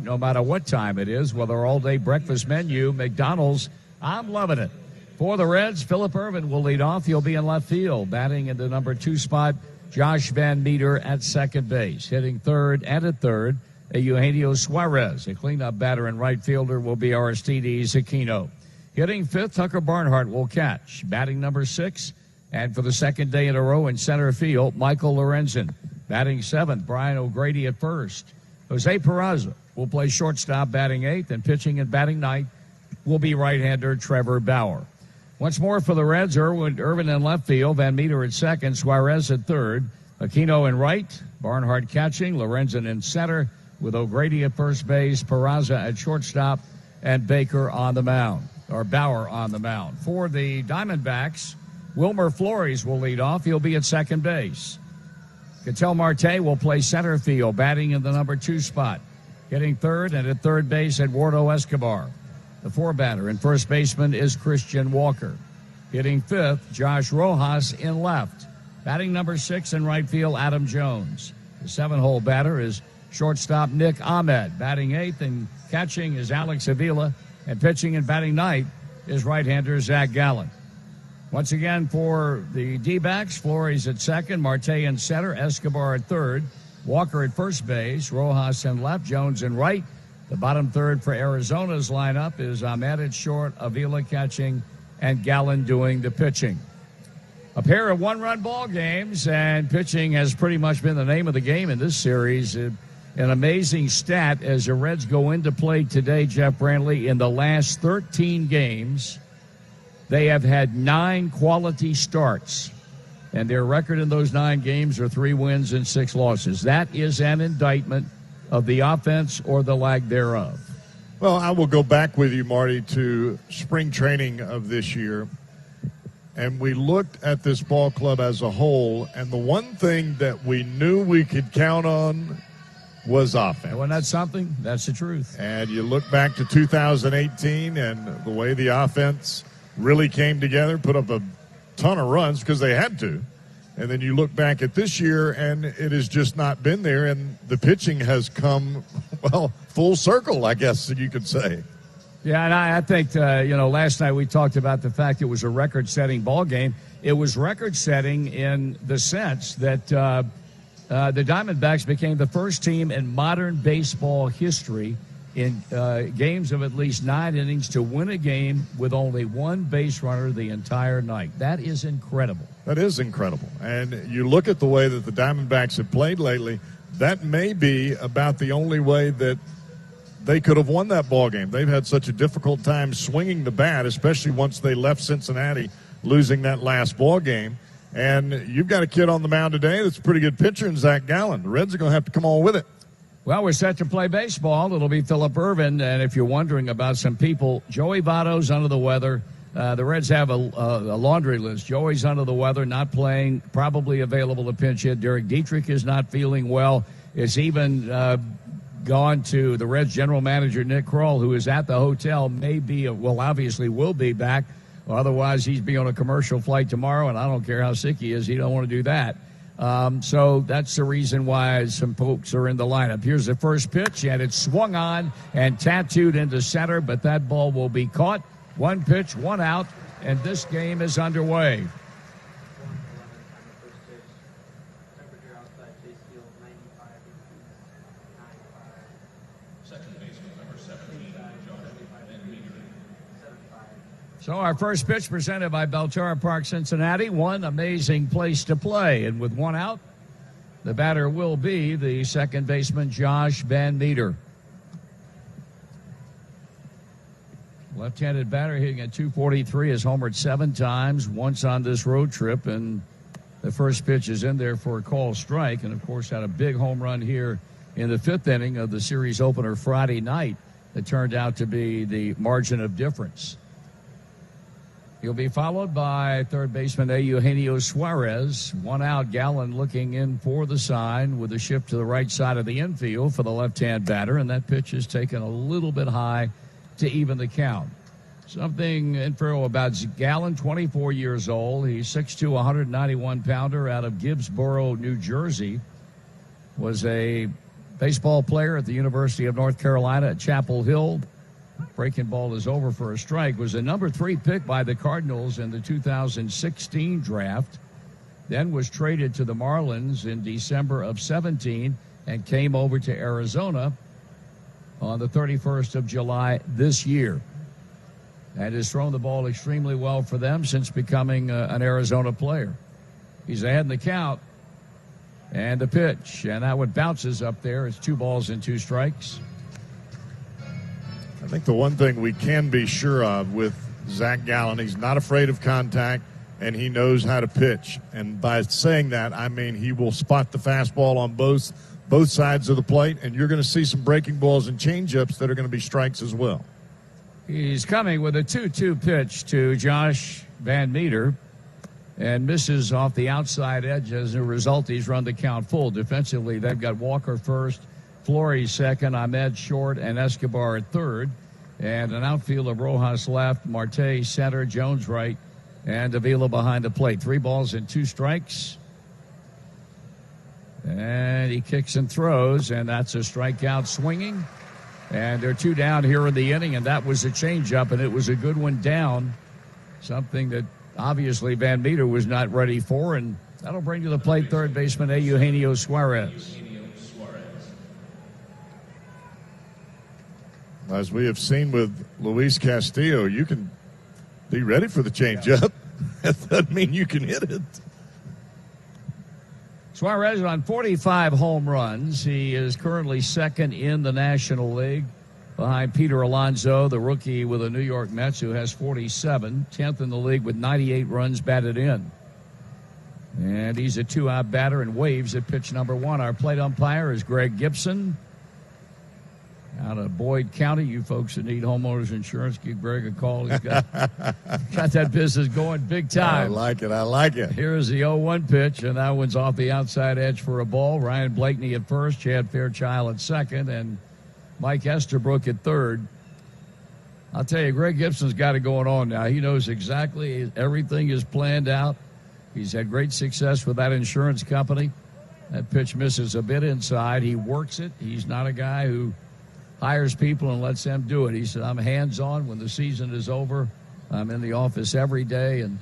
no matter what time it is, whether all-day breakfast menu, McDonald's, I'm loving it. For the Reds, Phillip Ervin will lead off. He'll be in left field. Batting in the number 2 spot, Josh Van Meter at second base. Hitting third and at third, Eugenio Suarez. A cleanup batter and right fielder will be Aristides Aquino. Hitting fifth, Tucker Barnhart will catch. Batting number 6, and for the second day in a row in center field, Michael Lorenzen. Batting seventh, Brian O'Grady at first. Jose Peraza will play shortstop, batting eighth, and pitching and batting ninth will be right-hander Trevor Bauer. Once more for the Reds, Ervin in left field, Van Meter at second, Suarez at third, Aquino in right, Barnhart catching, Lorenzen in center, with O'Grady at first base, Peraza at shortstop, and Bauer on the mound. For the Diamondbacks, Wilmer Flores will lead off. He'll be at second base. Ketel Marte will play center field, batting in the number 2 spot. Hitting third and at third base, Eduardo Escobar. The 4-batter and first baseman is Christian Walker. Hitting fifth, Josh Rojas in left. Batting number 6 in right field, Adam Jones. The 7-hole batter is shortstop Nick Ahmed. Batting eighth and catching is Alex Avila. And pitching and batting ninth is right-hander Zach Gallen. Once again for the D-backs, Flores at second, Marte in center, Escobar at third, Walker at first base, Rojas in left, Jones in right. The bottom third for Arizona's lineup is Ahmed at short, Avila catching, and Gallen doing the pitching. A pair of one-run ball games, and pitching has pretty much been the name of the game in this series. An amazing stat as the Reds go into play today, Jeff Brantley. In the last 13 games, they have had 9 quality starts, and their record in those 9 games are 3 wins and 6 losses. That is an indictment of the offense or the lack thereof. Well, I will go back with you, Marty, to spring training of this year, and we looked at this ball club as a whole, and the one thing that we knew we could count on was offense. Well, that's something. That's the truth. And you look back to 2018 and the way the offense really came together, put up a ton of runs because they had to. And then you look back at this year, and it has just not been there, and the pitching has come, well, full circle, I guess you could say. Yeah, and I think, last night we talked about the fact it was a record-setting ball game. It was record-setting in the sense that the Diamondbacks became the first team in modern baseball history in games of at least 9 innings to win a game with only 1 base runner the entire night. That is incredible. That is incredible. And you look at the way that the Diamondbacks have played lately, that may be about the only way that they could have won that ball game. They've had such a difficult time swinging the bat, especially once they left Cincinnati, losing that last ball game. And you've got a kid on the mound today that's a pretty good pitcher in Zach Gallen. The Reds are going to have to come on with it. Well, we're set to play baseball. It'll be Phillip Ervin. And if you're wondering about some people, Joey Votto's under the weather. The Reds have a laundry list. Joey's under the weather, not playing, probably available to pinch hit. Derek Dietrich is not feeling well. It's even gone to the Reds general manager, Nick Kroll, who is at the hotel, obviously will be back. Otherwise, he's be on a commercial flight tomorrow, and I don't care how sick he is. He don't want to do that. So that's the reason why some folks are in the lineup. Here's the first pitch, and it's swung on and tattooed into center, but that ball will be caught. 1 pitch, 1 out, and this game is underway. So our first pitch presented by Belterra Park, Cincinnati. One amazing place to play. And with 1 out, the batter will be the second baseman, Josh Van Meter. Left-handed batter hitting at .243, has homered 7 times, once on this road trip. And the first pitch is in there for a call strike. And, of course, had a big home run here in the 5th inning of the series opener Friday night that turned out to be the margin of difference. He'll be followed by third baseman Eugenio Suarez. 1 out, Gallen looking in for the sign with a shift to the right side of the infield for the left-hand batter, and that pitch is taken a little bit high to even the count. Something info about Gallen, 24 years old. He's 6'2", 191-pounder out of Gibbsboro, New Jersey. Was a baseball player at the University of North Carolina at Chapel Hill. Breaking ball is over for a strike. Was the number 3 pick by the Cardinals in the 2016 draft. Then was traded to the Marlins in December of 17 and came over to Arizona on the 31st of July this year. And has thrown the ball extremely well for them since becoming an Arizona player. He's ahead in the count. And the pitch. And that one bounces up there. It's 2 balls and 2 strikes. I think the one thing we can be sure of with Zach Gallen, he's not afraid of contact, and he knows how to pitch. And by saying that, I mean he will spot the fastball on both sides of the plate, and you're going to see some breaking balls and changeups that are going to be strikes as well. He's coming with a 2-2 pitch to Josh Van Meter and misses off the outside edge. As a result, he's run the count full. Defensively, they've got Walker first, Flores second, Ahmed short, and Escobar at third. And an outfield of Rojas left, Marte center, Jones right, and Avila behind the plate. 3 balls and 2 strikes. And he kicks and throws, and that's a strikeout swinging. And they're 2 down here in the inning, and that was a changeup, and it was a good one down. Something that obviously Van Meter was not ready for, and that'll bring to the plate third baseman Eugenio Suarez. As we have seen with Luis Castillo, you can be ready for the changeup. That doesn't mean you can hit it. Suarez on 45 home runs. He is currently second in the National League behind Peter Alonso, the rookie with the New York Mets, who has 47, 10th in the league with 98 runs batted in. And he's a 2-out batter and waves at pitch number 1. Our plate umpire is Greg Gibson out of Boyd County. You folks that need homeowners insurance, give Greg a call. He's got that business going big time. I like it. Here's the 0-1 pitch, and that one's off the outside edge for a ball. Ryan Blakeney at first, Chad Fairchild at second, and Mike Estabrook at third. I'll tell you, Greg Gibson's got it going on now. He knows exactly everything is planned out. He's had great success with that insurance company. That pitch misses a bit inside. He works it. He's not a guy who hires people and lets them do it. He said, I'm hands-on when the season is over. I'm in the office every day, and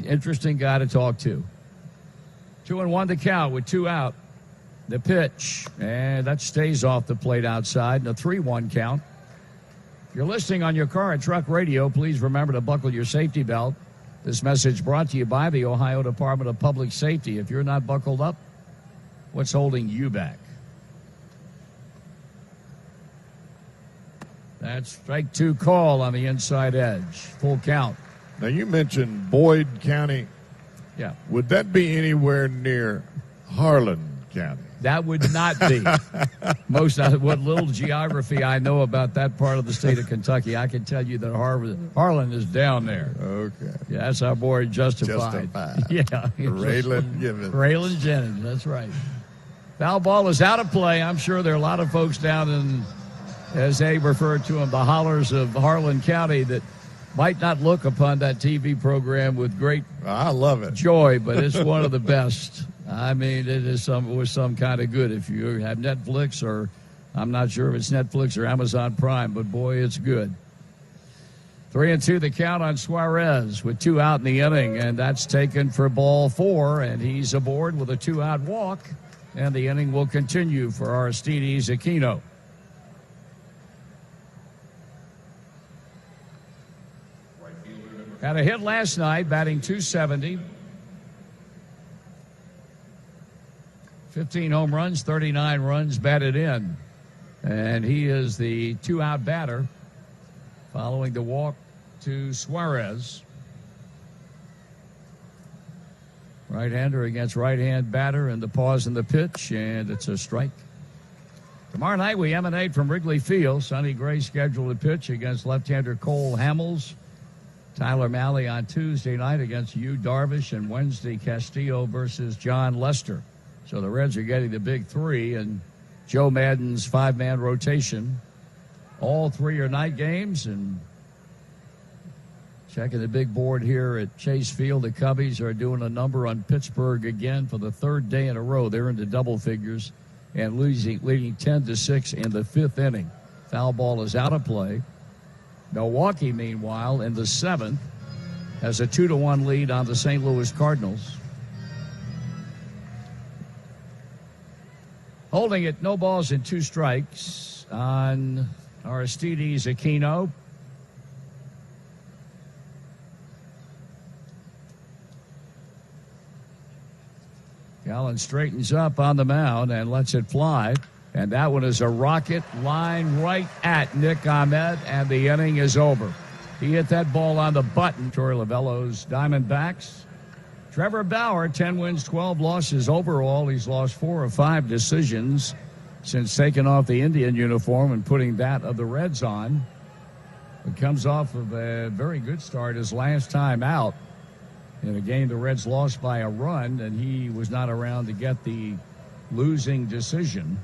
interesting guy to talk to. 2-1 the count with 2 out. The pitch, and that stays off the plate outside, and a 3-1 count. If you're listening on your car and truck radio, please remember to buckle your safety belt. This message brought to you by the Ohio Department of Public Safety. If you're not buckled up, what's holding you back? That's strike 2 call on the inside edge. Full count. Now, you mentioned Boyd County. Yeah. Would that be anywhere near Harlan County? That would not be. Most of what little geography I know about that part of the state of Kentucky, I can tell you that Harlan is down there. Okay. Yeah, that's our boy Justified. Yeah. Raylan Jennings, that's right. Foul ball is out of play. I'm sure there are a lot of folks down in, as they refer to them, the hollers of Harlan County that might not look upon that TV program with great I love it. joy, but it's one of the best. I mean, it was some kind of good. If you have Netflix, or I'm not sure if it's Netflix or Amazon Prime, but boy, it's good. 3-2 the count on Suarez with 2 out in the inning, and that's taken for ball 4, and he's aboard with a 2-out walk, and the inning will continue for Aristides Aquino. Had a hit last night, batting .270. 15 home runs, 39 runs batted in. And he is the 2-out batter following the walk to Suarez. Right-hander against right-hand batter, and the pause in the pitch, and it's a strike. Tomorrow night we emanate from Wrigley Field. Sonny Gray scheduled to pitch against left-hander Cole Hamels. Tyler Malley on Tuesday night against Yu Darvish, and Wednesday Castillo versus John Lester. So the Reds are getting the big 3, and Joe Madden's 5-man rotation. All 3 are night games, and checking the big board here at Chase Field, the Cubbies are doing a number on Pittsburgh again for the 3rd day in a row. They're into double figures. and leading 10-6 in the fifth inning. Foul ball is out of play. Milwaukee, meanwhile, in the seventh, has a 2-1 lead on the St. Louis Cardinals. Holding it, no balls and 2 strikes on Aristides Aquino. Gallen straightens up on the mound and lets it fly. And that one is a rocket line right at Nick Ahmed, and the inning is over. He hit that ball on the button. Torey Lovullo's Diamondbacks. Trevor Bauer, 10 wins, 12 losses overall. He's lost 4 of 5 decisions since taking off the Indian uniform and putting that of the Reds on. It comes off of a very good start his last time out in a game the Reds lost by a run, and he was not around to get the losing decision.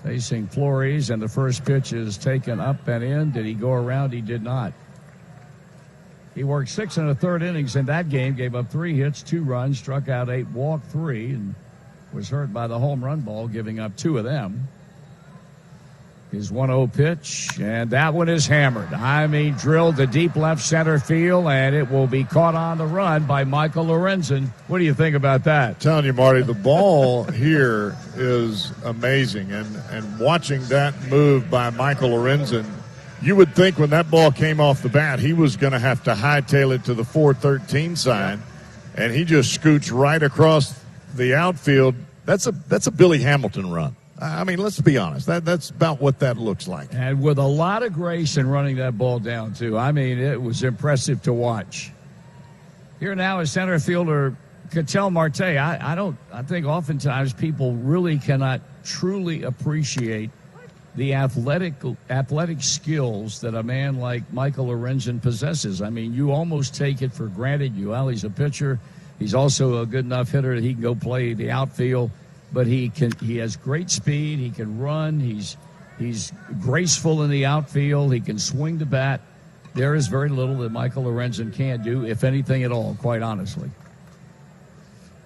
Facing Flores, and the first pitch is taken up and in. Did he go around? He did not. He worked 6 1/3 innings in that game, gave up 3 hits, 2 runs, struck out 8, walked 3, and was hurt by the home run ball, giving up 2 of them. His 1-0 pitch, and that one is hammered. I mean, drilled to deep left center field, and it will be caught on the run by Michael Lorenzen. What do you think about that? I'm telling you, Marty, the ball here is amazing, and watching that move by Michael Lorenzen, you would think when that ball came off the bat, he was going to have to hightail it to the 413 side, and he just scoots right across the outfield. That's a Billy Hamilton run. I mean, let's be honest. That's about what that looks like. And with a lot of grace in running that ball down, too. I mean, it was impressive to watch. Here now is center fielder Ketel Marte. I think oftentimes people really cannot truly appreciate the athletic skills that a man like Michael Lorenzen possesses. I mean, you almost take it for granted. He's a pitcher. He's also a good enough hitter that he can go play the outfield. But he has great speed. He can run. He's graceful in the outfield. He can swing the bat. There is very little that Michael Lorenzen can't do, if anything at all, quite honestly.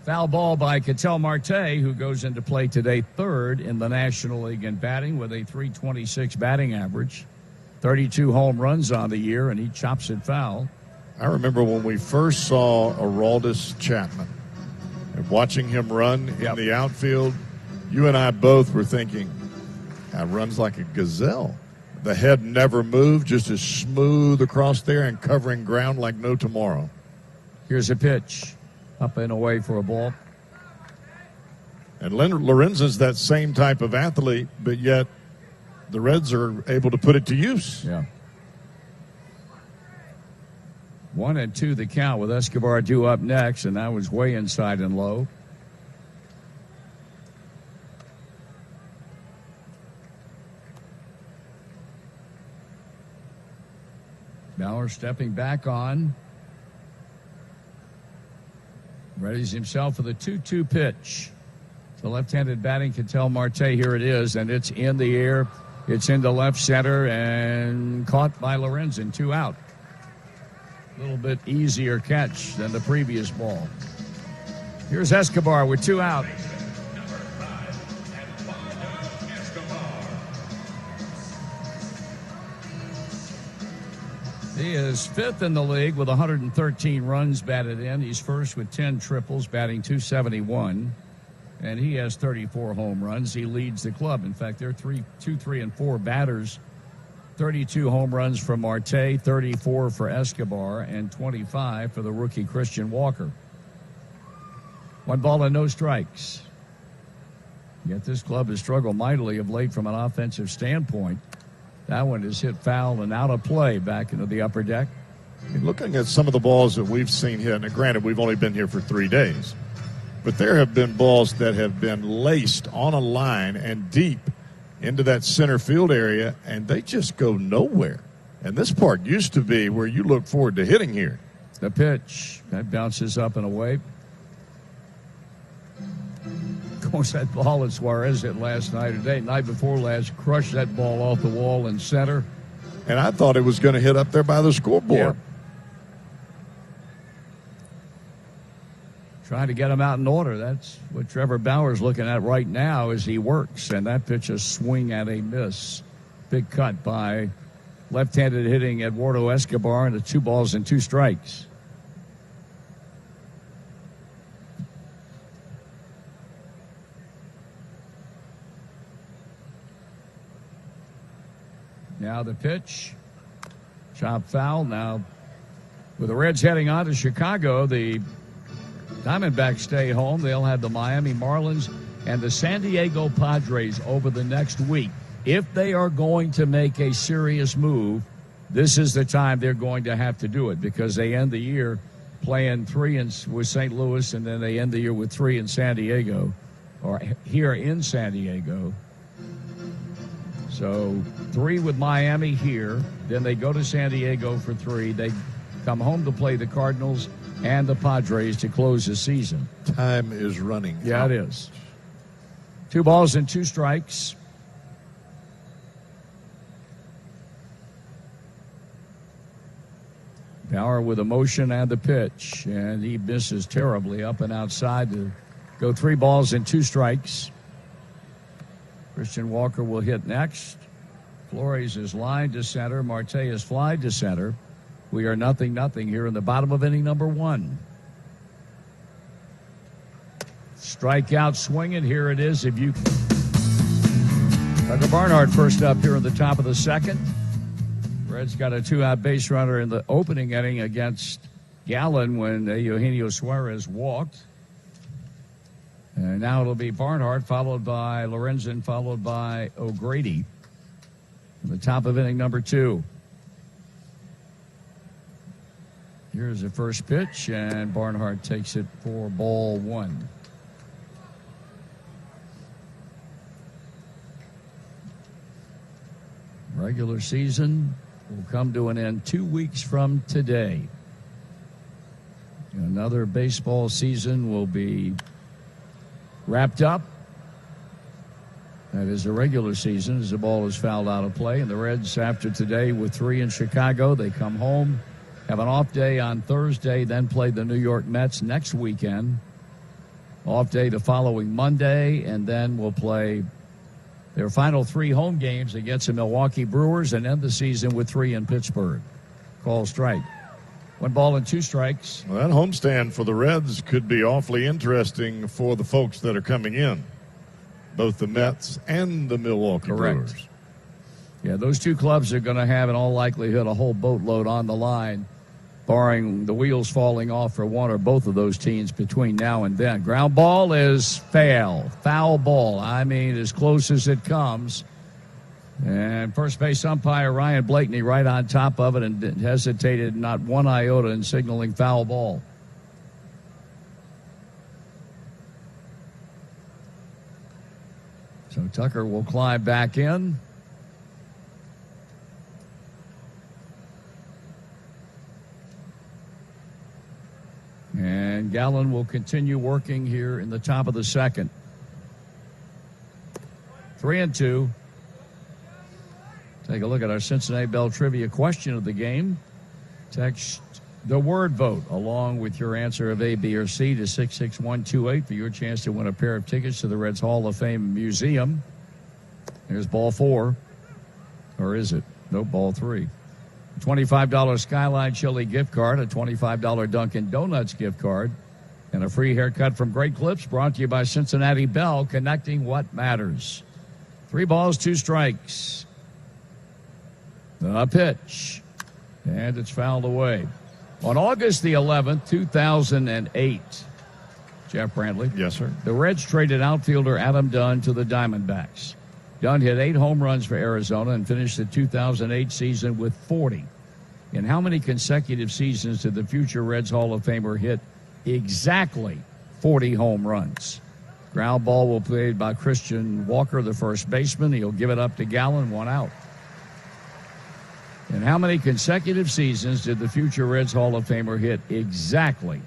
Foul ball by Ketel Marte, who goes into play today third in the National League in batting with a .326 batting average, 32 home runs on the year, and he chops it foul. I remember when we first saw Aroldis Chapman. And watching him run in the outfield, you and I both were thinking, that runs like a gazelle. The head never moved, just as smooth across there and covering ground like no tomorrow. Here's a pitch, up and away for a ball. And Lorenzen's that same type of athlete, but yet the Reds are able to put it to use. Yeah. 1-2 the count with Escobar due up next, and that was way inside and low. Bauer stepping back on. Readies himself for the 2-2 pitch. The left-handed batting Ketel Marte, here it is, and it's in the air. It's into left center and caught by Lorenzen, 2 out. A little bit easier catch than the previous ball. Here's Escobar with 2 out. He is 5th in the league with 113 runs batted in. He's first with 10 triples, batting .271. And he has 34 home runs. He leads the club. In fact, they're 2, 3, and 4 batters. 32 home runs for Marte, 34 for Escobar, and 25 for the rookie Christian Walker. 1 ball and no strikes. Yet this club has struggled mightily of late from an offensive standpoint. That one is hit foul and out of play back into the upper deck. Looking at some of the balls that we've seen here, and granted, we've only been here for 3 days, but there have been balls that have been laced on a line and deep into that center field area, and they just go nowhere. And this part used to be where you look forward to hitting here. The pitch, that bounces up and away. Of course, that ball that Suarez hit last night, or night before last, crushed that ball off the wall in center. And I thought it was going to hit up there by the scoreboard. Yeah. Trying to get him out in order. That's what Trevor Bauer's looking at right now as he works. And that pitch, a swing and a miss. Big cut by left-handed hitting Eduardo Escobar into 2 balls and 2 strikes. Now the pitch. Chop foul. Now with the Reds heading on to Chicago, the Diamondbacks stay home. They'll have the Miami Marlins and the San Diego Padres over the next week. If they are going to make a serious move, this is the time they're going to have to do it, because they end the year playing 3 with St. Louis, and then they end the year with 3 in San Diego, or here in San Diego. So 3 with Miami here. Then they go to San Diego for 3. They come home to play the Cardinals and the Padres to close the season. Time is running. Yeah, it is. 2 balls and 2 strikes. Bauer with a motion and the pitch, and he misses terribly up and outside to go 3 balls and 2 strikes. Christian Walker will hit next. Flores is lined to center. Marte is flied to center. We are 0-0 here in the bottom of inning number 1. Strikeout swinging. Here it is. If you Tucker Barnhart first up here in the top of the second. Reds got a 2-out base runner in the opening inning against Gallen when Eugenio Suarez walked. And now it'll be Barnhart, followed by Lorenzen, followed by O'Grady. In the top of inning number 2. Here's the first pitch, and Barnhart takes it for ball 1. Regular season will come to an end 2 weeks from today. Another baseball season will be wrapped up. That is the regular season as the ball is fouled out of play. And the Reds, after today with 3 in Chicago, they come home, have an off day on Thursday, then play the New York Mets next weekend. Off day the following Monday, and then we'll play their final 3 home games against the Milwaukee Brewers and end the season with 3 in Pittsburgh. Call strike. 1 ball and 2 strikes. Well, that homestand for the Reds could be awfully interesting for the folks that are coming in, both the Mets and the Milwaukee Brewers. Yeah, those 2 clubs are going to have, in all likelihood, a whole boatload on the line, barring the wheels falling off for one or both of those teams between now and then. Ground ball is foul ball. I mean, as close as it comes. And first base umpire Ryan Blakeney right on top of it and hesitated not one iota in signaling foul ball. So Tucker will climb back in. And Gallen will continue working here in the top of the second. 3-2. Take a look at our Cincinnati Bell Trivia question of the game. Text the word vote along with your answer of A, B, or C to 66128 for your chance to win a pair of tickets to the Reds Hall of Fame Museum. There's ball 4. Or is it? Nope, ball 3. $25 Skyline Chili gift card, a $25 Dunkin' Donuts gift card, and a free haircut from Great Clips brought to you by Cincinnati Bell, connecting what matters. 3 balls, 2 strikes. The pitch, and it's fouled away. On August the 11th, 2008, Jeff Brantley. Yes, sir. The Reds traded outfielder Adam Dunn to the Diamondbacks. Dunn hit 8 home runs for Arizona and finished the 2008 season with 40. In how many consecutive seasons did the future Reds Hall of Famer hit exactly 40 home runs? Ground ball will be played by Christian Walker, the first baseman. He'll give it up to Gallen, 1 out. In how many consecutive seasons did the future Reds Hall of Famer hit exactly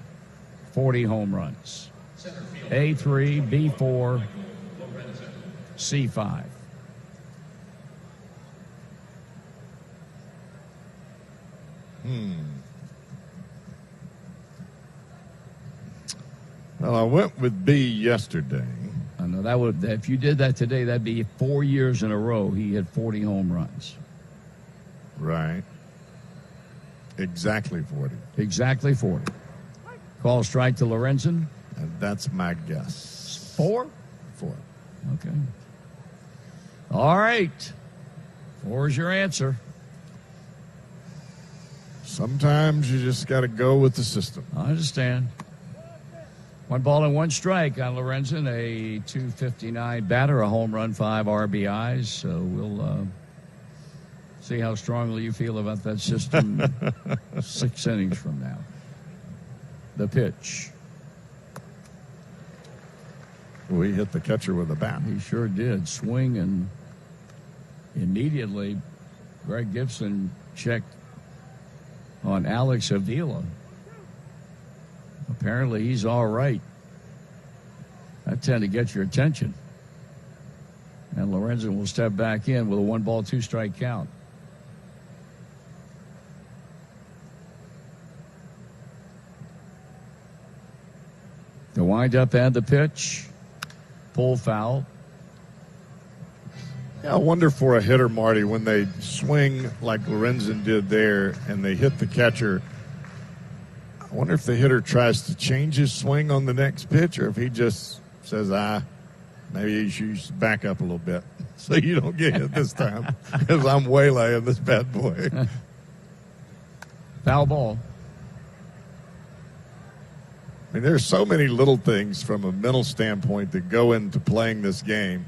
40 home runs? A3, B4, C5. Well, I went with B yesterday. I know that would. If you did that today, that'd be 4 years in a row. He hit 40 home runs. Right. Exactly 40. Exactly 40. Call strike to Lorenzen. And that's my guess. 4? 4. Okay. All right. 4 is your answer. Sometimes you just got to go with the system. I understand. 1 ball and 1 strike on Lorenzen, a .259 batter, a home run, 5 RBIs. So we'll see how strongly you feel about that system 6 innings from now. The pitch. We hit the catcher with a bat. He sure did. Swing, and immediately Greg Gibson checked on Alex Avila. Apparently he's all right. That tend to get your attention. And Lorenzen will step back in with a 1 ball, 2 strike count. The windup and the pitch. Pull foul. Yeah, I wonder for a hitter, Marty, when they swing like Lorenzen did there and they hit the catcher, I wonder if the hitter tries to change his swing on the next pitch or if he just says, maybe he should back up a little bit so you don't get hit this time because I'm waylaying this bad boy. Foul ball. I mean, there's so many little things from a mental standpoint that go into playing this game,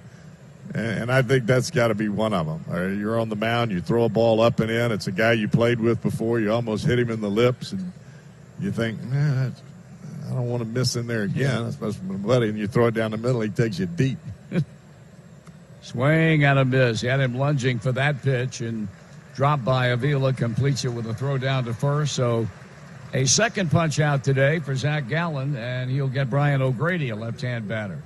and I think that's got to be one of them. All right, you're on the mound, you throw a ball up and in. It's a guy you played with before. You almost hit him in the lips, and you think, I don't want to miss in there again. That's supposed to be my buddy, and you throw it down the middle. He takes you deep. Swing and a miss. He had him lunging for that pitch, and dropped by Avila, completes it with a throw down to first. So a second punch out today for Zach Gallen, and he'll get Brian O'Grady, a left-hand batter.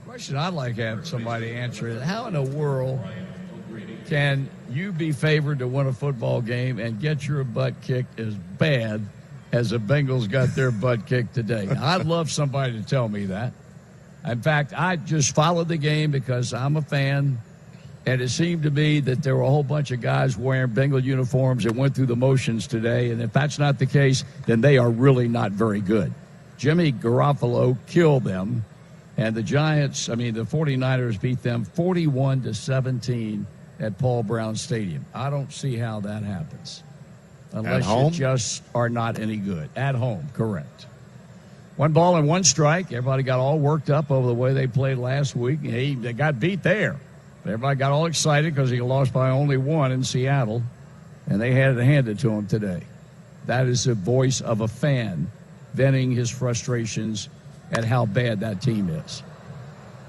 Question I'd like to have somebody answer is, how in the world can you be favored to win a football game and get your butt kicked as bad as the Bengals got their butt kicked today? I'd love somebody to tell me that. In fact, I just followed the game because I'm a fan. And it seemed to me that there were a whole bunch of guys wearing Bengal uniforms that went through the motions today. And if that's not the case, then they are really not very good. Jimmy Garoppolo killed them. And the 49ers beat them 41-17 at Paul Brown Stadium. I don't see how that happens. Unless you just are not any good. At home, correct. 1 ball and 1 strike. Everybody got all worked up over the way they played last week. They got beat there. Everybody got all excited because he lost by only 1 in Seattle, and they had it handed to him today. That is the voice of a fan venting his frustrations at how bad that team is.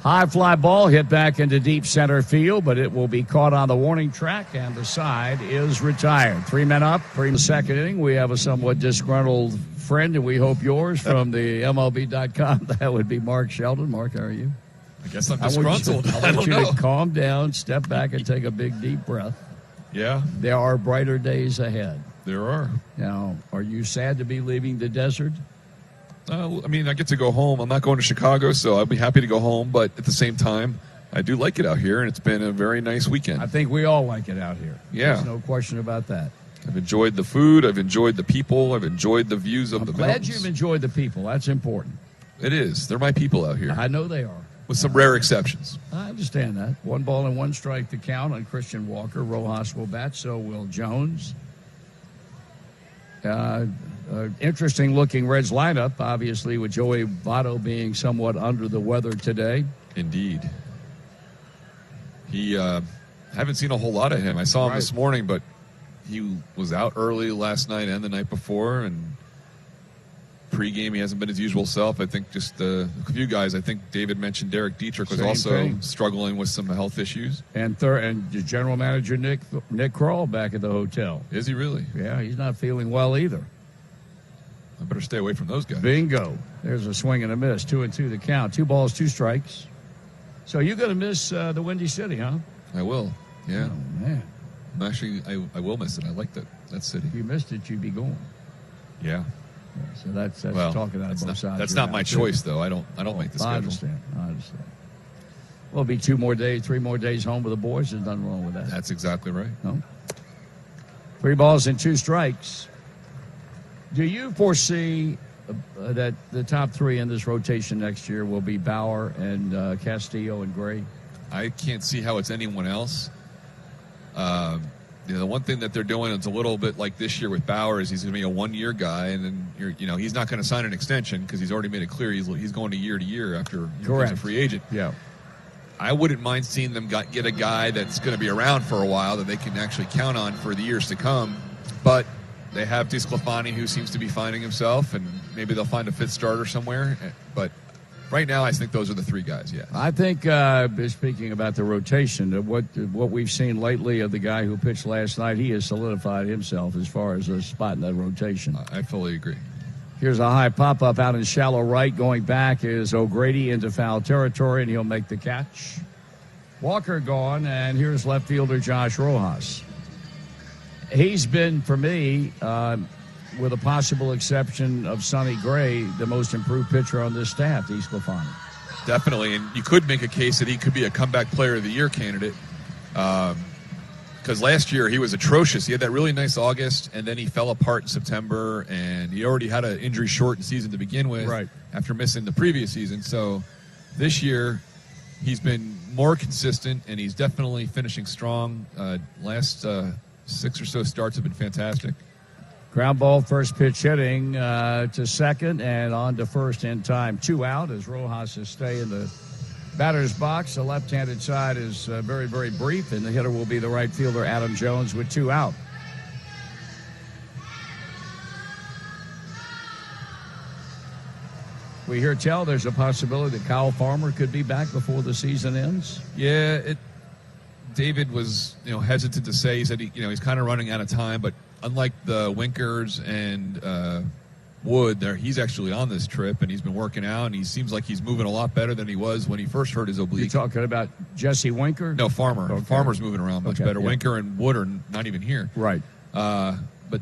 High fly ball hit back into deep center field, but it will be caught on the warning track, and the side is retired. 3 men up, 3 in the second inning. We have a somewhat disgruntled friend, and we hope yours, from the MLB.com. That would be Mark Sheldon. Mark, how are you? I guess I'm disgruntled. I want you to calm down, step back, and take a big, deep breath. Yeah. There are brighter days ahead. There are. Now, are you sad to be leaving the desert? I get to go home. I'm not going to Chicago, so I'll be happy to go home. But at the same time, I do like it out here, and it's been a very nice weekend. I think we all like it out here. Yeah. There's no question about that. I've enjoyed the food. I've enjoyed the people. I've enjoyed the views of the mountains. I'm glad you've enjoyed the people. That's important. It is. They're my people out here. I know they are. With some rare exceptions. I understand that. 1 ball and 1 strike to count on Christian Walker. Rojas will bat, so will Jones. Interesting-looking Reds lineup, obviously, with Joey Votto being somewhat under the weather today. Indeed. Haven't seen a whole lot of him. I saw him this morning, but he was out early last night and the night before, and pre-game he hasn't been his usual self. I think just a few guys. I think David mentioned Derek Dietrich was also struggling with some health issues. And the general manager Nick Kroll back at the hotel. Is he really? Yeah, he's not feeling well either. I better stay away from those guys. Bingo. There's a swing and a miss. 2-2 the count. 2 balls, 2 strikes. So you're going to miss the Windy City, huh? I will. Yeah. Oh, man. Actually, I will miss it. I like that city. If you missed it, you'd be going. Yeah. So that's well, talking out of both sides. That's not my choice, though. I don't make the schedule. I understand. Well, it'll be 3 more days home with the boys. There's nothing wrong with that. That's exactly right. No. 3 balls and 2 strikes. Do you foresee that the top 3 in this rotation next year will be Bauer and Castillo and Gray? I can't see how it's anyone else. The one thing that they're doing is a little bit like this year with Bauer is he's going to be a 1-year guy, and then he's not going to sign an extension because he's already made it clear he's going to year after he's a free agent. Yeah. I wouldn't mind seeing them get a guy that's going to be around for a while that they can actually count on for the years to come. But they have DeSclafani, who seems to be finding himself, and maybe they'll find a 5th starter somewhere. But right now, I think those are the 3 guys, yeah. I think, speaking about the rotation, what we've seen lately of the guy who pitched last night, he has solidified himself as far as a spot in that rotation. I fully agree. Here's a high pop-up out in shallow right. Going back is O'Grady into foul territory, and he'll make the catch. Walker gone, and here's left fielder Josh Rojas. He's been, for me, with a possible exception of Sonny Gray, the most improved pitcher on this staff, DeSclafani. Definitely, and you could make a case that he could be a comeback player of the year candidate. Because last year he was atrocious. He had that really nice August, and then he fell apart in September, and he already had an injury-shortened season to begin with after missing the previous season. So this year he's been more consistent, and he's definitely finishing strong. Last 6 or so starts have been fantastic. Ground ball, first pitch hitting to second, and on to first in time. 2 out as Rojas is stay in the batter's box. The left-handed side is very, very brief, and the hitter will be the right fielder, Adam Jones, with 2 out. We hear tell there's a possibility that Kyle Farmer could be back before the season ends. Yeah, David was hesitant to say. He said he's kind of running out of time, but unlike the Winkers and Wood, he's actually on this trip, and he's been working out, and he seems like he's moving a lot better than he was when he first hurt his oblique. You talking about Jesse Winker? No, Farmer. Okay. Farmer's moving around much better. Yeah. Winker and Wood are not even here. Right. But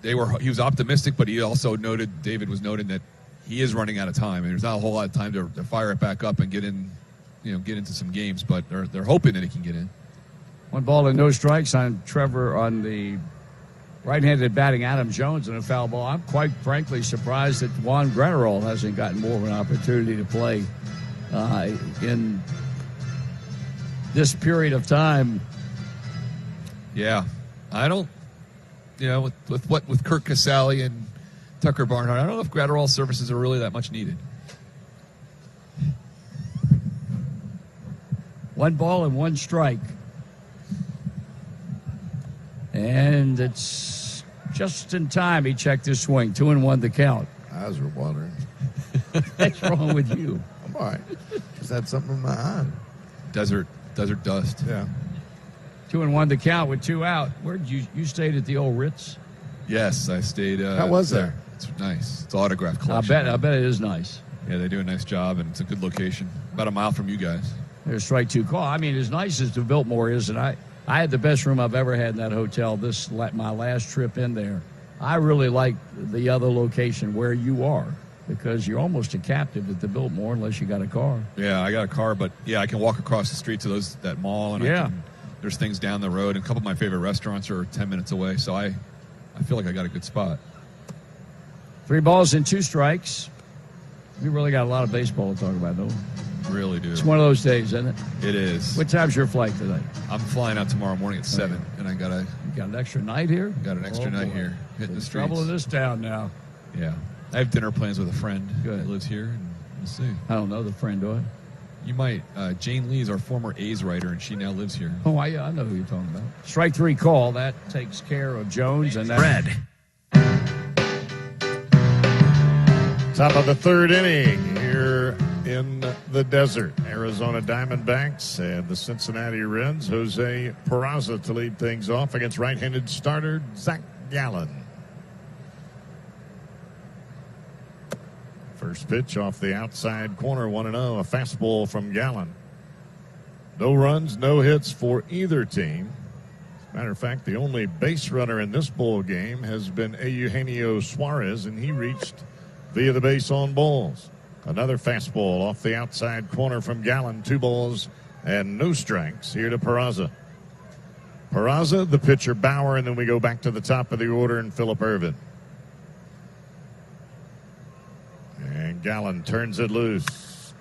he was optimistic, but he also David was noting that he is running out of time, and there's not a whole lot of time to fire it back up and get into some games, but they're hoping that he can get in. 1 ball and no strikes on the right-handed batting Adam Jones in a foul ball. I'm quite frankly surprised that Juan Gretterall hasn't gotten more of an opportunity to play in this period of time. Yeah, I don't. With Kirk Casale and Tucker Barnhart, I don't know if Gretterall's services are really that much needed. 1 ball and 1 strike. And it's just in time he checked his swing. 2-1 the count. Eyes are watering. What's wrong with you? I'm all right. Just had something in my eye. Desert dust. Yeah. 2-1 the count with 2 out. Where did you stayed at the old Ritz? Yes, I stayed. How was there? It's nice. It's autograph collection. I bet it is nice. Yeah, they do a nice job, and it's a good location. About a mile from you guys. There's strike 2 call. I mean, as nice as the Biltmore is, and I had the best room I've ever had in that hotel my last trip in there. I really like the other location where you are because you're almost a captive at the Biltmore unless you got a car. Yeah, I got a car, but yeah, I can walk across the street to that mall, and there's things down the road, and a couple of my favorite restaurants are 10 minutes away, so I feel like I got a good spot. 3 balls and 2 strikes. We really got a lot of baseball to talk about, though. Really do. It's one of those days, isn't it? It is. What time's your flight today? I'm flying out tomorrow morning at 7, and I got You got an extra night here? an extra night here, hitting the streets. Trouble in this town now. Yeah. I have dinner plans with a friend Good. that lives here, and we'll see. I don't know the friend, do I? You might. Jane Lee is our former A's writer, and she now lives here. Oh, I know who you're talking about. Strike 3 call. That takes care of Jones. And that. Red. Top of the 3rd inning here in the desert. Arizona Diamondbacks and the Cincinnati Reds. Jose Peraza to lead things off against right-handed starter Zach Gallen. First pitch off the outside corner, 1-0, a fastball from Gallen. No runs, no hits for either team. Matter of fact, the only base runner in this ball game has been Eugenio Suarez, and he reached via the base on balls. Another fastball off the outside corner from Gallen. 2 balls and no strikes here to Peraza. Peraza, the pitcher, Bauer, and then we go back to the top of the order and Phillip Ervin. And Gallen turns it loose.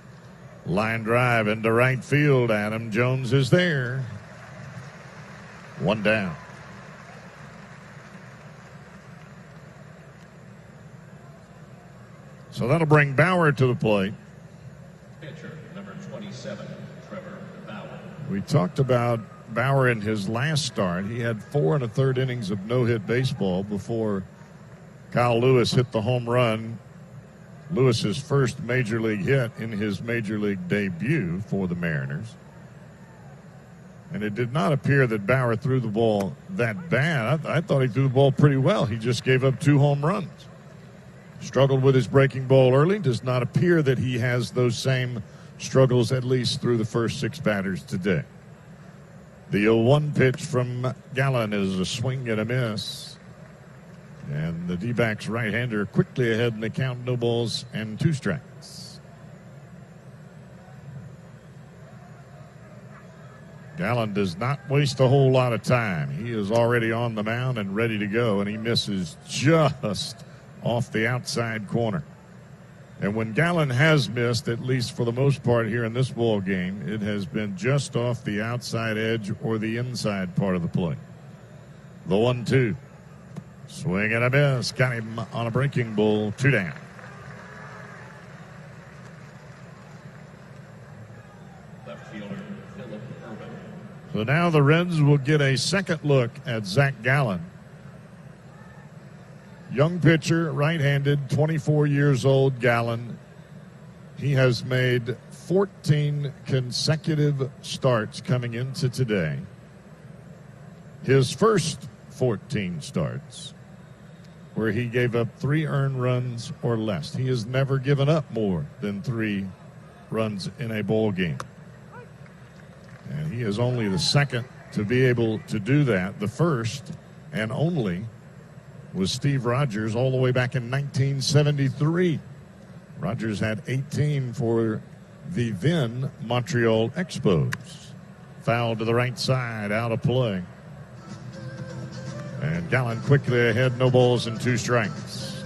Line drive into right field. Adam Jones is there. 1 down. So that'll bring Bauer to the plate. Pitcher, number 27, Trevor Bauer. We talked about Bauer in his last start. He had 4 1/3 innings of no-hit baseball before Kyle Lewis hit the home run. Lewis's first major league hit in his major league debut for the Mariners. And it did not appear that Bauer threw the ball that bad. I thought he threw the ball pretty well. He just gave up 2 home runs. Struggled with his breaking ball early. Does not appear that he has those same struggles at least through the first 6 batters today. The 0-1 pitch from Gallen is a swing and a miss. And the D-backs right-hander quickly ahead in the count, no balls and 2 strikes. Gallen does not waste a whole lot of time. He is already on the mound and ready to go, and he misses just off the outside corner. And when Gallen has missed, at least for the most part here in this ball game, it has been just off the outside edge or the inside part of the plate. The 1-2. Swing and a miss. Got him on a breaking ball. 2 down. Left fielder, Phillip Ervin. So now the Reds will get a second look at Zach Gallen. Young pitcher, right-handed, 24 years old, Gallen. He has made 14 consecutive starts coming into today. His first 14 starts where he gave up 3 earned runs or less. He has never given up more than 3 runs in a ball game. And he is only the second to be able to do that. The first and only was Steve Rogers all the way back in 1973. Rogers had 18 for the then Montreal Expos. Foul to the right side, out of play. And Gallen quickly ahead, no balls and 2 strikes.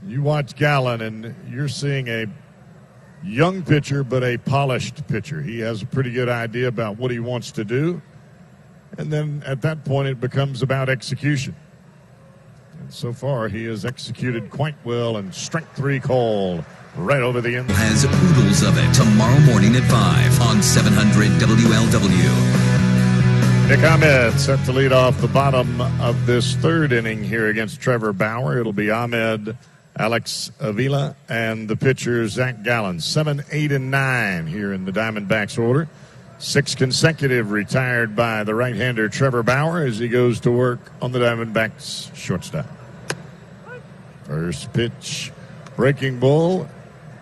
You watch Gallen and you're seeing a young pitcher but a polished pitcher. He has a pretty good idea about what he wants to do. And then at that point, it becomes about execution. And so far, he has executed quite well, and strike 3 called right over the end. Has oodles of it tomorrow morning at 5 on 700 WLW. Nick Ahmed set to lead off the bottom of this 3rd inning here against Trevor Bauer. It'll be Ahmed, Alex Avila, and the pitcher Zach Gallen. 7, 8, and 9 here in the Diamondbacks order. 6 consecutive retired by the right-hander Trevor Bauer as he goes to work on the Diamondbacks shortstop. First pitch, breaking ball,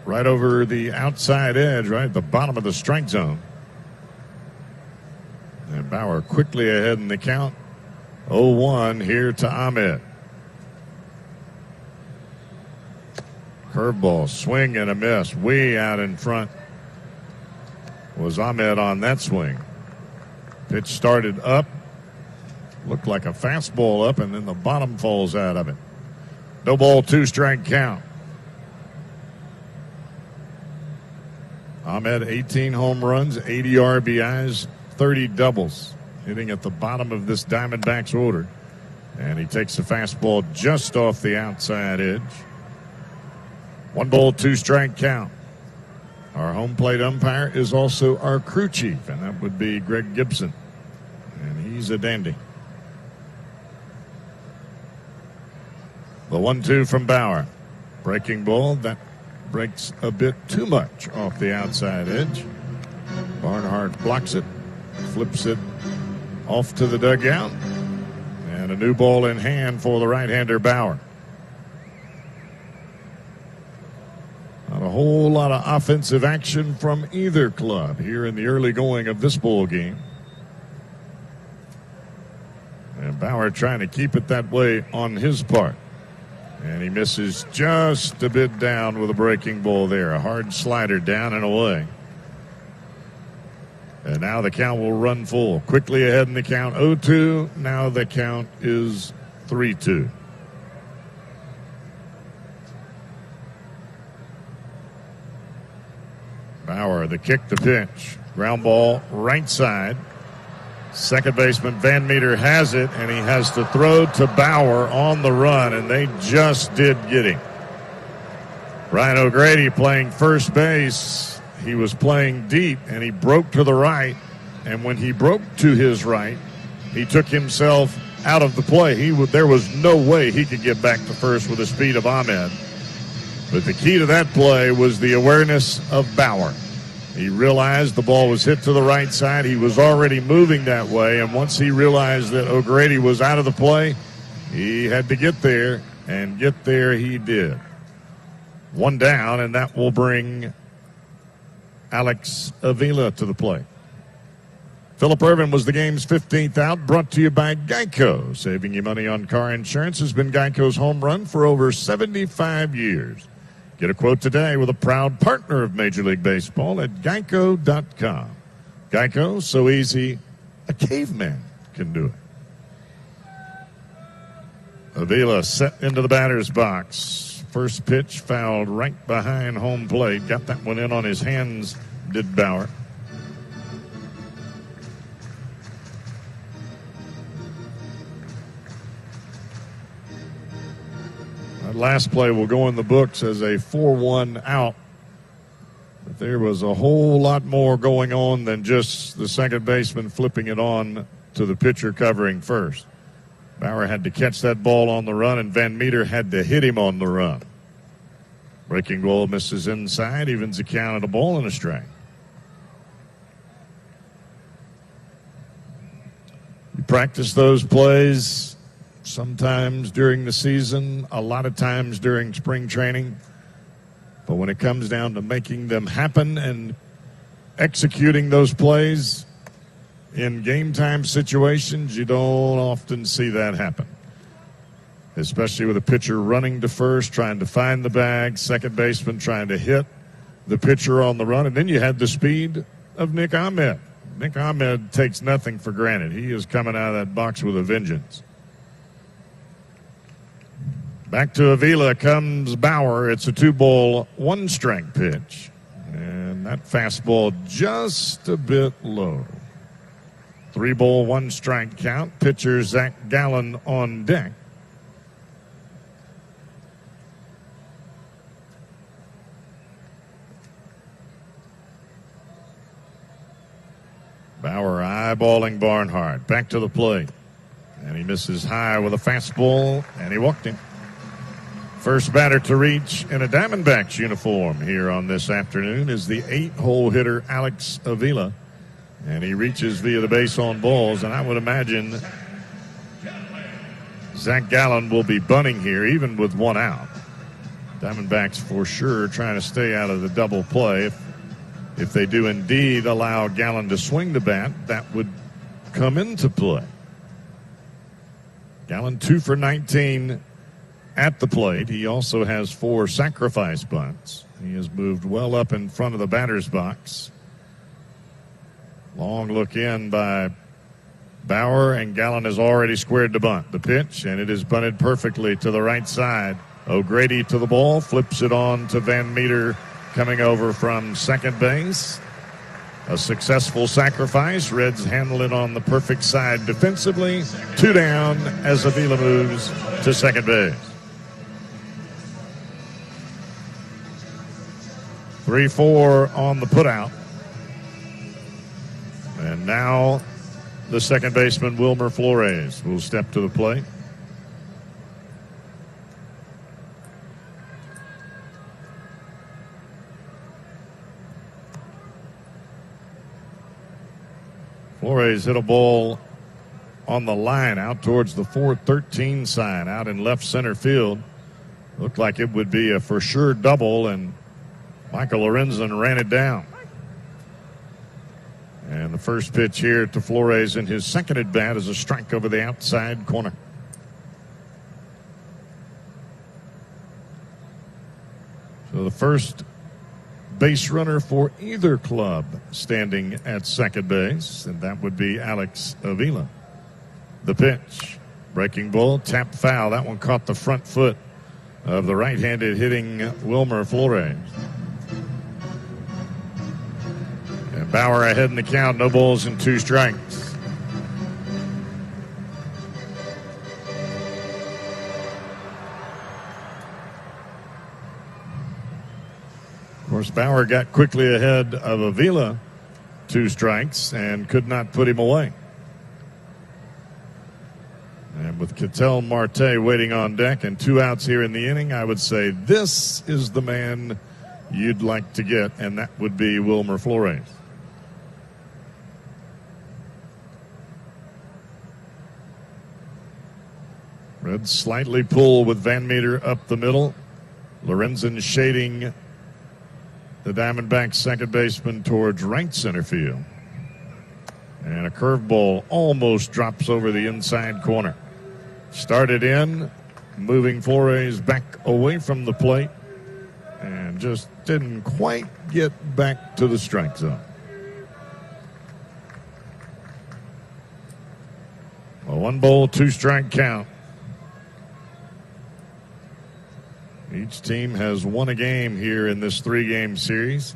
right over the outside edge, right at the bottom of the strike zone. And Bauer quickly ahead in the count. 0-1 here to Ahmed. Curveball, swing and a miss, way out in front. Was Ahmed on that swing. Pitch started up, looked like a fastball up, and then the bottom falls out of it. No ball, 2 strike count. Ahmed, 18 home runs, 80 RBIs, 30 doubles, hitting at the bottom of this Diamondbacks order. And he takes a fastball just off the outside edge. 1 ball, 2 strike count. Our home plate umpire is also our crew chief, and that would be Greg Gibson. And he's a dandy. The 1-2 from Bauer. Breaking ball, that breaks a bit too much off the outside edge. Barnhart blocks it, flips it off to the dugout. And a new ball in hand for the right-hander Bauer. Not a whole lot of offensive action from either club here in the early going of this ball game. And Bauer trying to keep it that way on his part. And he misses just a bit down with a breaking ball there. A hard slider down and away. And now the count will run full. Quickly ahead in the count, 0-2. Now the count is 3-2. Bauer, the kick, the pitch. Ground ball, right side. Second baseman Van Meter has it, and he has to throw to Bauer on the run, and they just did get him. Ryan O'Grady playing first base. He was playing deep, and he broke to the right, and when he broke to his right, he took himself out of the play. There was no way he could get back to first with the speed of Ahmed. But the key to that play was the awareness of Bauer. He realized the ball was hit to the right side. He was already moving that way, and once he realized that O'Grady was out of the play, he had to get there, and get there he did. One down, and that will bring Alex Avila to the plate. Phillip Ervin was the game's 15th out, brought to you by Geico. Saving you money on car insurance has been Geico's home run for over 75 years. Get a quote today with a proud partner of Major League Baseball at Geico.com. Geico, so easy, a caveman can do it. Avila set into the batter's box. First pitch fouled right behind home plate. Got that one in on his hands, did Bauer. That last play will go in the books as a 4-1 out. But there was a whole lot more going on than just the second baseman flipping it on to the pitcher covering first. Bauer had to catch that ball on the run, and Van Meter had to hit him on the run. Breaking ball misses inside, evens the count at a ball and a strike. You practice those plays sometimes during the season, a lot of times during spring training. But when it comes down to making them happen and executing those plays in game time situations, you don't often see that happen. Especially with a pitcher running to first, trying to find the bag, second baseman trying to hit the pitcher on the run. And then you had the speed of Nick Ahmed. Nick Ahmed takes nothing for granted. He is coming out of that box with a vengeance. Back to Avila comes Bauer. It's a 2-ball, 1-strike pitch. And that fastball just a bit low. 3-ball, 1-strike count. Pitcher Zach Gallen on deck. Bauer eyeballing Barnhart. Back to the plate. And he misses high with a fastball, and he walked him. First batter to reach in a Diamondbacks uniform here on this afternoon is the 8-hole hitter Alex Avila. And he reaches via the base on balls, and I would imagine Zach Gallen will be bunting here even with one out. Diamondbacks for sure trying to stay out of the double play. If they do indeed allow Gallen to swing the bat, that would come into play. Gallen 2 for 19 at the plate. He also has 4 sacrifice bunts. He has moved well up in front of the batter's box. Long look in by Bauer, and Gallen has already squared the bunt. The pitch, and it is bunted perfectly to the right side. O'Grady to the ball, flips it on to Van Meter coming over from second base. A successful sacrifice. Reds handle it on the perfect side defensively. 2 down as Avila moves to second base. 3-4 on the putout. And now the second baseman, Wilmer Flores, will step to the plate. Flores hit a ball on the line out towards the 413 sign out in left center field. Looked like it would be a for sure double, and Michael Lorenzen ran it down. And the first pitch here to Flores in his second at bat is a strike over the outside corner. So the first base runner for either club standing at second base, and that would be Alex Avila. The pitch. Breaking ball, tap foul. That one caught the front foot of the right-handed hitting Wilmer Flores. And Bauer ahead in the count. No balls and 2 strikes. Of course, Bauer got quickly ahead of Avila, 2 strikes, and could not put him away. And with Ketel Marte waiting on deck and 2 outs here in the inning, I would say this is the man you'd like to get, and that would be Wilmer Flores. Reds slightly pull with Van Meter up the middle. Lorenzen shading the Diamondbacks second baseman towards right center field. And a curveball almost drops over the inside corner. Started in, moving Flores back away from the plate, and just didn't quite get back to the strike zone. A 1 ball, 2 strike count. Each team has won a game here in this 3-game series.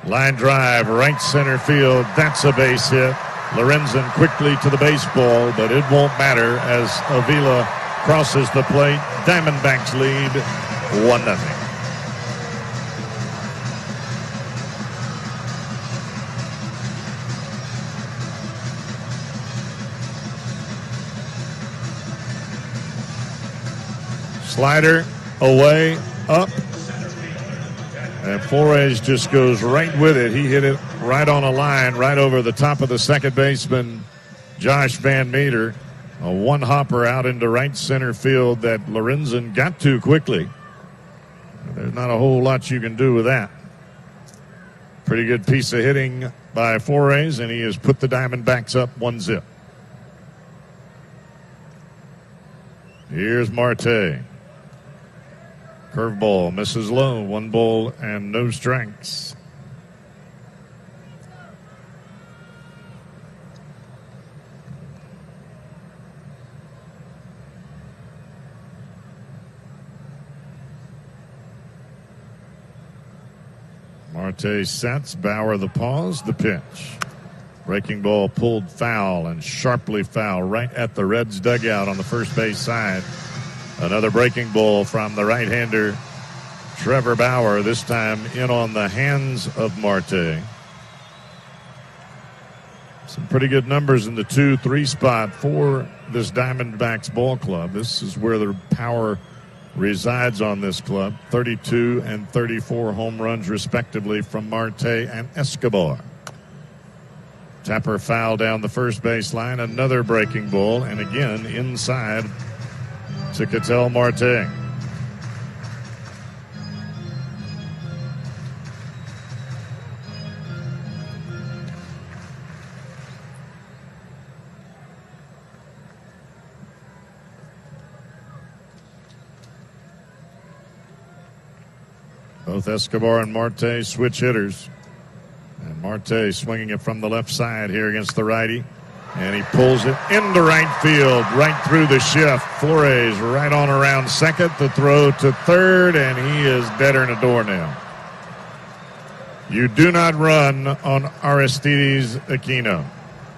Line drive, right center field. That's a base hit. Lorenzen quickly to the baseball, but it won't matter as Avila crosses the plate. Diamondbacks lead 1-0. Slider away, up. And Flores just goes right with it. He hit it right on a line, right over the top of the second baseman, Josh Van Meter. A 1-hopper out into right center field that Lorenzen got to quickly. There's not a whole lot you can do with that. Pretty good piece of hitting by Flores, and he has put the Diamondbacks up 1-0. Here's Marte. Curveball misses low. 1 ball and no strikes. Marte sets. Bauer the pause. The pitch. Breaking ball pulled foul and sharply foul right at the Reds dugout on the first base side. Another breaking ball from the right-hander, Trevor Bauer, this time in on the hands of Marte. Some pretty good numbers in the 2-3 spot for this Diamondbacks ball club. This is where the power resides on this club. 32 and 34 home runs, respectively, from Marte and Escobar. Tapper foul down the first baseline. Another breaking ball, and again inside to Ketel Marte. Both Escobar and Marte switch hitters. And Marte swinging it from the left side here against the righty. And he pulls it into right field, right through the shift. Flores right on around second. The throw to third, and he is deader than a doornail. You do not run on Aristides Aquino.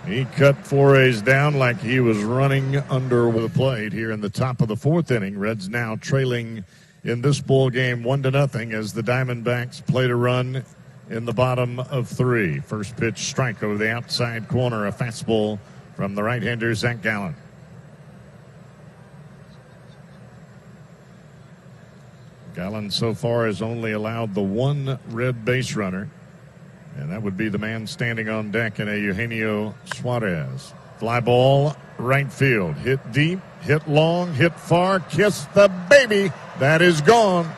He cut Flores down like he was running under the plate here in the top of the 4th inning. Reds now trailing in this ball game 1-0 as the Diamondbacks play to run in the bottom of 3. First pitch strike over the outside corner, a fastball from the right-hander Zach Gallen. Gallen so far has only allowed the 1 red base runner, and that would be the man standing on deck in a Eugenio Suarez. Fly ball, right field. Hit deep, hit long, hit far, kiss the baby. That is gone.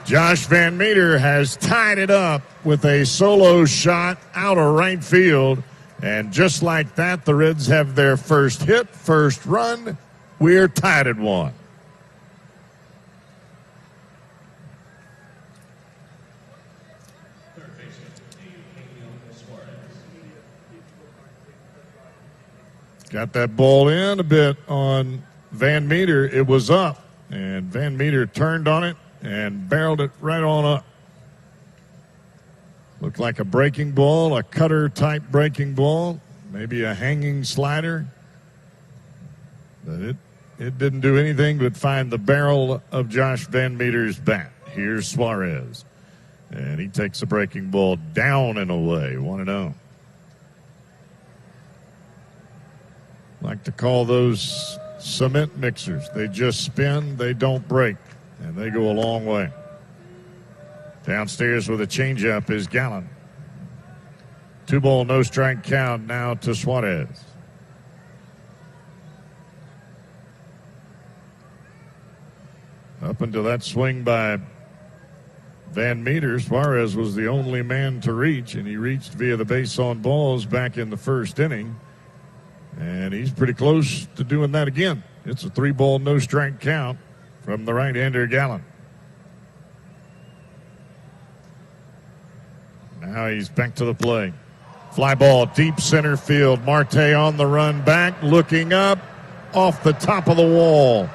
Josh Van Meter has tied it up with a solo shot out of right field. And just like that, the Reds have their first hit, first run. We're tied at 1. Got that ball in a bit on Van Meter. It was up, and Van Meter turned on it and barreled it right on up. Looked like a breaking ball, a cutter-type breaking ball, maybe a hanging slider. But it didn't do anything but find the barrel of Josh Van Meter's bat. Here's Suarez, and he takes the breaking ball down and away, 1-0. Like to call those cement mixers. They just spin, they don't break, and they go a long way. Downstairs with a changeup is Gallen. 2-ball, no strike count now to Suarez. Up until that swing by Van Meter, Suarez was the only man to reach, and he reached via the base on balls back in the first inning. And he's pretty close to doing that again. It's a 3-ball, no strike count from the right-hander Gallen. Now he's back to the plate. Fly ball, deep center field. Marte on the run back, looking up, off the top of the wall.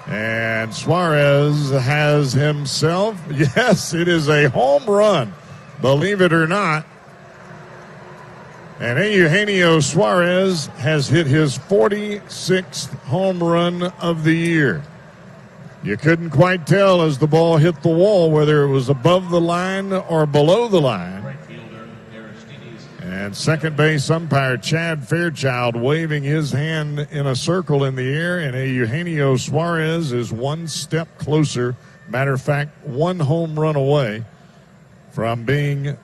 And Suarez has himself, yes, it is a home run, believe it or not. And Eugenio Suarez has hit his 46th home run of the year. You couldn't quite tell as the ball hit the wall whether it was above the line or below the line. And second base umpire Chad Fairchild waving his hand in a circle in the air, and Eugenio Suarez is one step closer. Matter of fact, 1 home run away from being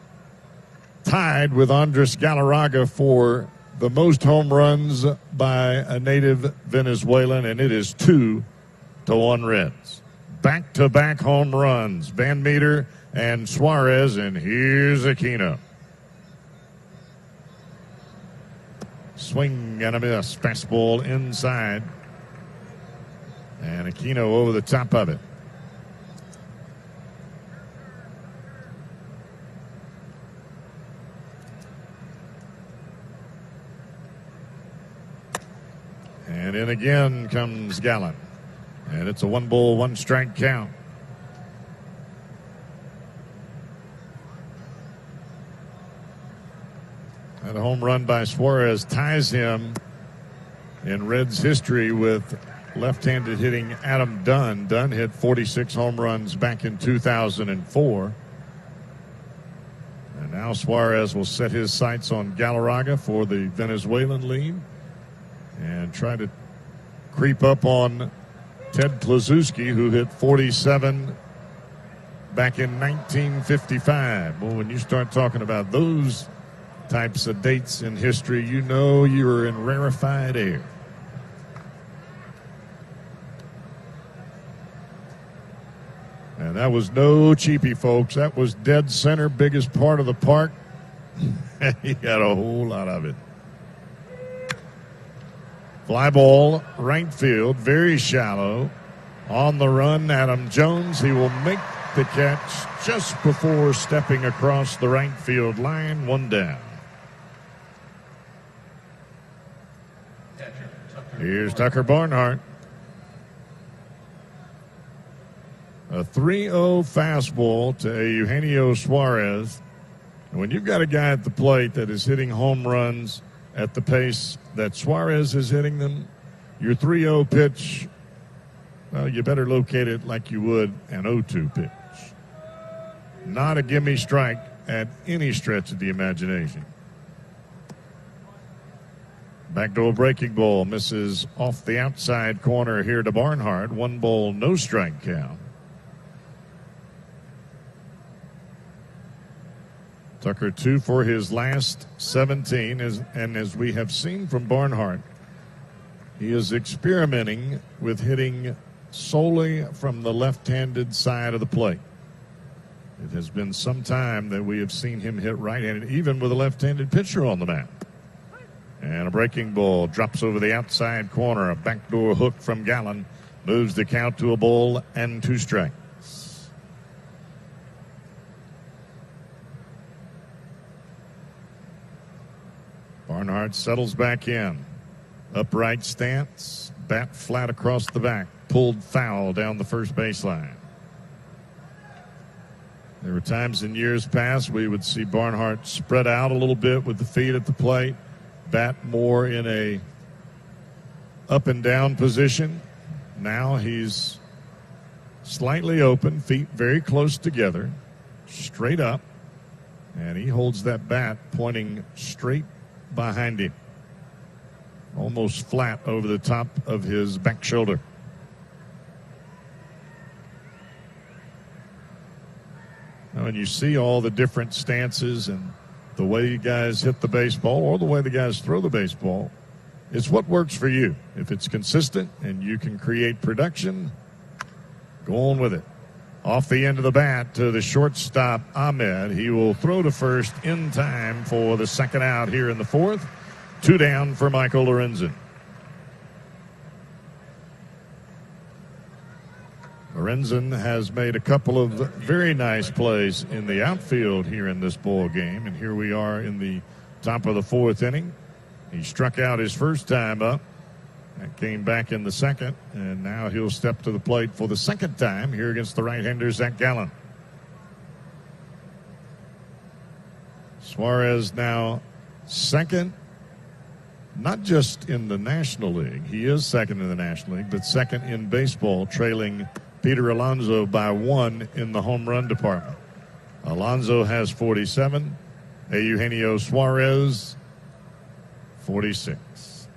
tied with Andres Galarraga for the most home runs by a native Venezuelan, and it is 2-1 Reds. Back-to-back home runs, Van Meter and Suarez, and here's Aquino. Swing and a miss, fastball inside, and Aquino over the top of it. And in again comes Gallen. And it's a 1-ball, 1-strike count. And a home run by Suarez ties him in Reds history with left-handed hitting Adam Dunn. Dunn hit 46 home runs back in 2004. And now Suarez will set his sights on Galarraga for the Venezuelan lead and try to creep up on Ted Kluszewski, who hit 47 back in 1955. Well, when you start talking about those types of dates in history, you know you are in rarefied air. And that was no cheapie, folks. That was dead center, biggest part of the park. He got a whole lot of it. Fly ball, right field, very shallow. On the run, Adam Jones. He will make the catch just before stepping across the right field line. 1 down. Here's Tucker Barnhart. A 3-0 fastball to Eugenio Suarez. And when you've got a guy at the plate that is hitting home runs at the pace that Suarez is hitting them, your 3-0 pitch, well, you better locate it like you would an 0-2 pitch. Not a gimme strike at any stretch of the imagination. Backdoor breaking ball misses off the outside corner here to Barnhart. 1-ball, no strike count. Tucker 2 for his last 17, and as we have seen from Barnhart, he is experimenting with hitting solely from the left-handed side of the plate. It has been some time that we have seen him hit right-handed, even with a left-handed pitcher on the mound. And a breaking ball drops over the outside corner. A backdoor hook from Gallen moves the count to a ball and 2 strikes. Barnhart settles back in. Upright stance, bat flat across the back, pulled foul down the first baseline. There were times in years past we would see Barnhart spread out a little bit with the feet at the plate, bat more in a up and down position. Now he's slightly open, feet very close together, straight up, and he holds that bat pointing straight behind him, almost flat over the top of his back shoulder. Now, when you see all the different stances and the way you guys hit the baseball or the way the guys throw the baseball, it's what works for you. If it's consistent and you can create production, go on with it. Off the end of the bat to the shortstop, Ahmed. He will throw to first in time for the second out here in the 4th. 2 down for Michael Lorenzen. Lorenzen has made a couple of very nice plays in the outfield here in this ball game, and here we are in the top of the 4th inning. He struck out his first time up and came back in the second, and now he'll step to the plate for the second time here against the right-hander Zach Gallen. Suarez now second, not just in the National League. He is second in the National League, but second in baseball, trailing Peter Alonso by 1 in the home run department. Alonso has 47. Eugenio Suarez, 46.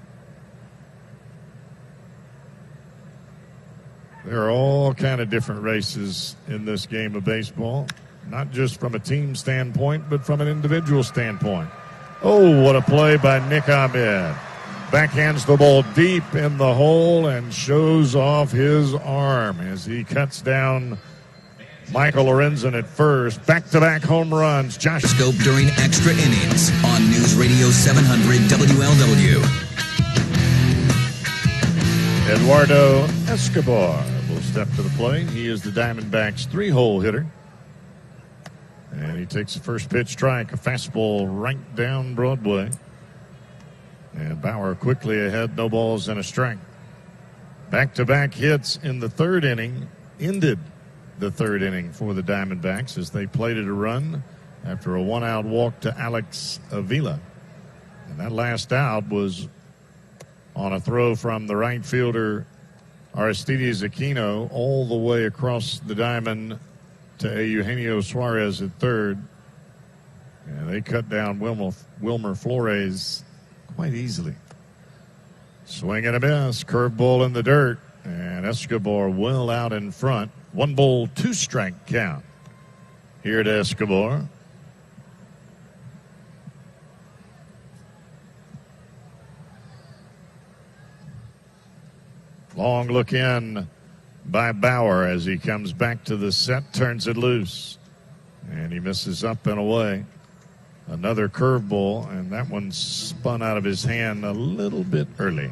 There are all kind of different races in this game of baseball, not just from a team standpoint, but from an individual standpoint. Oh, what a play by Nick Ahmed. Backhands the ball deep in the hole and shows off his arm as he cuts down Michael Lorenzen at first. Back-to-back home runs. Josh Scope during extra innings on News Radio 700 WLW. Eduardo Escobar will step to the plate. He is the Diamondbacks 3-hole hitter. And he takes the first pitch strike, a fastball right down Broadway. And Bauer quickly ahead, no balls and a strike. Back-to-back hits in the 3rd inning ended the 3rd inning for the Diamondbacks as they plated a run after a 1-out walk to Alex Avila. And that last out was on a throw from the right fielder Aristides Aquino all the way across the diamond to Eugenio Suarez at 3rd. And they cut down Wilmer Flores quite easily. Swing and a miss. Curveball in the dirt. And Escobar well out in front. 1 ball, 2 strike count here to Escobar. Long look in by Bauer as he comes back to the set, turns it loose. And he misses up and away. Another curveball, and that one spun out of his hand a little bit early.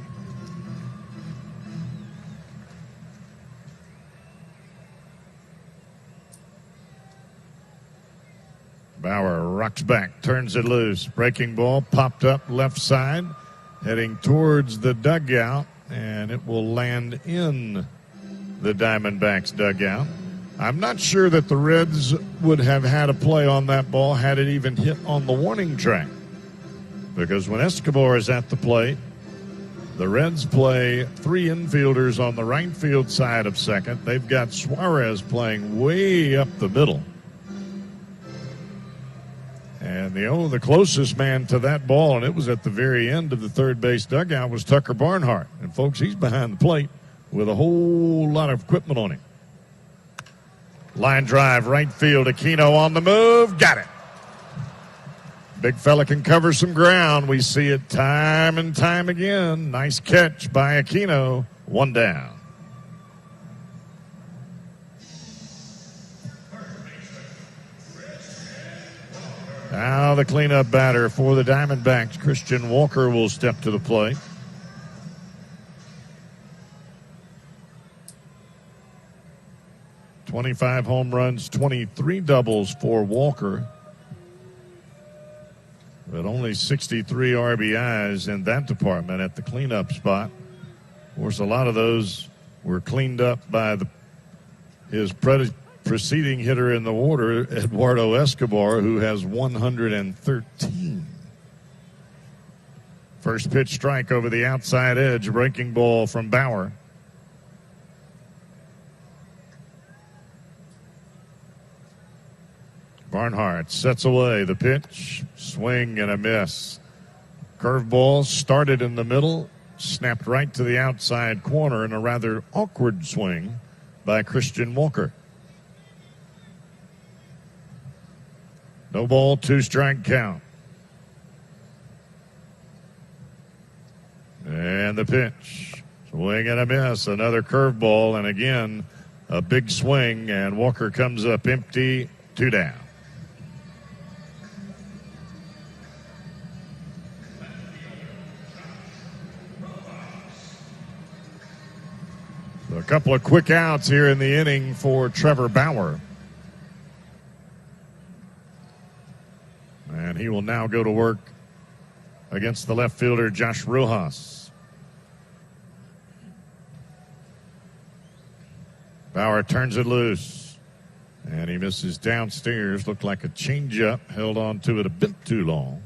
Bauer rocks back, turns it loose. Breaking ball popped up left side, heading towards the dugout, and it will land in the Diamondbacks dugout. I'm not sure that the Reds would have had a play on that ball had it even hit on the warning track. Because when Escobar is at the plate, the Reds play 3 infielders on the right field side of second. They've got Suarez playing way up the middle. And the closest man to that ball, and it was at the very end of the third base dugout, was Tucker Barnhart. And, folks, he's behind the plate with a whole lot of equipment on him. Line drive, right field. Aquino on the move. Got it. Big fella can cover some ground. We see it time and time again. Nice catch by Aquino. 1 down. Now the cleanup batter for the Diamondbacks, Christian Walker, will step to the plate. "25 home runs, 23 doubles for Walker, but only 63 RBIs in that department at the cleanup spot. Of course, a lot of those were cleaned up by his preceding hitter in the order, Eduardo Escobar, who has 113. First pitch strike over the outside edge, breaking ball from Bauer. Barnhart sets away the pitch, swing and a miss. Curveball started in the middle, snapped right to the outside corner in a rather awkward swing by Christian Walker. No ball, 2-strike count. And the pitch, swing and a miss, another curveball, and again a big swing, and Walker comes up empty, 2 down. A couple of quick outs here in the inning for Trevor Bauer. And he will now go to work against the left fielder, Josh Rojas. Bauer turns it loose. And he misses downstairs. Looked like a changeup. Held on to it a bit too long.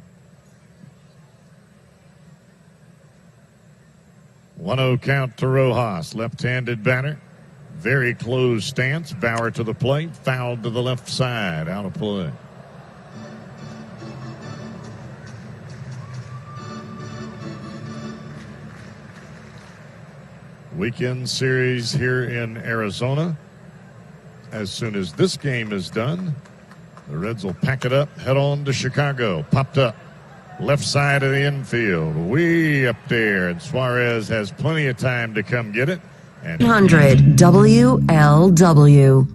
1-0 count to Rojas, left-handed batter. Very close stance. Bauer to the plate, fouled to the left side, out of play. Weekend series here in Arizona. As soon as this game is done, the Reds will pack it up, head on to Chicago. Popped up. Left side of the infield, way up there, and Suarez has plenty of time to come get it. And 100 WLW.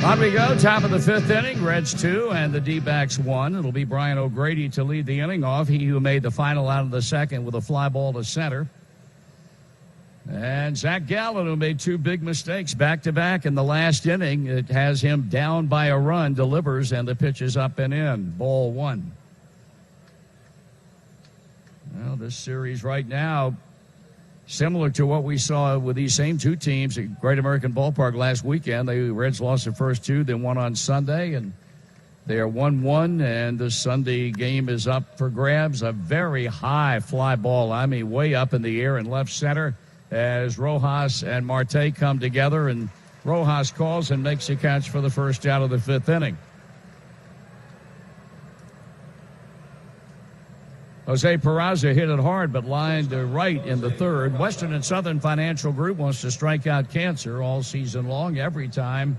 On we go, top of the 5th inning, Reds 2 and the D-backs 1. It'll be Brian O'Grady to lead the inning off, he who made the final out of the second with a fly ball to center. And Zach Gallen, who made 2 big mistakes back-to-back in the last inning. It has him down by a run, delivers, and the pitch is up and in. Ball 1. Well, this series right now, similar to what we saw with these same 2 teams at Great American Ballpark last weekend. The Reds lost the first 2, then won on Sunday, and they are 1-1, and the Sunday game is up for grabs. A very high fly ball, way up in the air in left center as Rojas and Marte come together, and Rojas calls and makes a catch for the first out of the 5th inning. Jose Peraza hit it hard, but lined to right in the 3rd. Western and Southern Financial Group wants to strike out cancer all season long. Every time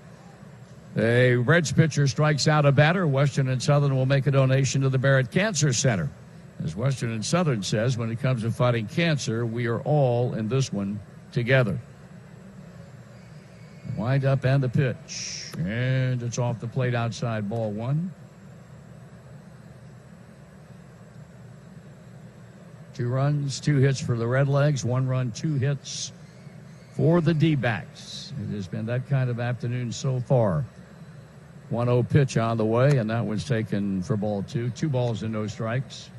a Reds pitcher strikes out a batter, Western and Southern will make a donation to the Barrett Cancer Center. As Western and Southern says, when it comes to fighting cancer, we are all in this one together. Wind up and the pitch. And it's off the plate outside, ball 1. 2 runs, 2 hits for the Redlegs, 1 run, 2 hits for the D-backs. It has been that kind of afternoon so far. 1-0 pitch on the way, and that was taken for ball 2. 2 balls and no strikes.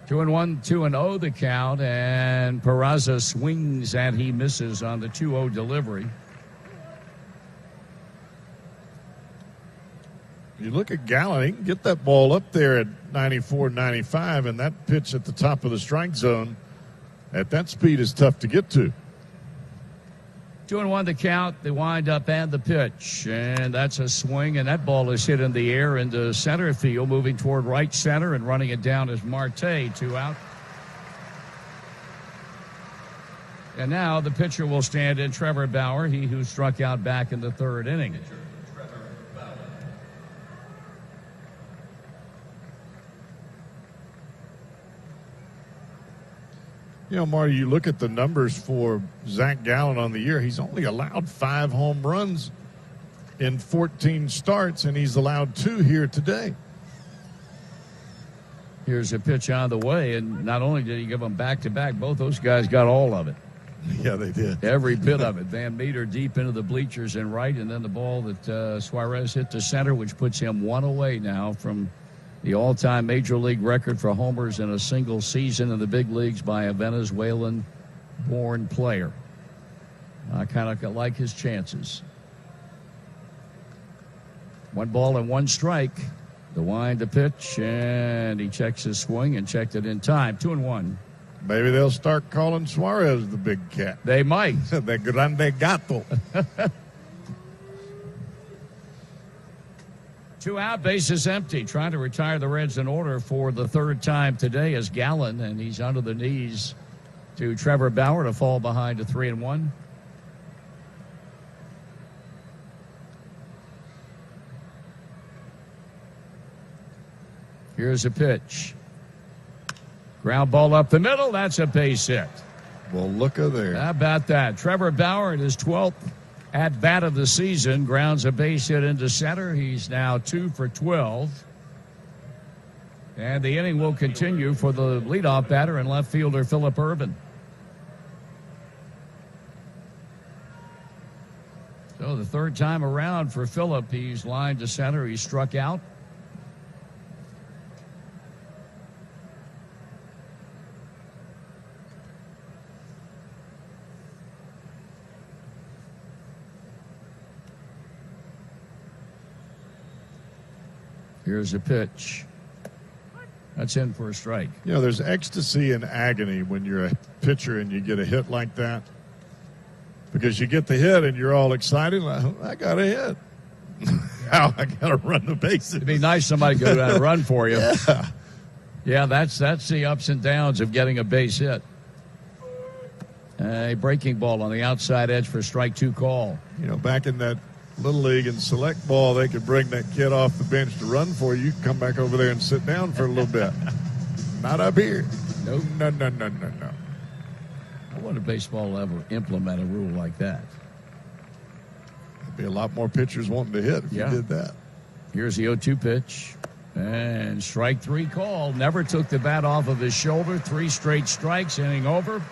Two and 1, 2-0 the count, and Peraza swings and he misses on the 2-0 delivery. You look at Gallen, he can get that ball up there at 94, 95, and that pitch at the top of the strike zone at that speed is tough to get to. 2-1 the count, the wind up and the pitch, and that's a swing, and that ball is hit in the air into center field, moving toward right center, and running it down is Marte, 2 out. And now the pitcher will stand in, Trevor Bauer, he who struck out back in the 3rd inning. You know, Marty, you look at the numbers for Zach Gallen on the year. He's only allowed 5 home runs in 14 starts, and he's allowed 2 here today. Here's a pitch on the way, and not only did he give them back-to-back, both those guys got all of it. Yeah, they did. Every bit of it. Van Meter deep into the bleachers and right, and then the ball that Suarez hit to center, which puts him 1 away now from the all-time Major League record for homers in a single season in the big leagues by a Venezuelan-born player. I kind of like his chances. 1 ball and 1 strike. The wind to pitch, and he checks his swing and checked it in time. 2-1. Maybe they'll start calling Suarez the big cat. They might. The grande gato. 2 out, bases empty. Trying to retire the Reds in order for the 3rd time today is Gallen, and he's under the knees to Trevor Bauer to fall behind to 3-1. Here's a pitch. Ground ball up the middle. That's a base hit. Well, look at there. How about that? Trevor Bauer in his 12th at-bat of the season grounds a base hit into center. He's now 2 for 12. And the inning will continue for the leadoff batter and left fielder Phillip Ervin. So the 3rd time around for Phillip, he's lined to center. He struck out. Here's a pitch. That's in for a strike. You know, there's ecstasy and agony when you're a pitcher and you get a hit like that. Because you get the hit and you're all excited. I got a hit. Now I got to run the bases. It'd be nice somebody go down and run for you. Yeah. Yeah, that's the ups and downs of getting a base hit. A breaking ball on the outside edge for strike 2 call. You know, back in that Little League and select ball, they could bring that kid off the bench to run for you. You can come back over there and sit down for a little bit. Not up here. Nope. No. I wonder if baseball will ever implement a rule like that. There'd be a lot more pitchers wanting to hit if you did that. Here's the 0-2 pitch. And strike 3 call. Never took the bat off of his shoulder. 3 straight strikes, inning over.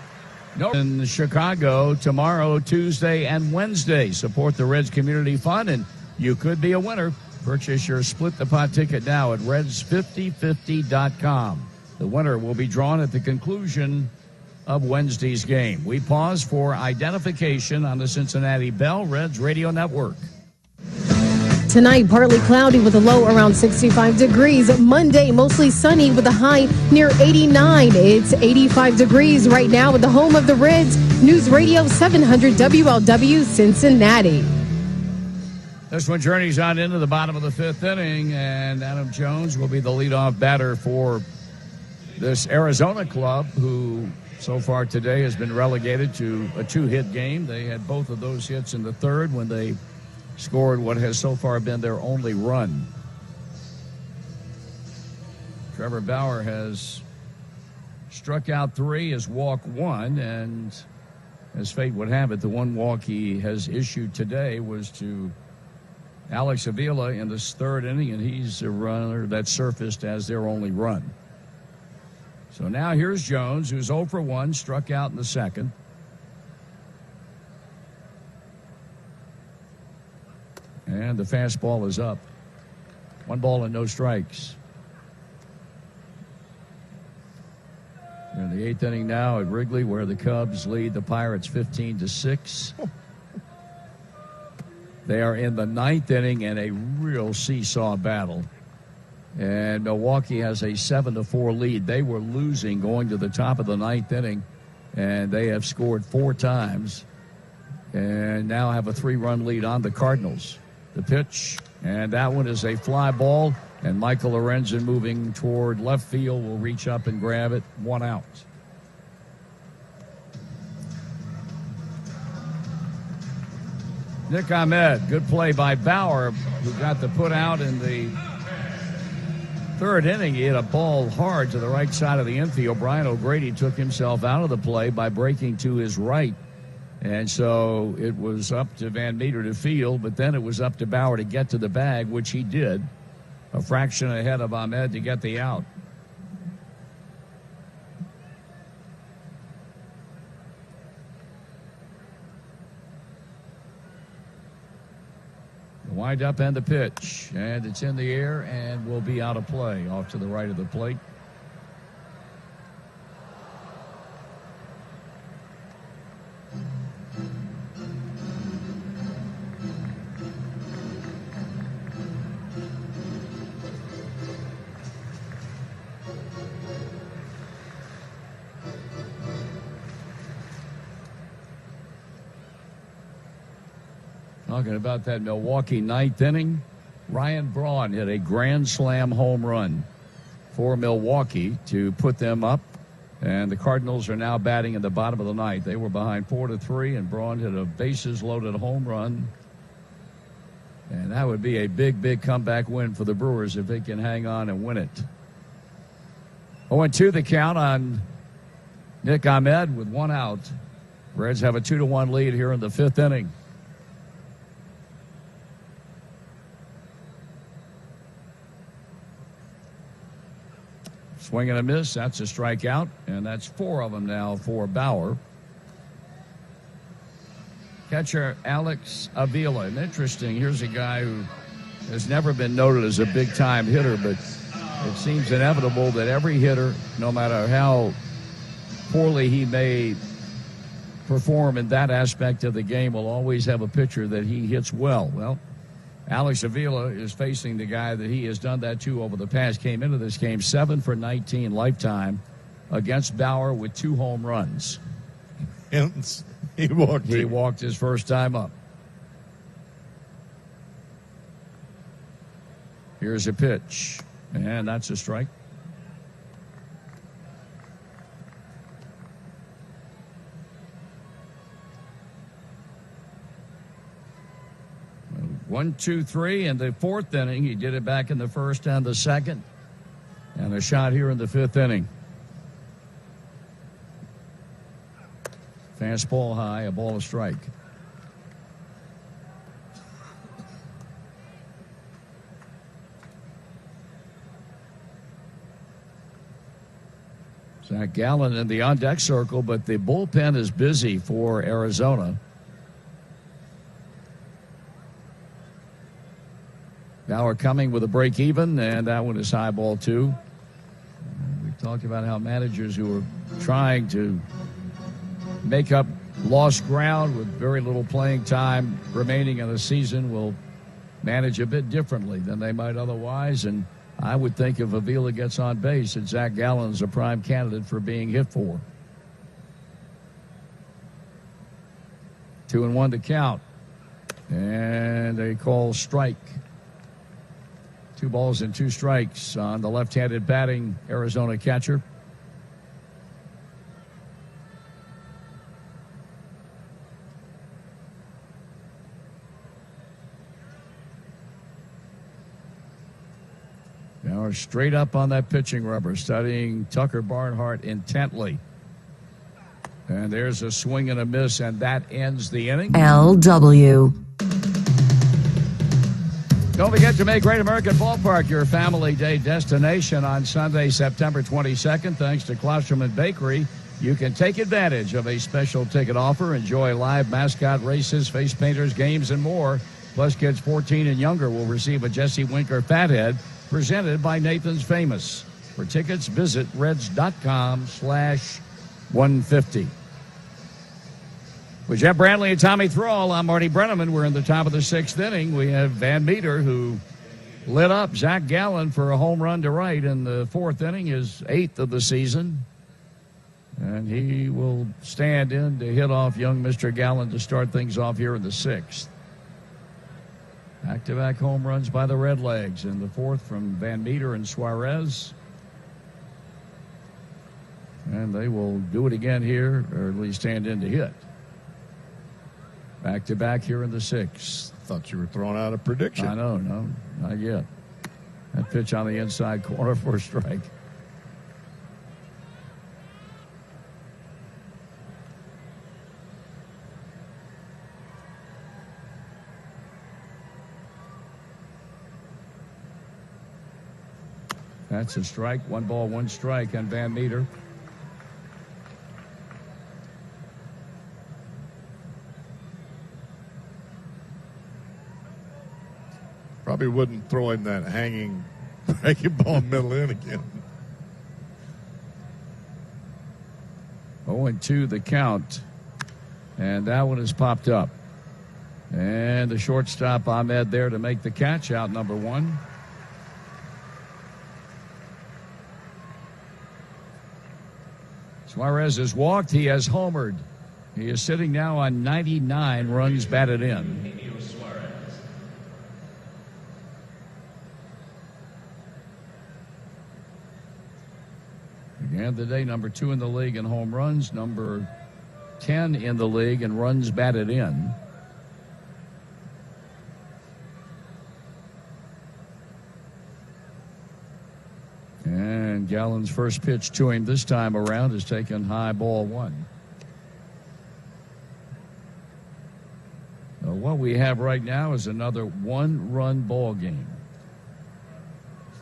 In Chicago tomorrow, Tuesday, and Wednesday. Support the Reds Community Fund, and you could be a winner. Purchase your Split the Pot ticket now at Reds5050.com. The winner will be drawn at the conclusion of Wednesday's game. We pause for identification on the Cincinnati Bell Reds Radio Network. Tonight, partly cloudy with a low around 65 degrees. Monday, mostly sunny with a high near 89. It's 85 degrees right now at the home of the Reds. News Radio 700 WLW Cincinnati. This one journeys on into the bottom of the 5th inning, and Adam Jones will be the leadoff batter for this Arizona club, who so far today has been relegated to a 2-hit game. They had both of those hits in the 3rd when they scored what has so far been their only run. Trevor Bauer has struck out 3, has walked 1, and as fate would have it, the 1 walk he has issued today was to Alex Avila in this 3rd inning, and he's a runner that surfaced as their only run. So now here's Jones, who's 0 for 1, struck out in the 2nd. And the fastball is up. 1 ball and no strikes. We're in the 8th inning now at Wrigley, where the Cubs lead the Pirates 15-6. They are in the 9th inning in a real seesaw battle. And Milwaukee has a 7-4 lead. They were losing going to the top of the 9th inning, and they have scored 4 times and now have a 3-run lead on the Cardinals. The pitch, and that one is a fly ball, and Michael Lorenzen moving toward left field will reach up and grab it. 1 out. Nick Ahmed, good play by Bauer, who got the put out in the third inning, he hit a ball hard to the right side of the infield. Brian O'Grady took himself out of the play by breaking to his right. And so it was up to Van Meter to field, but then it was up to Bauer to get to the bag, which he did, a fraction ahead of Ahmed to get the out. The wind up and the pitch, and it's in the air and will be out of play off to the right of the plate. Talking about that Milwaukee ninth inning, Ryan Braun hit a grand slam home run for Milwaukee to put them up, and the Cardinals are now batting in the bottom of the ninth. They were behind 4-3, and Braun hit a bases-loaded home run, and that would be a big, big comeback win for the Brewers if they can hang on and win it. 0-2 the count on Nick Ahmed with one out. Reds have a 2-1 lead here in the fifth inning. Swing and a miss. That's a strikeout, and that's 4 of them now for Bauer. Catcher Alex Avila. And interesting, here's a guy who has never been noted as a big-time hitter, but it seems inevitable that every hitter, no matter how poorly he may perform in that aspect of the game, will always have a pitcher that he hits well. Well, Alex Avila is facing the guy that he has done that to over the past. Came into this game 7 for 19 lifetime against Bauer with 2 home runs. Hence, he walked his first time up. Here's a pitch, and that's a strike. One, two, three in the fourth inning. He did it back in the first and the second. And a shot here in the fifth inning. Fastball high, a ball, a strike. Zach Gallen in the on-deck circle, but the bullpen is busy for Arizona. Bauer coming with a break even, and that one is high ball 2. We've talked about how managers who are trying to make up lost ground with very little playing time remaining in the season will manage a bit differently than they might otherwise. And I would think if Avila gets on base that Zach Gallen's a prime candidate for being hit for. 2-1 to count. And they call strike. 2 balls and 2 strikes on the left-handed batting Arizona catcher. Now straight up on that pitching rubber, studying Tucker Barnhart intently. And there's a swing and a miss, and that ends the inning. LW. Don't forget to make Great American Ballpark your family day destination on Sunday, September 22nd. Thanks to Klosterman Bakery, you can take advantage of a special ticket offer. Enjoy live mascot races, face painters, games, and more. Plus, kids 14 and younger will receive a Jesse Winker Fathead presented by Nathan's Famous. For tickets, visit reds.com/150. With Jeff Bradley and Tommy Thrall, I'm Marty Brenneman. We're in the top of the 6th inning. We have Van Meter, who lit up Zach Gallen for a home run to right in the 4th inning, his 8th of the season. And he will stand in to hit off young Mr. Gallen to start things off here in the 6th. Back-to-back home runs by the Redlegs in the 4th from Van Meter and Suarez. And they will do it again here, or at least stand in to hit. Back-to-back here in the 6th. Thought you were throwing out a prediction. I know, no, not yet. That pitch on the inside corner for a strike. That's a strike. 1 ball, 1 strike on Van Meter. Probably wouldn't throw him that hanging breaking ball middle in again. 0-2 the count. And that one has popped up. And the shortstop Ahmed there to make the catch, out number 1. Suarez has walked. He has homered. He is sitting now on 99 runs batted in. Began the day number 2 in the league in home runs, number 10 in the league in runs batted in. And Gallen's first pitch to him this time around is taken high, ball 1. What we have right now is another 1-run ball game.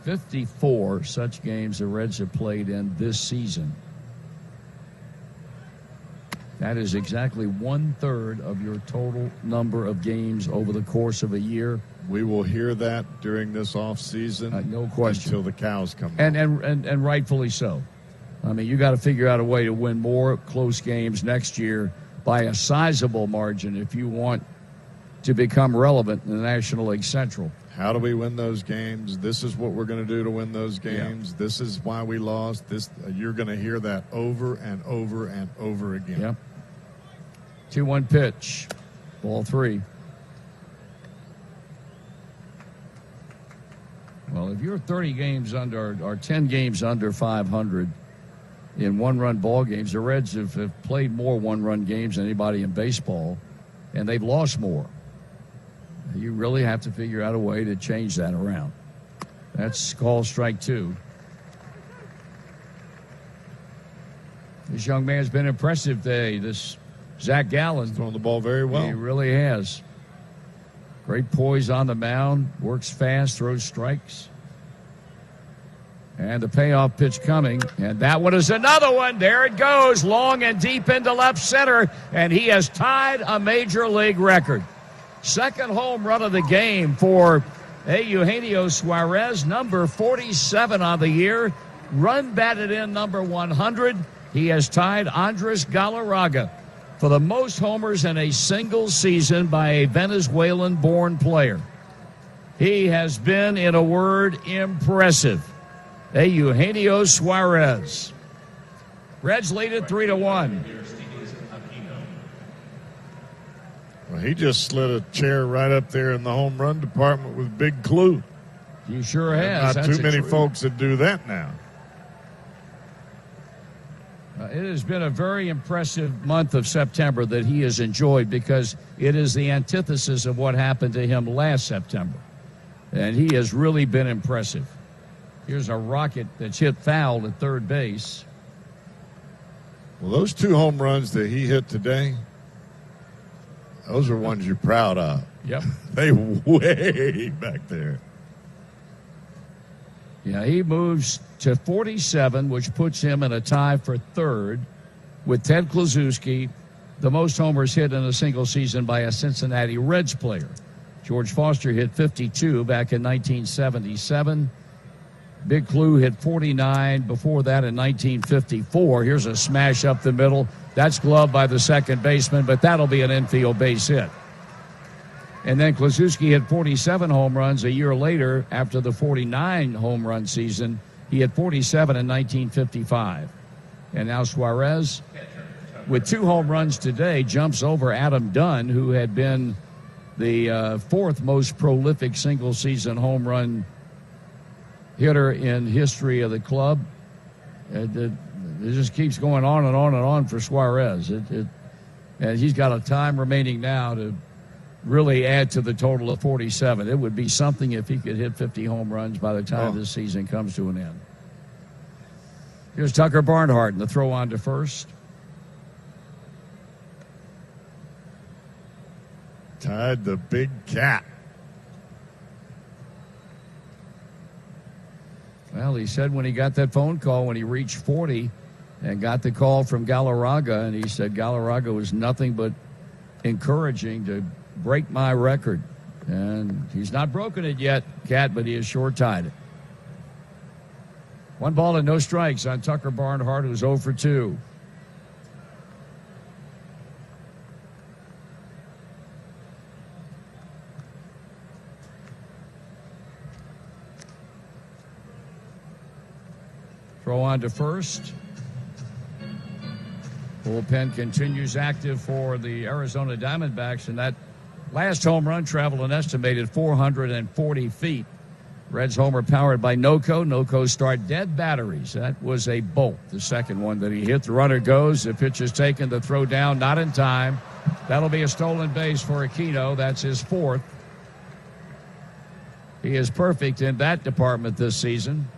54 such games the Reds have played in this season. That is exactly 1/3 of your total number of games over the course of a year. We will hear that during this off season, no question, until the cows come home. And rightfully so. I mean, you got to figure out a way to win more close games next year by a sizable margin if you want to become relevant in the National League Central. How do we win those games? This is what we're going to do to win those games. Yeah. This is why we lost. You're going to hear that over and over and over again. Yep. 2-1 pitch. Ball 3. Well, if you're 30 games under or 10 games under 500 in 1-run ball games, the Reds have played more 1-run games than anybody in baseball, and they've lost more. You really have to figure out a way to change that around. That's called strike 2. This young man's been impressive today. This Zach Gallen. He's throwing the ball very well. He really has. Great poise on the mound. Works fast, throws strikes. And the payoff pitch coming. And that one is another one. There it goes. Long and deep into left center. And he has tied a major league record. Second home run of the game for Eugenio Suarez, number 47 on the year. Run batted in, number 100. He has tied Andres Galarraga for the most homers in a single season by a Venezuelan-born player. He has been, in a word, impressive. Eugenio Suarez. Reds lead it 3-1. Well, he just slid a chair right up there in the home run department with Big Clue. He sure has. Not too many folks that do that now. It has been a very impressive month of September that he has enjoyed, because it is the antithesis of what happened to him last September. And he has really been impressive. Here's a rocket that's hit foul at third base. Well, those 2 home runs that he hit today, those are ones you're proud of. Yep. They way back there. Yeah, he moves to 47, which puts him in a tie for third with Ted Kluszewski, the most homers hit in a single season by a Cincinnati Reds player. George Foster hit 52 back in 1977. Big Clue hit 49 before that in 1954. Here's a smash up the middle. That's gloved by the second baseman, but that'll be an infield base hit. And then Kluszewski hit 47 home runs a year later after the 49 home run season. He had 47 in 1955. And now Suarez, with 2 home runs today, jumps over Adam Dunn, who had been the 4th most prolific single-season home run hitter in history of the club. It just keeps going on and on and on for Suarez. And he's got a time remaining now to really add to the total of 47. It would be something if he could hit 50 home runs by the time this season comes to an end. Here's Tucker Barnhart, and the throw on to first. Tied the big cat. Well, he said when he got that phone call when he reached 40 and got the call from Galarraga, and he said Galarraga was nothing but encouraging to break my record. And he's not broken it yet, Cat, but he is short tied it. 1 ball and no strikes on Tucker Barnhart, who's 0 for 2. Throw on to first. Bullpen continues active for the Arizona Diamondbacks, and that last home run traveled an estimated 440 feet. Reds homer powered by NOCO. NOCO start dead batteries. That was a bolt, the second one that he hit. The runner goes. The pitch is taken. The throw down, not in time. That'll be a stolen base for Aquino. That's his 4th. He is perfect in that department this season.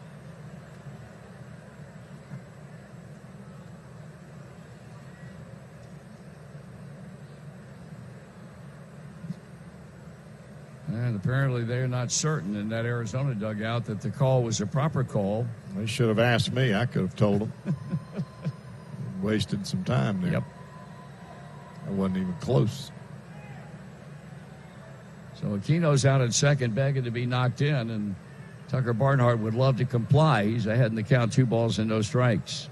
And apparently they're not certain in that Arizona dugout that the call was a proper call. They should have asked me. I could have told them. Wasted some time there. Yep. I wasn't even close. So Aquino's out at second, begging to be knocked in, and Tucker Barnhart would love to comply. He's ahead in the count, 2 balls and no strikes.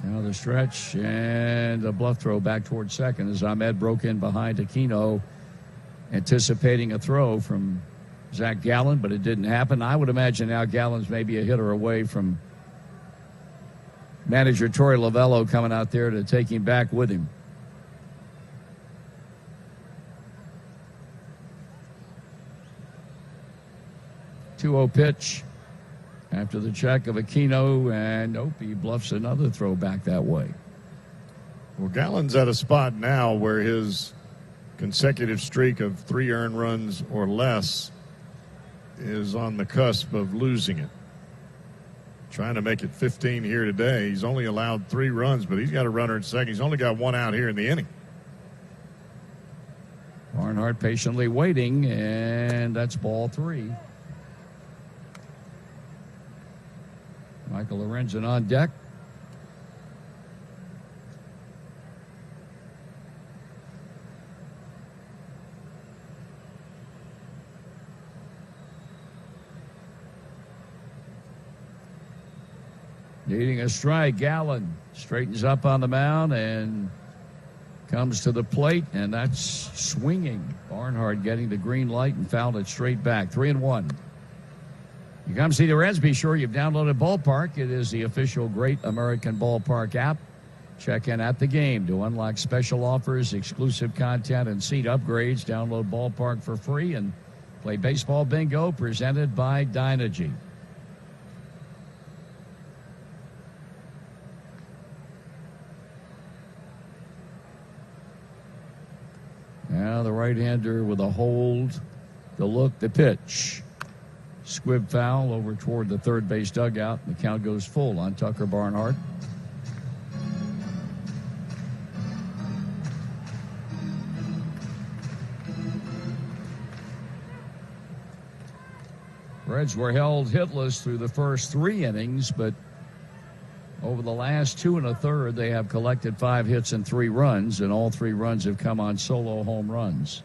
Now the stretch and a bluff throw back towards second as Ahmed broke in behind Aquino, anticipating a throw from Zach Gallen, but it didn't happen. I would imagine now Gallen's maybe a hitter away from manager Torey Lovello coming out there to take him back with him. Two-0 pitch. After the check of Aquino, and nope, he bluffs another throw back that way. Well, Gallen's at a spot now where his consecutive streak of 3 earned runs or less is on the cusp of losing it. Trying to make it 15 here today. He's only allowed 3 runs, but he's got a runner at second. He's only got 1 out here in the inning. Barnhart patiently waiting, and that's ball 3. Michael Lorenzen on deck. Needing a strike, Gallen straightens up on the mound and comes to the plate, and that's swinging. Barnhart getting the green light and fouled it straight back. 3-1. You come see the Reds, be sure you've downloaded Ballpark. It is the official Great American Ballpark app. Check in at the game to unlock special offers, exclusive content, and seat upgrades. Download Ballpark for free and play Baseball Bingo presented by Dynegy. Now the right-hander with a hold, the look, the pitch. Squib foul over toward the third base dugout. The count goes full on Tucker Barnhart. Reds were held hitless through the first 3 innings, but over the last 2 1/3, they have collected 5 hits and 3 runs, and all 3 runs have come on solo home runs.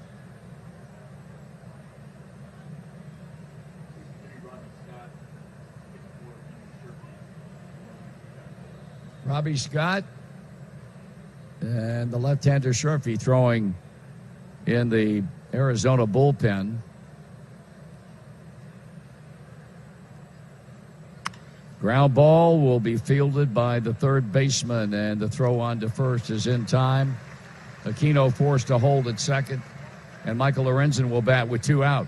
Robbie Scott and the left-hander Sharpie throwing in the Arizona bullpen. Ground ball will be fielded by the third baseman, and the throw on to first is in time. Aquino forced to hold at second, and Michael Lorenzen will bat with 2 out.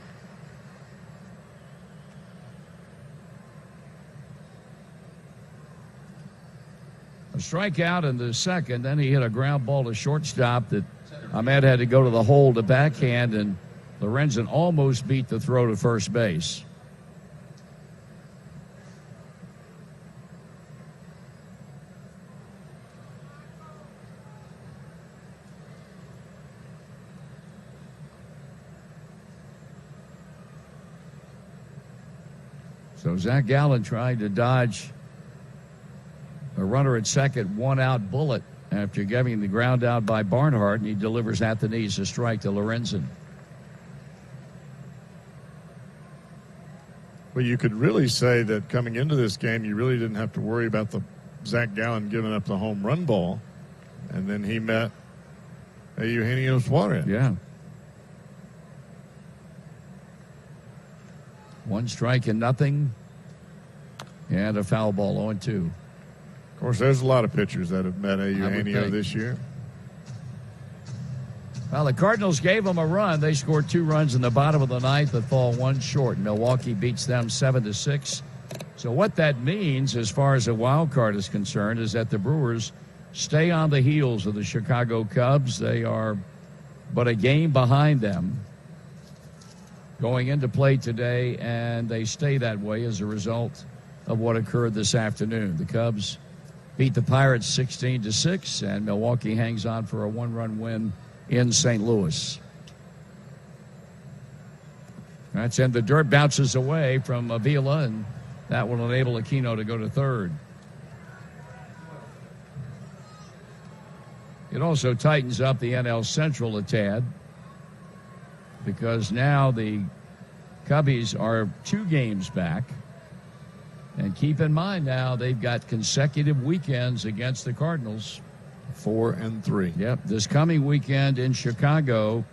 strikeout in the second. Then he hit a ground ball to shortstop that Ahmed had to go to the hole to backhand, and Lorenzen almost beat the throw to first base. So Zach Gallen tried to dodge a runner at second, one-out bullet after giving the ground out by Barnhart, and he delivers at the knees a strike to Lorenzen. Well, you could really say that coming into this game, you really didn't have to worry about the Zach Gallen giving up the home run ball, and then he met Eugenio Suarez. Yeah. One strike and nothing, and a foul ball, 0-2. Of course, there's a lot of pitchers that have met Eugenio this year. Well, the Cardinals gave them a run. They scored 2 runs in the bottom of the ninth, but fall 1 short. Milwaukee beats them 7-6. So what that means, as far as the wild card is concerned, is that the Brewers stay on the heels of the Chicago Cubs. They are but a game behind them going into play today, and they stay that way as a result of what occurred this afternoon. The Cubs beat the Pirates 16-6, and Milwaukee hangs on for a 1-run win in St. Louis. That's and the dirt bounces away from Avila, and that will enable Aquino to go to third. It also tightens up the NL Central a tad, because now the Cubbies are 2 games back. And keep in mind now they've got consecutive weekends against the Cardinals. 4 and 3. Yep, this coming weekend in Chicago,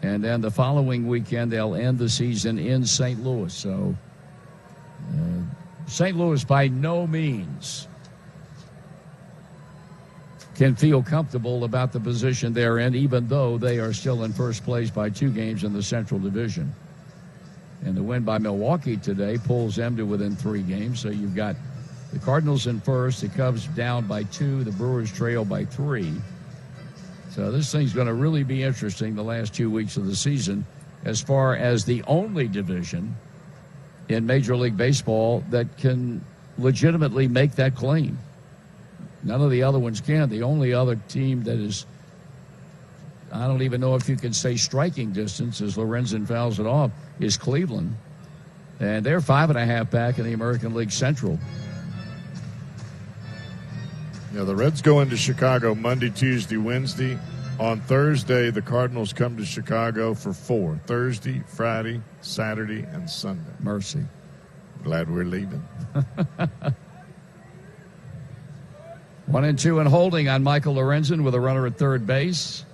and then the following weekend they'll end the season in St. Louis. So St. Louis by no means can feel comfortable about the position they're in, even though they are still in first place by 2 games in the Central Division. And the win by Milwaukee today pulls them to within 3 games. So you've got the Cardinals in first, the Cubs down by 2, the Brewers trail by 3. So this thing's going to really be interesting the last 2 weeks of the season, as far as the only division in Major League Baseball that can legitimately make that claim. None of the other ones can. The only other team that is, I don't even know if you can say striking distance, as Lorenzen fouls it off, is Cleveland. And they're 5.5 back in the American League Central. Yeah, the Reds go into Chicago Monday, Tuesday, Wednesday. On Thursday, the Cardinals come to Chicago for 4. Thursday, Friday, Saturday, and Sunday. Mercy. Glad we're leaving. 1-2 and holding on Michael Lorenzen with a runner at third base.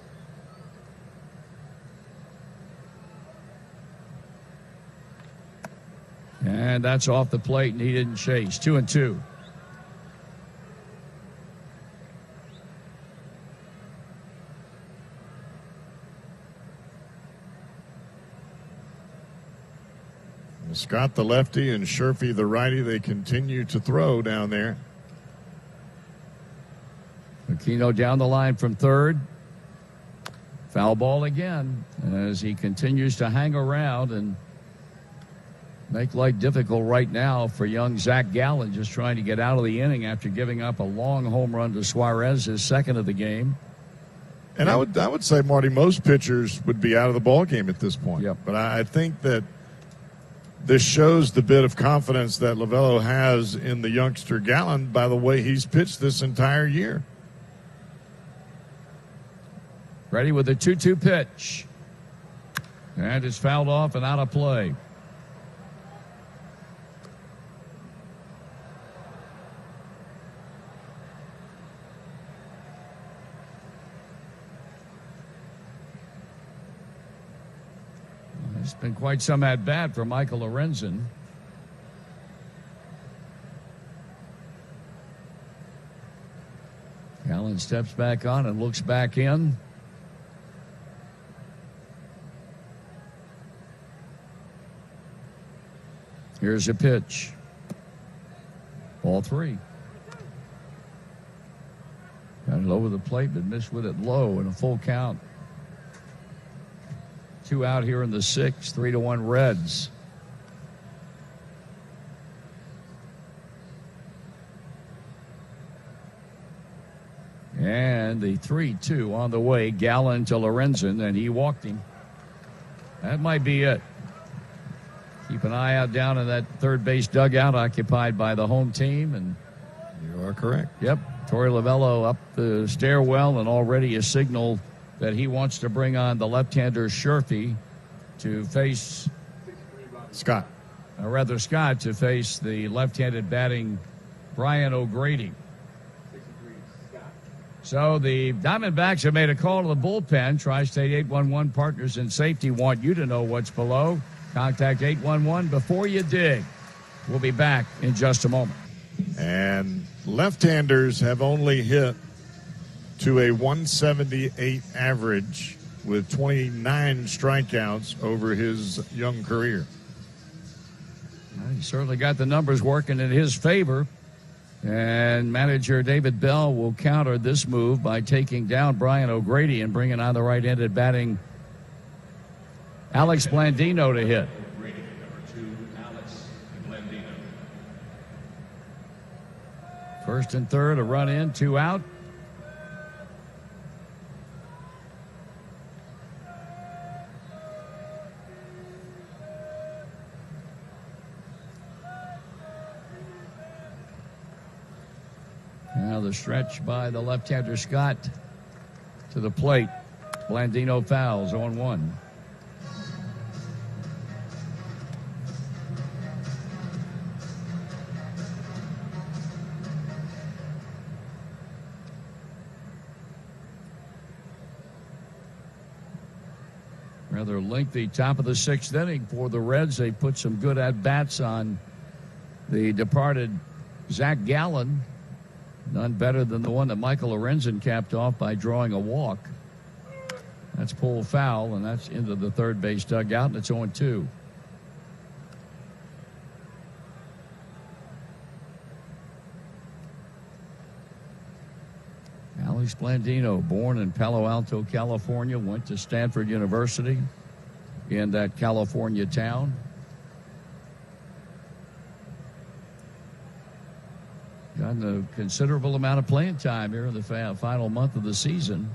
And that's off the plate, and he didn't chase. 2-2. Scott the lefty and Sherfy the righty, they continue to throw down there. Aquino down the line from third. Foul ball again as he continues to hang around and make life difficult right now for young Zach Gallen, just trying to get out of the inning after giving up a long home run to Suarez, his second of the game. And I would say, Marty, most pitchers would be out of the ball game at this point. Yep. But I think that this shows the bit of confidence that Lovello has in the youngster Gallen by the way he's pitched this entire year. Ready with the 2-2 pitch. And it's fouled off and out of play. It's been quite some at-bat for Michael Lorenzen. Gallen steps back on and looks back in. Here's a pitch. Ball 3. Went over the plate, but missed with it low in a full count. 2 out here in the 6th, 3-1 Reds. And the 3-2 on the way. Gallen to Lorenzen, and he walked him. That might be it. Keep an eye out down in that third base dugout occupied by the home team. And You are correct. yep, Torey Lovello up the stairwell, and already a signal that he wants to bring on the left-hander Sherfy to face, Scott. Scott to face the left-handed batting Brian O'Grady. So the Diamondbacks have made a call to the bullpen. Tri-State 811 Partners in Safety want you to know what's below. Contact 811 before you dig. We'll be back in just a moment. And left-handers have only hit to a 178 average with 29 strikeouts over his young career. He certainly got the numbers working in his favor. And manager David Bell will counter this move by taking down Brian O'Grady and bringing on the right-handed batting Alex Blandino to hit. First and third, a run in, 2 out. Now the stretch by the left-hander Scott to the plate. Blandino fouls, 0-1. Rather lengthy top of the 6th inning for the Reds. They put some good at-bats on the departed Zach Gallen. None better than the one that Michael Lorenzen capped off by drawing a walk. That's pulled foul, and that's into the third base dugout, and it's 0-2. Alex Blandino, born in Palo Alto, California, went to Stanford University in that California town. Gotten a considerable amount of playing time here in the final month of the season.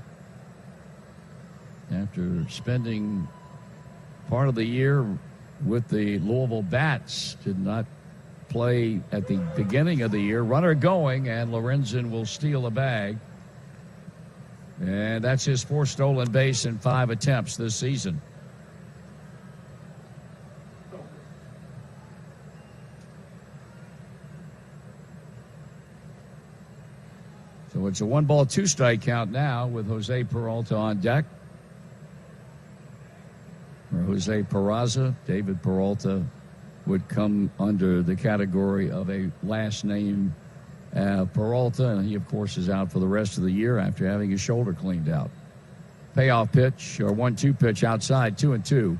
After spending part of the year with the Louisville Bats, did not play at the beginning of the year. Runner going, and Lorenzen will steal a bag. And that's his 4th stolen base in 5 attempts this season. So it's a 1-ball, 2-strike count now with Jose Peralta on deck. Or Jose Peraza. David Peralta would come under the category of a last name Peralta, and he, of course, is out for the rest of the year after having his shoulder cleaned out. Payoff pitch, or 1-2 pitch outside, 2-2.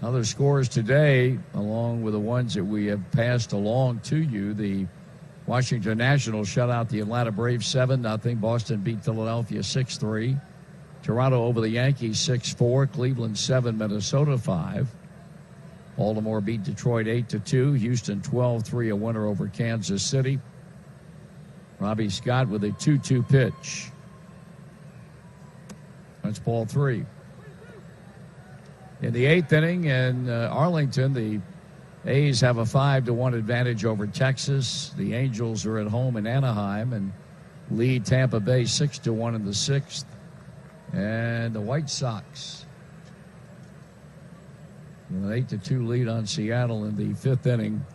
Other scores today, along with the ones that we have passed along to you. The Washington Nationals shut out the Atlanta Braves 7-0. Boston beat Philadelphia 6-3. Toronto over the Yankees 6-4. Cleveland 7, Minnesota 5. Baltimore beat Detroit 8-2. Houston 12-3, a winner over Kansas City. Robbie Scott with a 2-2 pitch. That's ball 3. In the 8th inning in Arlington, the A's have a 5-1 advantage over Texas. The Angels are at home in Anaheim and lead Tampa Bay 6-1 in the 6th. And the White Sox with an 8-2 lead on Seattle in the 5th inning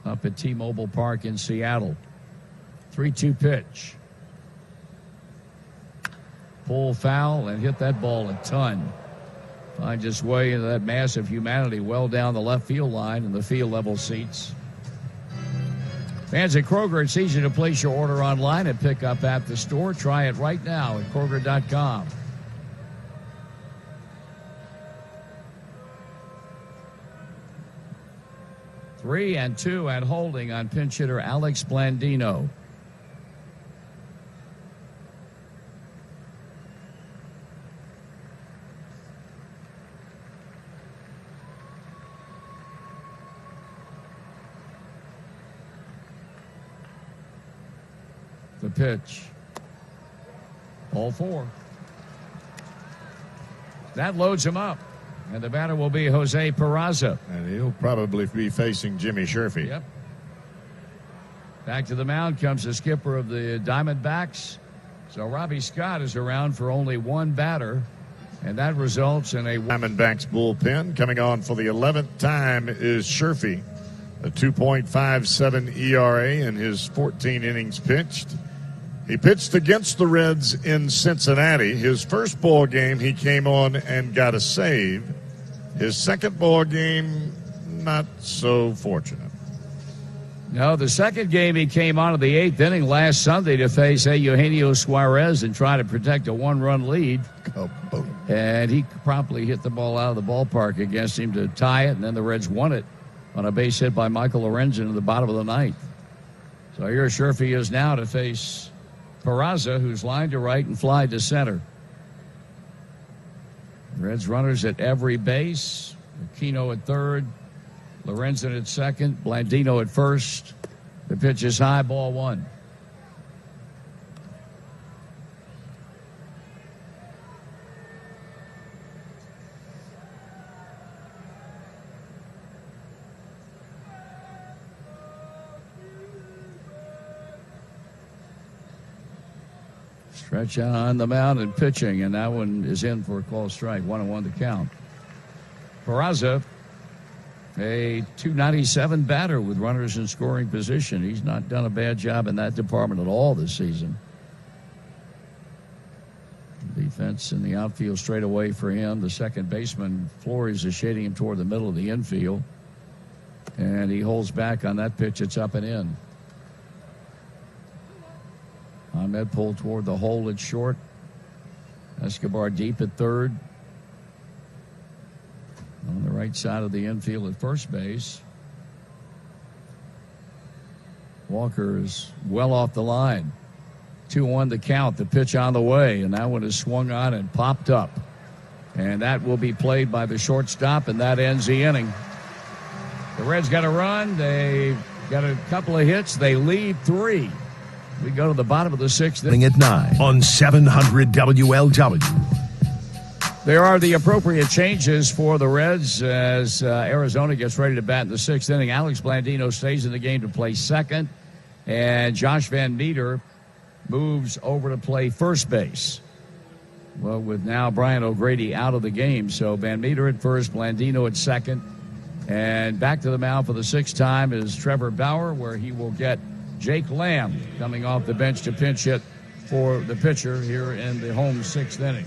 up at T-Mobile Park in Seattle. 3-2 pitch. Pull foul and hit that ball a ton. Finds its way into that mass of humanity well down the left field line in the field level seats. Fans at Kroger, it's easy to place your order online and pick up at the store. Try it right now at Kroger.com. 3-2 and holding on pinch hitter Alex Blandino. The pitch. All 4. That loads him up. And the batter will be Jose Peraza. And he'll probably be facing Jimmy Sherfy. Yep. Back to the mound comes the skipper of the Diamondbacks. So Robbie Scott is around for only one batter. And that results in a Diamondbacks bullpen. Coming on for the 11th time is Sherfy. A 2.57 ERA in his 14 innings pitched. He pitched against the Reds in Cincinnati. His first ball game, he came on and got a save. His second ball game, not so fortunate. No, the second game he came on in the 8th inning last Sunday to face Eugenio Suarez and try to protect a 1-run lead. Kaboom. And he promptly hit the ball out of the ballpark against him to tie it, and then the Reds won it on a base hit by Michael Lorenzen in the bottom of the 9th. So here Sherfy is now to face Peraza, who's lined to right and fly to center. Reds runners at every base. Aquino at third. Lorenzen at second. Blandino at first. The pitch is high, ball 1. Stretch out on the mound and pitching, and that one is in for a called strike. 1-1 to count. Peraza, a .297 batter with runners in scoring position. He's not done a bad job in that department at all this season. Defense in the outfield straight away for him. The second baseman, Flores, is shading him toward the middle of the infield. And he holds back on that pitch. It's up and in. Ahmed pulled toward the hole at short. Escobar deep at third. On the right side of the infield at first base. Walker is well off the line. 2-1 to count. The pitch on the way, and that one is swung on and popped up. And that will be played by the shortstop, and that ends the inning. The Reds got a run. They got a couple of hits. They lead 3. We go to the bottom of the 6th inning. At 9 on 700 WLW. There are the appropriate changes for the Reds as Arizona gets ready to bat in the 6th inning. Alex Blandino stays in the game to play second, and Josh Van Meter moves over to play first base. Well, with now Brian O'Grady out of the game, so Van Meter at first, Blandino at second, and back to the mound for the 6th time is Trevor Bauer, where he will get Jake Lamb coming off the bench to pinch hit for the pitcher here in the home 6th inning.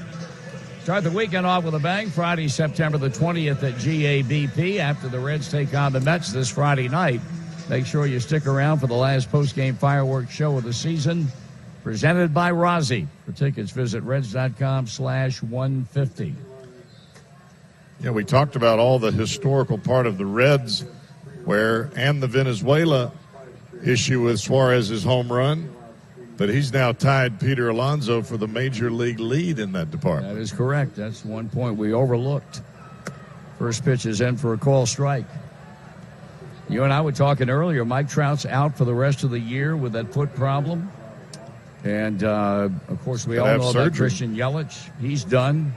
Start the weekend off with a bang. Friday, September the 20th at GABP after the Reds take on the Mets this Friday night. Make sure you stick around for the last post-game fireworks show of the season, presented by Rozzi. For tickets, visit reds.com/150. Yeah, we talked about all the historical part of the Reds and the Venezuela issue with Suarez's home run. But he's now tied Peter Alonso for the major league lead in that department. That is correct. That's one point we overlooked. First pitch is in for a call strike. You and I were talking earlier. Mike Trout's out for the rest of the year with that foot problem. And, of course, we all know about Christian Yelich. He's done.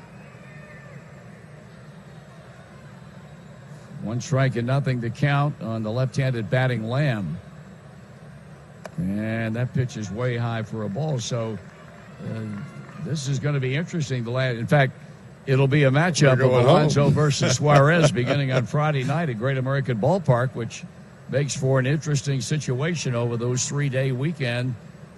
1 strike and nothing to count on the left-handed batting Lamb. And that pitch is way high for a ball. So this is going to be interesting. In fact, it'll be a matchup of Alonso versus Suarez beginning on Friday night at Great American Ballpark, which makes for an interesting situation over those 3-day weekend,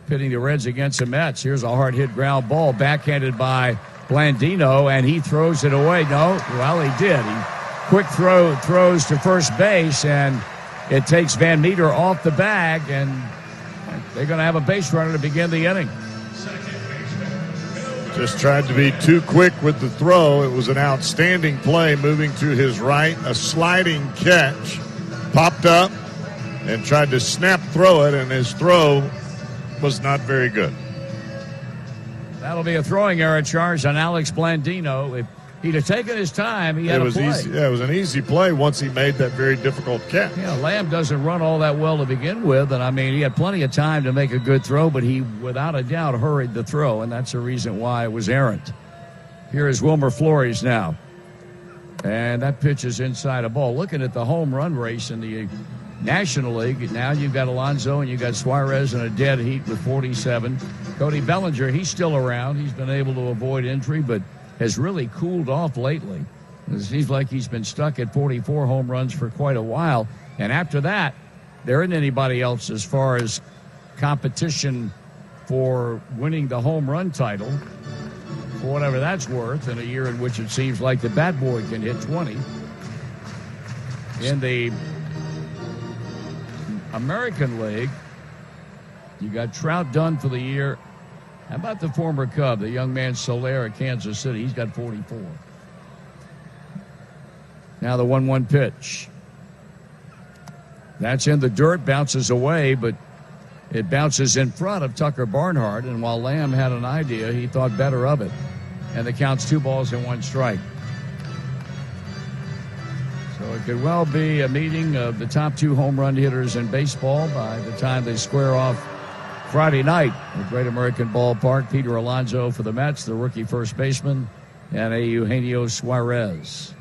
pitting the Reds against the Mets. Here's a hard-hit ground ball backhanded by Blandino, and he throws it away. No, well, he did. He throws to first base, and it takes Van Meter off the bag, and they're going to have a base runner to begin the inning. Just tried to be too quick with the throw. It was an outstanding play moving to his right, a sliding catch. popped up and tried to snap throw it, and his throw was not very good. That'll be a throwing error charge on Alex Blandino. If he'd have taken his time, he had a play. Easy. Yeah, it was an easy play once he made that very difficult catch. Yeah, Lamb doesn't run all that well to begin with, and I mean, he had plenty of time to make a good throw, but he, without a doubt, hurried the throw, and that's the reason why it was errant. Here is Wilmer Flores now, and that pitch is inside a ball. Looking at the home run race in the National League, now you've got Alonso and you've got Suarez in a dead heat with 47. Cody Bellinger, he's still around. He's been able to avoid injury, but has really cooled off lately. It seems like he's been stuck at 44 home runs for quite a while. And after that, there isn't anybody else as far as competition for winning the home run title, for whatever that's worth, in a year in which it seems like the bat boy can hit 20. In the American League, you got Trout done for the year. How about the former Cub, the young man Soler at Kansas City? He's got 44. Now the 1-1 pitch. That's in the dirt, bounces away, but it bounces in front of Tucker Barnhart, and while Lamb had an idea, he thought better of it. And the count's 2 balls and 1 strike. So it could well be a meeting of the top 2 home run hitters in baseball by the time they square off Friday night at Great American Ballpark. Peter Alonso for the Mets, the rookie first baseman, and Eugenio Suarez.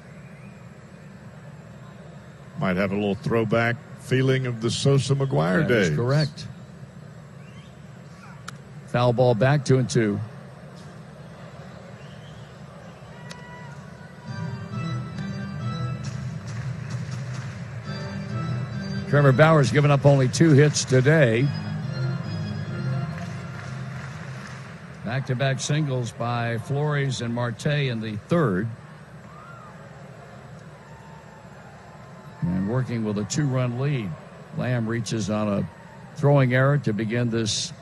Might have a little throwback feeling of the Sosa McGuire days. That's correct. Foul ball back, 2-2. Trevor Bauer's given up only 2 hits today. Back-to-back singles by Flores and Marte in the 3rd. And working with a 2-run lead. Lamb reaches on a throwing error to begin this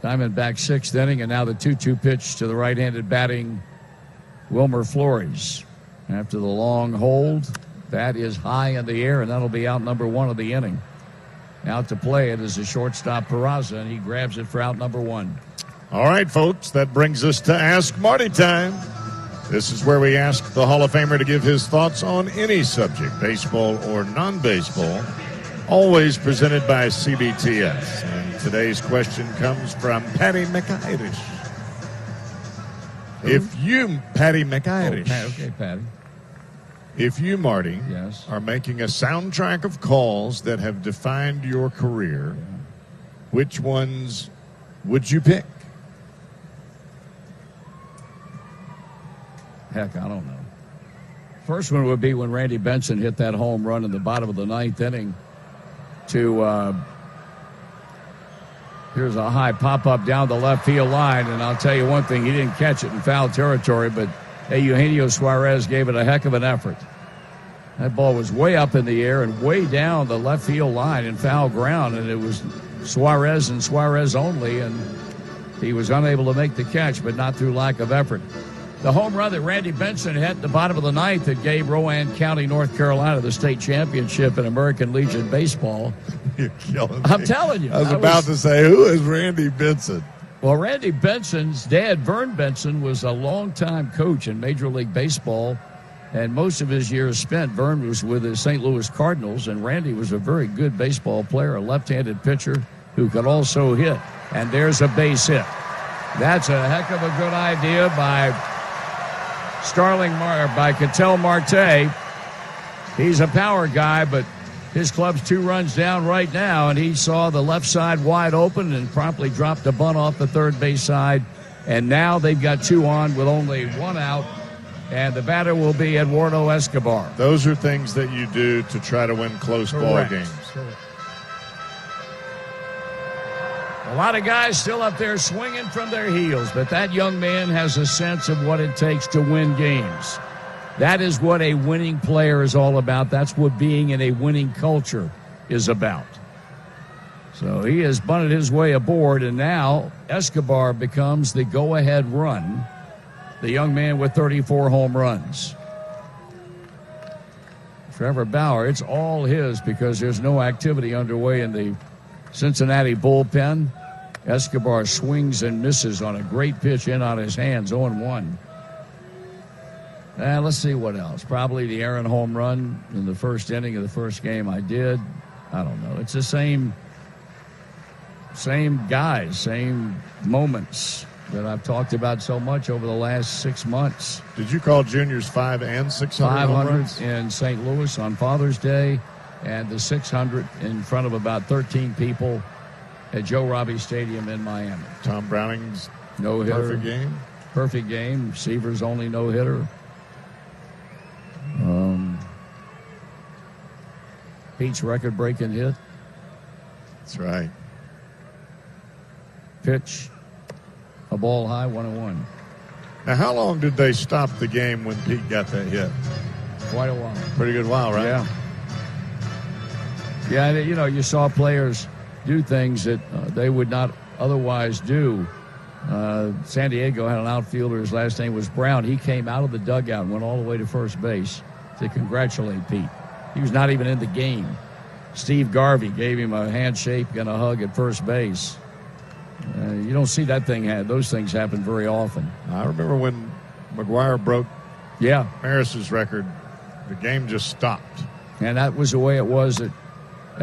Diamondback 6th inning, and now the 2-2 pitch to the right-handed batting Wilmer Flores. After the long hold, bat is high in the air, and that'll be out number 1 of the inning. Out to play it is the shortstop Peraza, and he grabs it for out number 1. All right, folks, that brings us to Ask Marty time. This is where we ask the Hall of Famer to give his thoughts on any subject, baseball or non-baseball, always presented by CBTS. And today's question comes from Patty McIrish. Patty McIrish. Okay, Patty. If you, Marty, Yes. are making a soundtrack of calls that have defined your career, which ones would you pick? Heck, I don't know. First one would be when Randy Benson hit that home run in the bottom of the 9th inning to, here's a high pop-up down the left field line, and I'll tell you one thing, he didn't catch it in foul territory, but Eugenio Suarez gave it a heck of an effort. That ball was way up in the air and way down the left field line in foul ground, and it was Suarez and Suarez only, and he was unable to make the catch, but not through lack of effort. The home run that Randy Benson hit at the bottom of the 9th that gave Rowan County, North Carolina, the state championship in American Legion Baseball. You're killing me. I'm telling you. I was about to say, who is Randy Benson? Well, Randy Benson's dad, Vern Benson, was a longtime coach in Major League Baseball, and most of his years spent, Vern was with the St. Louis Cardinals, and Randy was a very good baseball player, a left-handed pitcher who could also hit. And there's a base hit. That's a heck of a good idea by by Ketel Marte. He's a power guy, but his club's 2 runs down right now, and he saw the left side wide open and promptly dropped a bunt off the third base side. And now they've got 2 on with only 1 out, and the batter will be Eduardo Escobar. Those are things that you do to try to win close ball games. A lot of guys still up there swinging from their heels, but that young man has a sense of what it takes to win games. That is what a winning player is all about. That's what being in a winning culture is about. So he has bunted his way aboard, and now Escobar becomes the go-ahead run, the young man with 34 home runs. Trevor Bauer, it's all his because there's no activity underway in the Cincinnati bullpen. Escobar swings and misses on a great pitch in on his hands, 0-1. And let's see what else. Probably the Aaron home run in the first inning of the first game I did. I don't know. It's the same guys, same moments that I've talked about so much over the last 6 months. Did you call Junior's 500 and 600 home 500 runs? in St. Louis on Father's Day, and the 600 in front of about 13 people at Joe Robbie Stadium in Miami. Tom Browning's No-hitter. perfect game. Perfect game. Seaver's only no-hitter. Pete's record-breaking hit. That's right. Pitch. A ball high, 1-1. Now, how long did they stop the game when Pete got that hit? Quite a while. Pretty good while, right? Yeah. Yeah, and, you saw players do things that they would not otherwise do. San Diego had an outfielder. His last name was Brown. He came out of the dugout and went all the way to first base to congratulate Pete. He was not even in the game. Steve Garvey gave him a handshake and a hug at first base. You don't see those things happen very often. I remember when McGuire broke Maris's record, the game just stopped. And that was the way it was at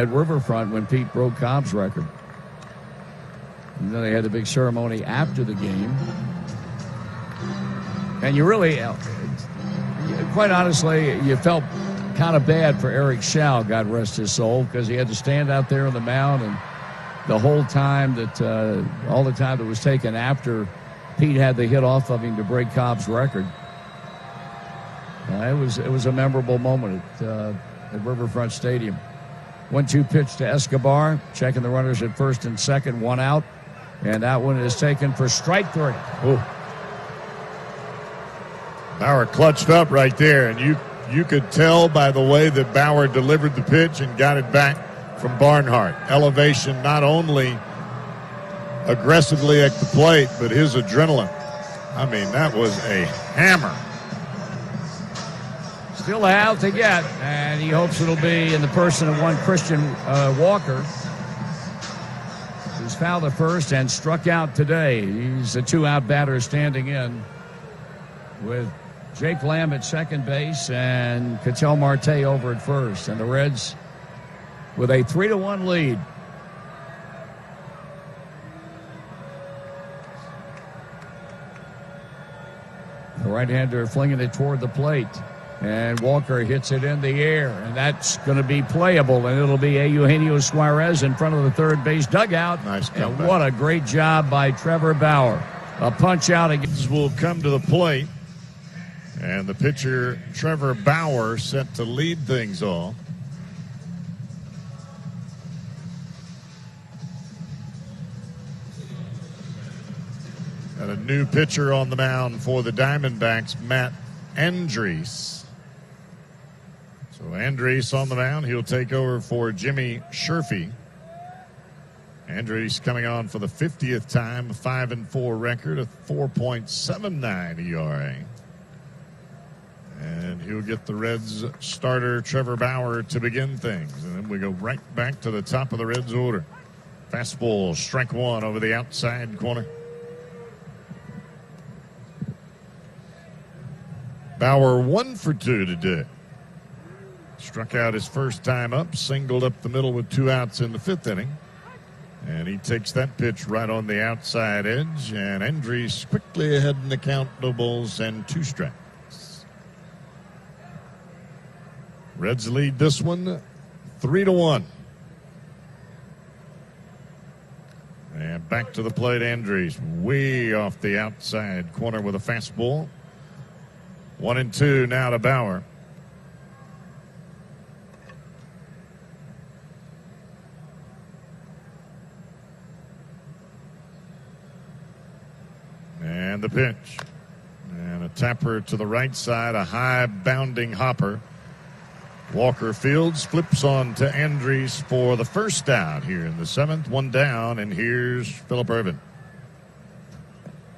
Riverfront when Pete broke Cobb's record. And then they had the big ceremony after the game. And you really, quite honestly, you felt kind of bad for Eric Schau, God rest his soul, because he had to stand out there on the mound and the whole time all the time that was taken after Pete had the hit off of him to break Cobb's record. It was a memorable moment at Riverfront Stadium. 1-2 pitch to Escobar, checking the runners at first and second, one out, and that one is taken for strike 3. Ooh. Bauer clutched up right there, and you could tell by the way that Bauer delivered the pitch and got it back from Barnhart. Elevation, not only aggressively at the plate, but his adrenaline. I mean, that was a hammer. Still a out to get, and he hopes it'll be in the person of one Christian Walker, who's fouled at first and struck out today. He's a 2-out batter standing in with Jake Lamb at second base and Ketel Marte over at first. And the Reds with a 3-1 lead. The right-hander flinging it toward the plate. And Walker hits it in the air, and that's going to be playable, and it'll be Eugenio Suarez in front of the third base dugout. Nice comeback. And what a great job by Trevor Bauer. A punch out against. Will come to the plate, and the pitcher Trevor Bauer set to lead things off. And a new pitcher on the mound for the Diamondbacks, Matt Andriese. So Andriese on the mound. He'll take over for Jimmy Sherfy. Andriese coming on for the 50th time, a 5-4 record, a 4.79 ERA. And he'll get the Reds starter Trevor Bauer to begin things. And then we go right back to the top of the Reds order. Fastball, strike one over the outside corner. Bauer 1 for 2 today. Struck out his first time up, singled up the middle with 2 outs in the 5th inning. And he takes that pitch right on the outside edge. And Andriese quickly ahead in the count, no balls and 2 strikes. Reds lead this one 3-1. And back to the plate, Andriese way off the outside corner with a fastball. 1-2 now to Bauer. And the pitch. And a tapper to the right side, a high bounding hopper. Walker Fields flips on to Andriese for the first out here in the 7th. 1 down, and here's Phillip Ervin.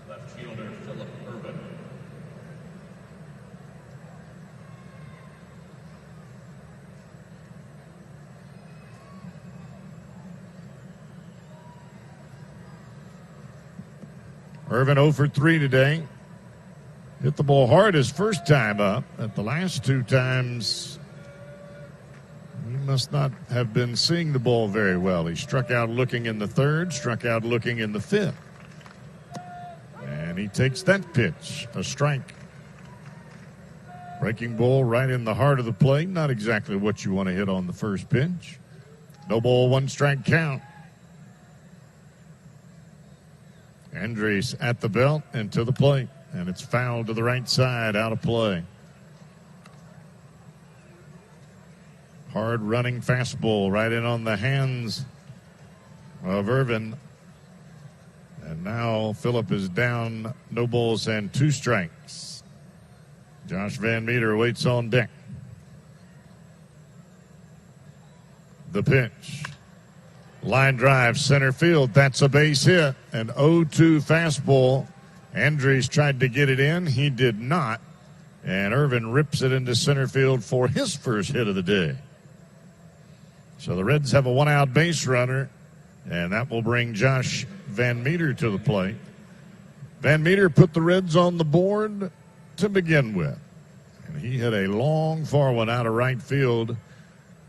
Left fielder Phillip Ervin. Irvin 0 for 3 today. Hit the ball hard his first time up. At the last 2 times, he must not have been seeing the ball very well. He struck out looking in the 3rd, struck out looking in the 5th. And he takes that pitch, a strike. Breaking ball right in the heart of the plate. Not exactly what you want to hit on the first pitch. No ball, 1 strike count. Andres at the belt and to the plate. And it's fouled to the right side, out of play. Hard running fastball right in on the hands of Irvin. And now Phillip is down, no balls and 2 strikes. Josh Van Meter waits on deck. The pitch. Line drive, center field. That's a base hit. An 0-2 fastball. Andres tried to get it in. He did not. And Irvin rips it into center field for his first hit of the day. So the Reds have a 1-out base runner, and that will bring Josh Van Meter to the plate. Van Meter put the Reds on the board to begin with. And he hit a long, far one out of right field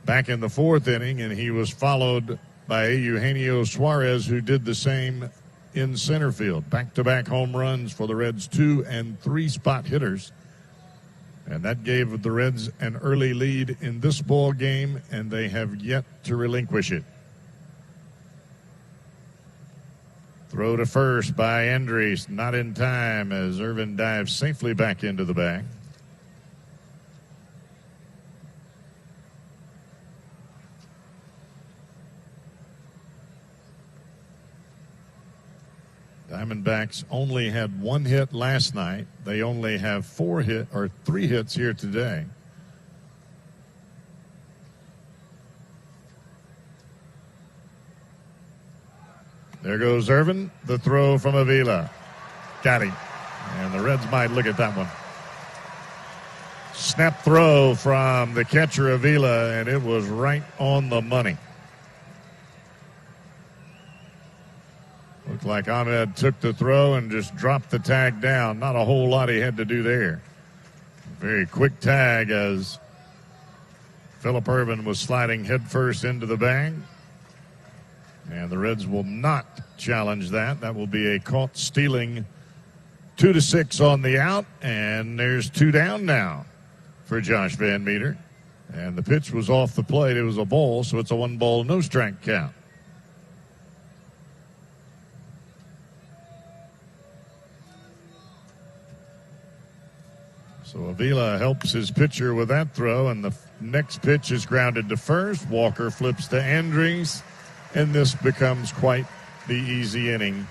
back in the 4th inning, and he was followed by Eugenio Suarez, who did the same in center field. Back-to-back home runs for the Reds, 2 and 3 spot hitters. And that gave the Reds an early lead in this ball game, and they have yet to relinquish it. Throw to first by Andres, not in time as Irvin dives safely back into the bag. Diamondbacks only had 1 hit last night. They only have 3 hits here today. There goes Irvin. The throw from Avila. Got him. And the Reds might look at that one. Snap throw from the catcher Avila, and it was right on the money. Looked like Ahmed took the throw and just dropped the tag down. Not a whole lot he had to do there. Very quick tag as Phillip Irvin was sliding headfirst into the bag. And the Reds will not challenge that. That will be a caught stealing. 2-6 on the out. And there's 2 down now for Josh Van Meter. And the pitch was off the plate. It was a ball, so it's a 1 ball, no strike count. So Avila helps his pitcher with that throw, and the next pitch is grounded to first. Walker flips to Andres, and this becomes quite the easy inning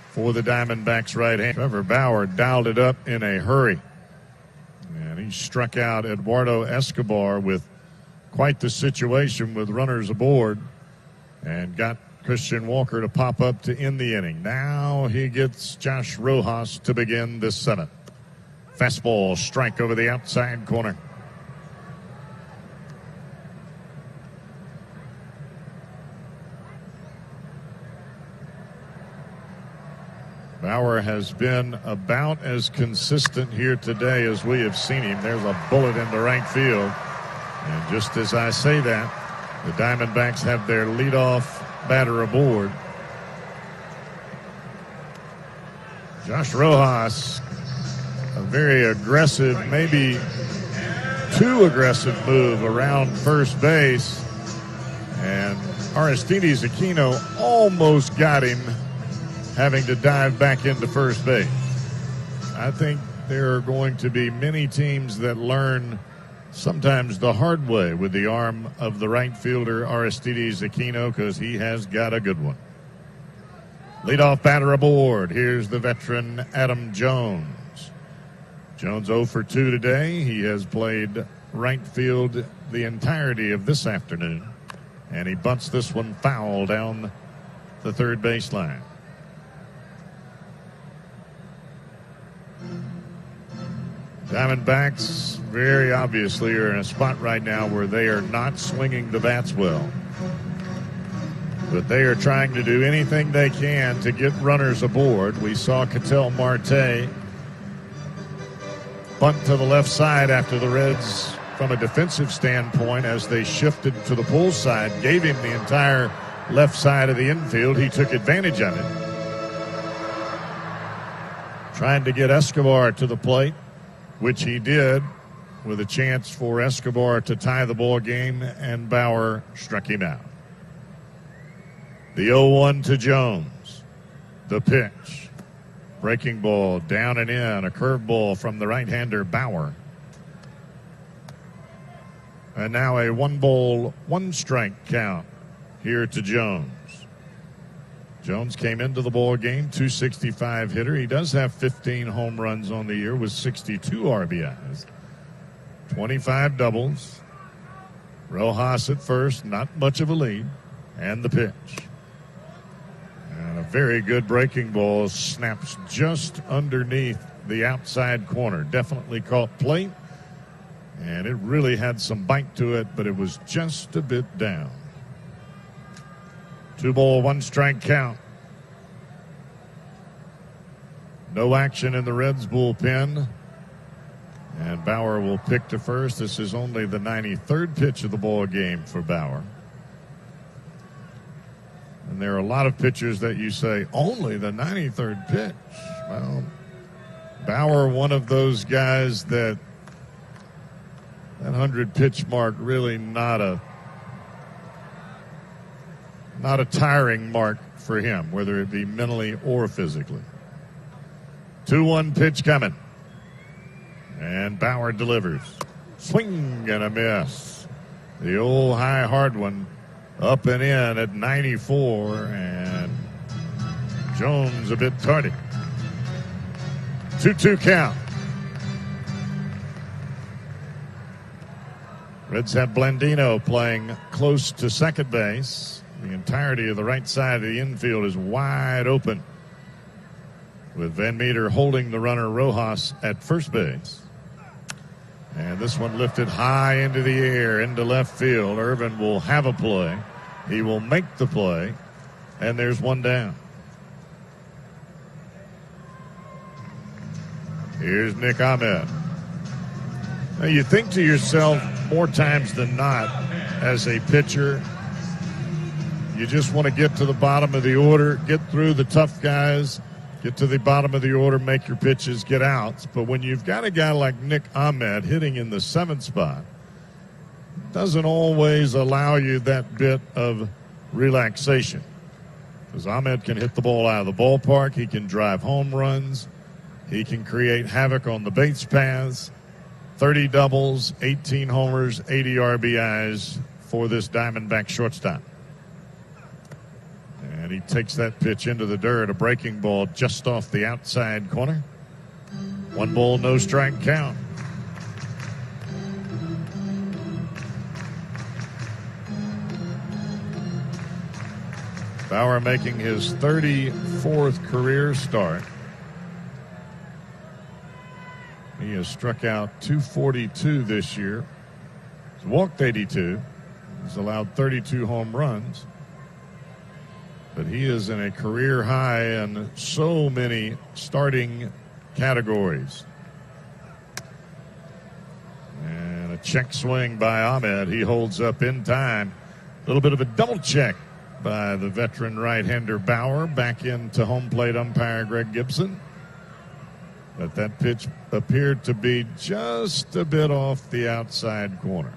for the Diamondbacks right hand. Trevor Bauer dialed it up in a hurry, and he struck out Eduardo Escobar with quite the situation with runners aboard and got Christian Walker to pop up to end the inning. Now he gets Josh Rojas to begin this 7th. Fastball, strike over the outside corner. Bauer has been about as consistent here today as we have seen him. There's a bullet into right field. And just as I say that, the Diamondbacks have their leadoff batter aboard. Josh Rojas, a very aggressive, maybe too aggressive move around first base. And Aristides Aquino almost got him, having to dive back into first base. I think there are going to be many teams that learn sometimes the hard way with the arm of the right fielder Aristides Aquino, because he has got a good one. Leadoff batter aboard. Here's the veteran Adam Jones. Jones 0 for 2 today. He has played right field the entirety of this afternoon, and he bunts this one foul down the third baseline. Diamondbacks very obviously are in a spot right now where they are not swinging the bats well. But they are trying to do anything they can to get runners aboard. We saw Ketel Marte bunt to the left side after the Reds, from a defensive standpoint, as they shifted to the pull side, gave him the entire left side of the infield. He took advantage of it. Trying to get Escobar to the plate, which he did, with a chance for Escobar to tie the ball game, and Bauer struck him out. The 0-1 to Jones. The pitch. Breaking ball down and in. A curveball from the right-hander Bauer. And now a 1-ball, 1-strike count here to Jones. Jones came into the ball game, .265 hitter. He does have 15 home runs on the year with 62 RBIs. 25 doubles. Rojas at first, not much of a lead. And the pitch. And a very good breaking ball snaps just underneath the outside corner. Definitely caught plate. And it really had some bite to it, but it was just a bit down. 2-ball, 1-strike count. No action in the Reds bullpen. And Bauer will pick to first. This is only the 93rd pitch of the ball game for Bauer. And there are a lot of pitchers that you say, only the 93rd pitch. Well, Bauer, one of those guys that 100 pitch mark, really not a tiring mark for him, whether it be mentally or physically. 2-1 pitch coming. And Bauer delivers. Swing and a miss. The old high hard one up and in at 94, and Jones a bit tardy. 2-2 count. Reds have Blandino playing close to second base. The entirety of the right side of the infield is wide open, with Van Meter holding the runner Rojas at first base. And this one lifted high into the air, into left field. Irvin will have a play. He will make the play. And there's one down. Here's Nick Ahmed. Now you think to yourself, more times than not, as a pitcher, you just want to get to the bottom of the order, get through the tough guys, get to the bottom of the order, make your pitches, get outs. But when you've got a guy like Nick Ahmed hitting in the 7th spot, it doesn't always allow you that bit of relaxation. Because Ahmed can hit the ball out of the ballpark. He can drive home runs. He can create havoc on the base paths. 30 doubles, 18 homers, 80 RBIs for this Diamondback shortstop. And he takes that pitch into the dirt, a breaking ball just off the outside corner. 1-ball, no strike count. Bauer making his 34th career start. He has struck out 242 this year. He's walked 82. He's allowed 32 home runs. But he is in a career high in so many starting categories. And a check swing by Ahmed. He holds up in time. A little bit of a double check by the veteran right-hander Bauer. Back into home plate umpire Greg Gibson. But that pitch appeared to be just a bit off the outside corner.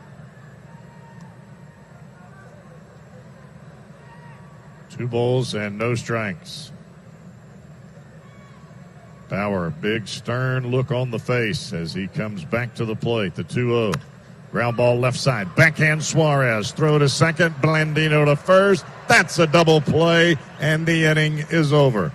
2 balls and no strikes. Bauer, big stern look on the face as he comes back to the plate. The 2-0. Ground ball left side. Backhand Suarez. Throw to second. Blandino to first. That's a double play, and the inning is over.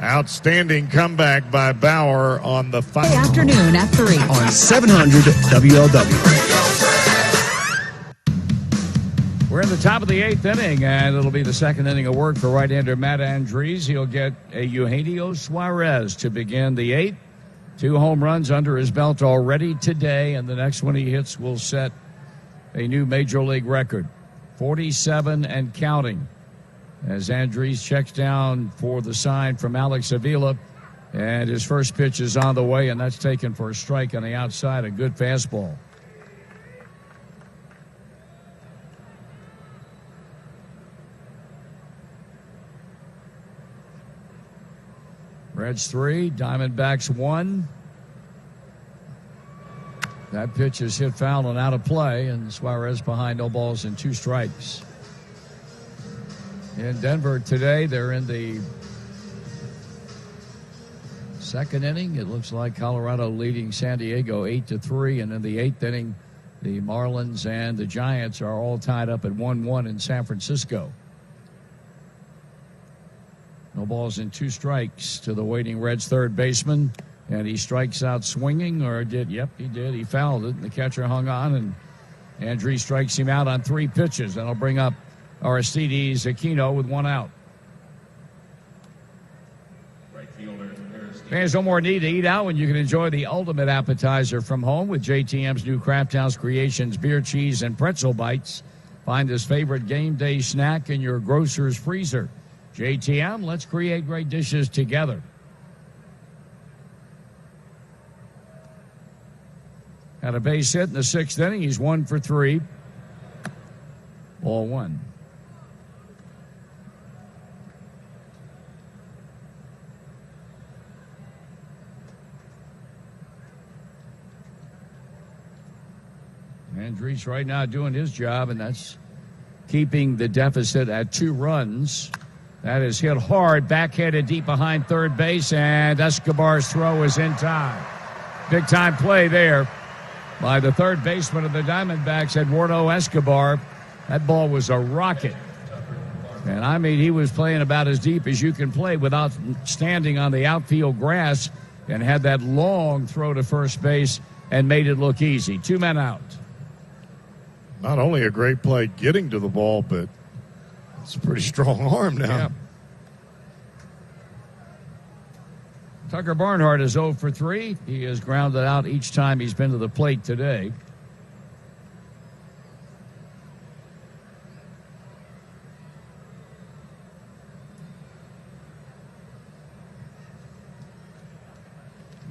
Outstanding comeback by Bauer on the Afternoon at 3 on 700 WLW. We're in the top of the 8th inning, and it'll be the second inning of work for right-hander Matt Andriese. He'll get a Eugenio Suarez to begin the 8th. 2 home runs under his belt already today, and the next one he hits will set a new Major League record. 47 and counting. As Andres checks down for the sign from Alex Avila. And his first pitch is on the way, and that's taken for a strike on the outside. A good fastball. Reds 3, Diamondbacks 1. That pitch is hit foul and out of play, and Suarez behind, no balls and 2 strikes. In Denver today, they're in the second inning. It looks like Colorado leading San Diego 8-3, and in the 8th inning, the Marlins and the Giants are all tied up at 1-1 in San Francisco. No balls and 2 strikes to the waiting Reds third baseman, and he strikes out swinging, or did? Yep, he did. He fouled it, and the catcher hung on, and Andres strikes him out on 3 pitches. That'll bring up Aristides Aquino with 1 out. Fans no more need to eat out when you can enjoy the ultimate appetizer from home with JTM's new Craft House Creations beer, cheese, and pretzel bites. Find this favorite game day snack in your grocer's freezer. JTM, let's create great dishes together. Had a base hit in the 6th inning. He's 1 for 3. Ball 1. Andres right now doing his job, and that's keeping the deficit at 2 runs. That is hit hard, backhanded deep behind third base, and Escobar's throw is in time. Big time play there by the third baseman of the Diamondbacks, Eduardo Escobar. That ball was a rocket. And I mean, he was playing about as deep as you can play without standing on the outfield grass, and had that long throw to first base and made it look easy. 2 men out. Not only a great play getting to the ball, but it's a pretty strong arm now. Yep. Tucker Barnhart is 0 for 3. He has grounded out each time he's been to the plate today.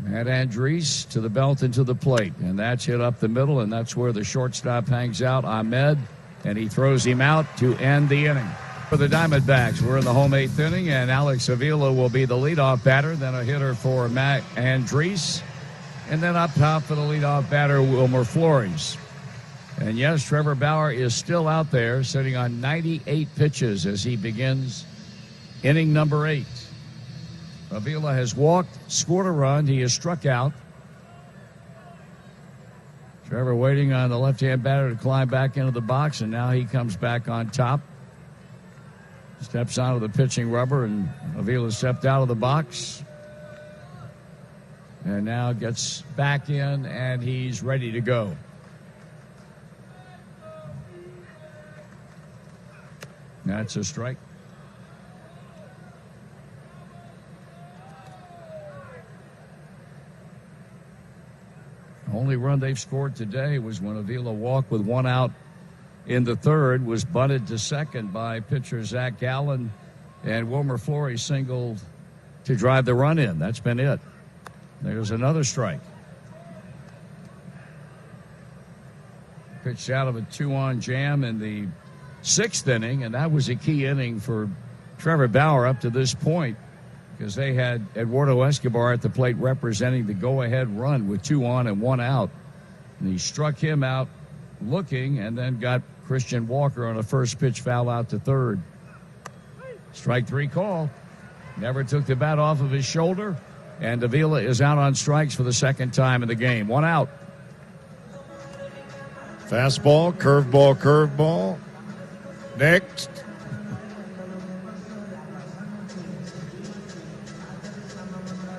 Matt Andres to the belt and to the plate, and that's hit up the middle, and that's where the shortstop hangs out, Ahmed, and he throws him out to end the inning. For the Diamondbacks, we're in the home 8th inning, and Alex Avila will be the leadoff batter, then a hitter for Matt Andres, and then up top for the leadoff batter, Wilmer Flores. And yes, Trevor Bauer is still out there, sitting on 98 pitches as he begins inning number 8. Avila has walked, scored a run. He has struck out. Trevor waiting on the left-hand batter to climb back into the box, and now he comes back on top. Steps onto the pitching rubber, and Avila stepped out of the box. And now gets back in, and he's ready to go. That's a strike. Only run they've scored today was when Avila walked with 1 out in the 3rd, was bunted to second by pitcher Zach Gallen, and Wilmer Flores singled to drive the run in. That's been it. There's another strike. Pitched out of a 2-on jam in the 6th inning, and that was a key inning for Trevor Bauer up to this point, because they had Eduardo Escobar at the plate representing the go-ahead run with 2 on and 1 out. And he struck him out looking, and then got Christian Walker on a first pitch foul out to third. Strike 3 call. Never took the bat off of his shoulder, and Avila is out on strikes for the 2nd time in the game. 1 out. Fastball, curveball, curveball. Next.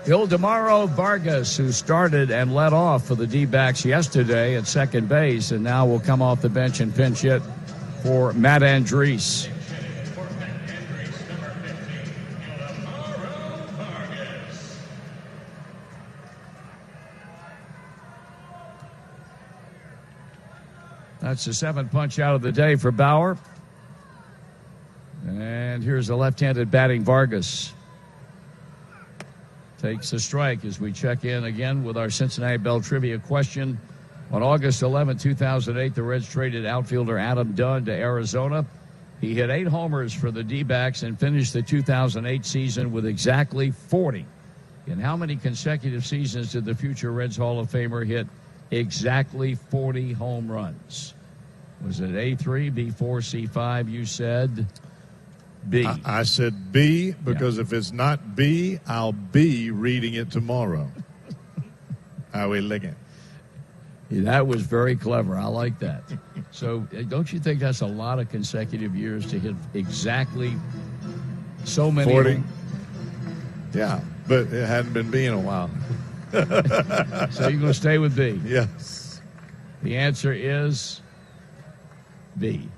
Ildemaro Vargas, who started and led off for the D-backs yesterday at second base, and now will come off the bench and pinch hit for Matt Andres. That's the 7th punch out of the day for Bauer. Here's the left-handed batting Vargas. Takes a strike as we check in again with our Cincinnati Bell trivia question. On August 11, 2008, the Reds traded outfielder Adam Dunn to Arizona. He hit 8 homers for the D-backs and finished the 2008 season with exactly 40. In how many consecutive seasons did the future Reds Hall of Famer hit exactly 40 home runs? Was it A3, B4, C5? You said B. I said B because if it's not B, I'll be reading it tomorrow. How we looking? That was very clever. I like that. So don't you think that's a lot of consecutive years to hit exactly so many? 40. Yeah, but it hadn't been B in a while. So you're going to stay with B? Yes. The answer is B.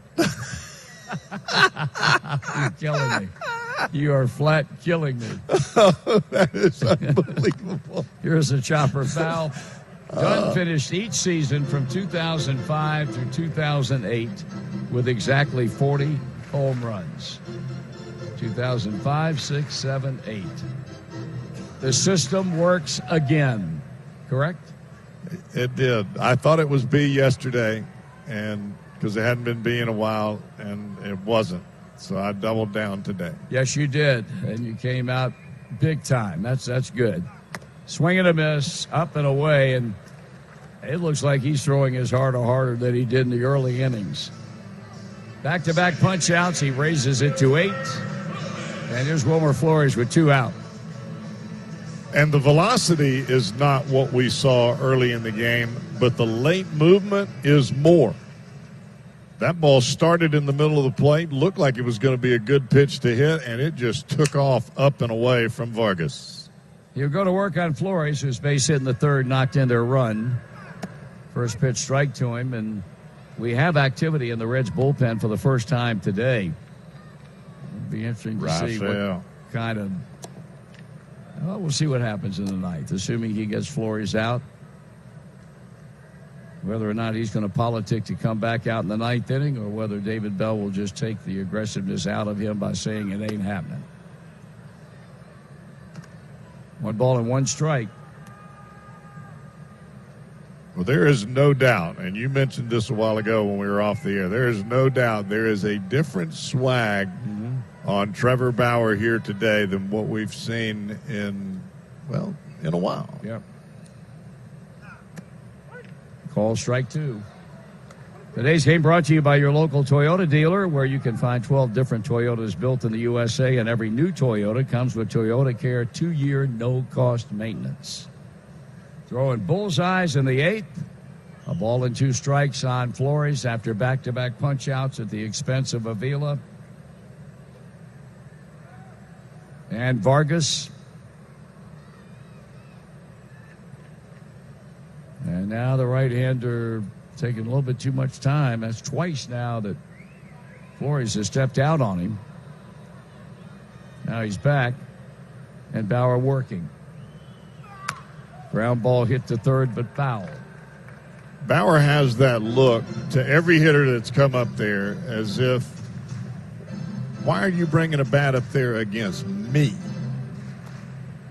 You're killing me. You are flat killing me. That is unbelievable. Here's a chopper foul. Dunn finished each season from 2005 through 2008 with exactly 40 home runs. 2005, 6, 7, 8. The system works again, correct? It did. I thought it was B yesterday, and because it hadn't been B in a while, and it wasn't. So I doubled down today. Yes, you did, and you came out big time. That's good. Swing and a miss, up and away, and it looks like he's throwing his heart harder than he did in the early innings. Back-to-back punch-outs. He raises it to 8. And here's Wilmer Flores with 2 out. And the velocity is not what we saw early in the game, but the late movement is more. That ball started in the middle of the plate, looked like it was going to be a good pitch to hit, and it just took off up and away from Vargas. He'll go to work on Flores, whose base hit in the third knocked in their run. First pitch strike to him, and we have activity in the Reds bullpen for the first time today. It'll be interesting to see what kind of... Well, we'll see what happens in the ninth, assuming he gets Flores out. Whether or not he's going to politic to come back out in the ninth inning, or whether David Bell will just take the aggressiveness out of him by saying it ain't happening. 1 ball and 1 strike. Well, there is no doubt, and you mentioned this a while ago when we were off the air, there is no doubt there is a different swag on Trevor Bauer here today than what we've seen in a while. Yep. Call strike 2. Today's game brought to you by your local Toyota dealer, where you can find 12 different Toyotas built in the USA, and every new Toyota comes with Toyota Care 2-year no-cost maintenance. Throwing bullseyes in the 8th. A ball and 2 strikes on Flores after back-to-back punch-outs at the expense of Avila. And Vargas. And now the right-hander taking a little bit too much time. That's twice now that Flores has stepped out on him. Now he's back, and Bauer working. Ground ball hit to third, but foul. Bauer has that look to every hitter that's come up there as if, why are you bringing a bat up there against me?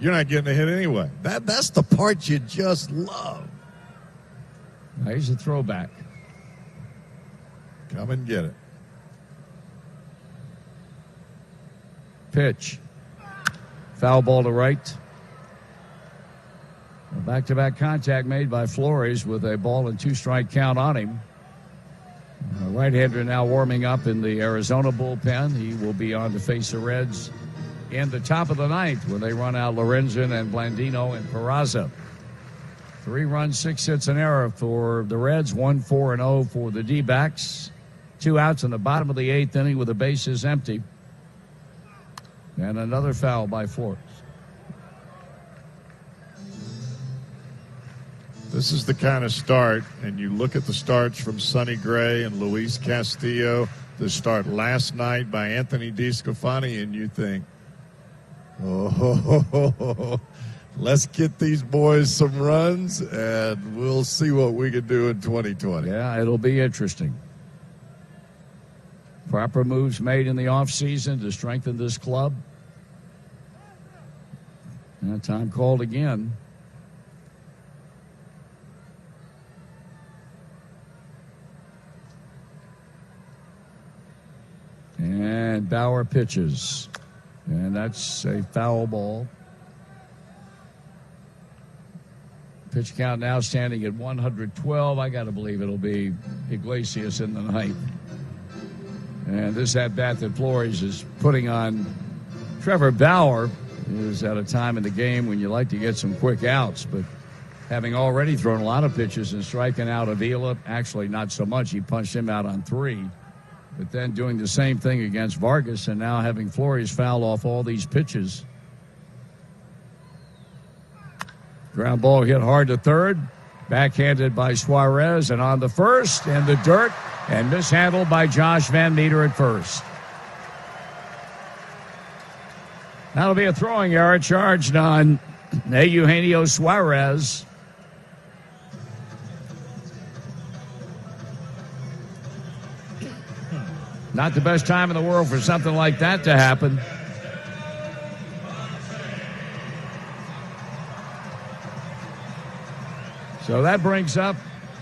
You're not getting a hit anyway. That's the part you just love. Now here's a throwback. Come and get it. Pitch. Foul ball to right. A back-to-back contact made by Flores with a ball and 2 strike count on him. The right-hander now warming up in the Arizona bullpen. He will be on to face the Reds in the top of the 9th when they run out Lorenzen and Blandino and Peraza. 3 runs, 6 hits, an error for the Reds. 1-4-0 for the D-backs. 2 outs in the bottom of the 8th inning with the bases empty. And another foul by Flores. This is the kind of start, and you look at the starts from Sonny Gray and Luis Castillo, the start last night by Anthony DeSclafani, and you think, let's get these boys some runs, and we'll see what we can do in 2020. Yeah, it'll be interesting. Proper moves made in the offseason to strengthen this club. And time called again. And Bauer pitches. And that's a foul ball. Pitch count now standing at 112. I got to believe it'll be Iglesias in the ninth. And this at-bat that Flores is putting on Trevor Bauer is at a time in the game when you like to get some quick outs. But having already thrown a lot of pitches and striking out Avila, actually not so much. He punched him out on 3. But then doing the same thing against Vargas and now having Flores foul off all these pitches. Ground ball hit hard to third. Backhanded by Suarez and on the first in the dirt and mishandled by Josh Van Meter at first. That'll be a throwing error charged on Eugenio Suarez. Not the best time in the world for something like that to happen. So that brings up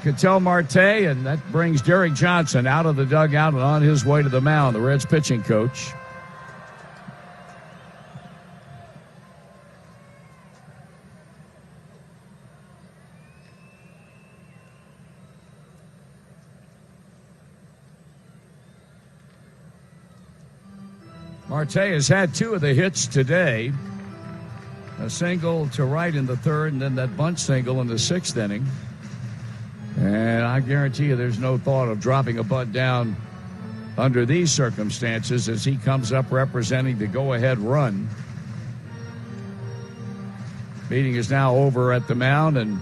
Ketel Marte, and that brings Derek Johnson out of the dugout and on his way to the mound, the Reds pitching coach. Marte has had 2 of the hits today. A single to right in the third, and then that bunt single in the 6th inning. And I guarantee you there's no thought of dropping a bunt down under these circumstances as he comes up representing the go-ahead run. Meeting is now over at the mound, and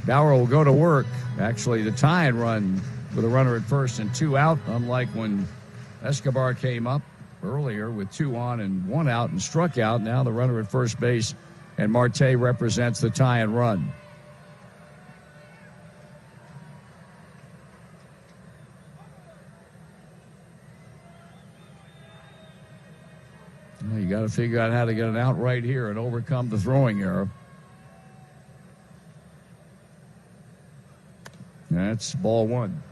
Bauer will go to work. Actually, the tie-in run with a runner at first and 2 out, unlike when Escobar came up earlier with 2 on and 1 out and struck out. Now the runner at first base, and Marte represents the tie-in run. Well, you got to figure out how to get an out right here and overcome the throwing error. That's ball 1.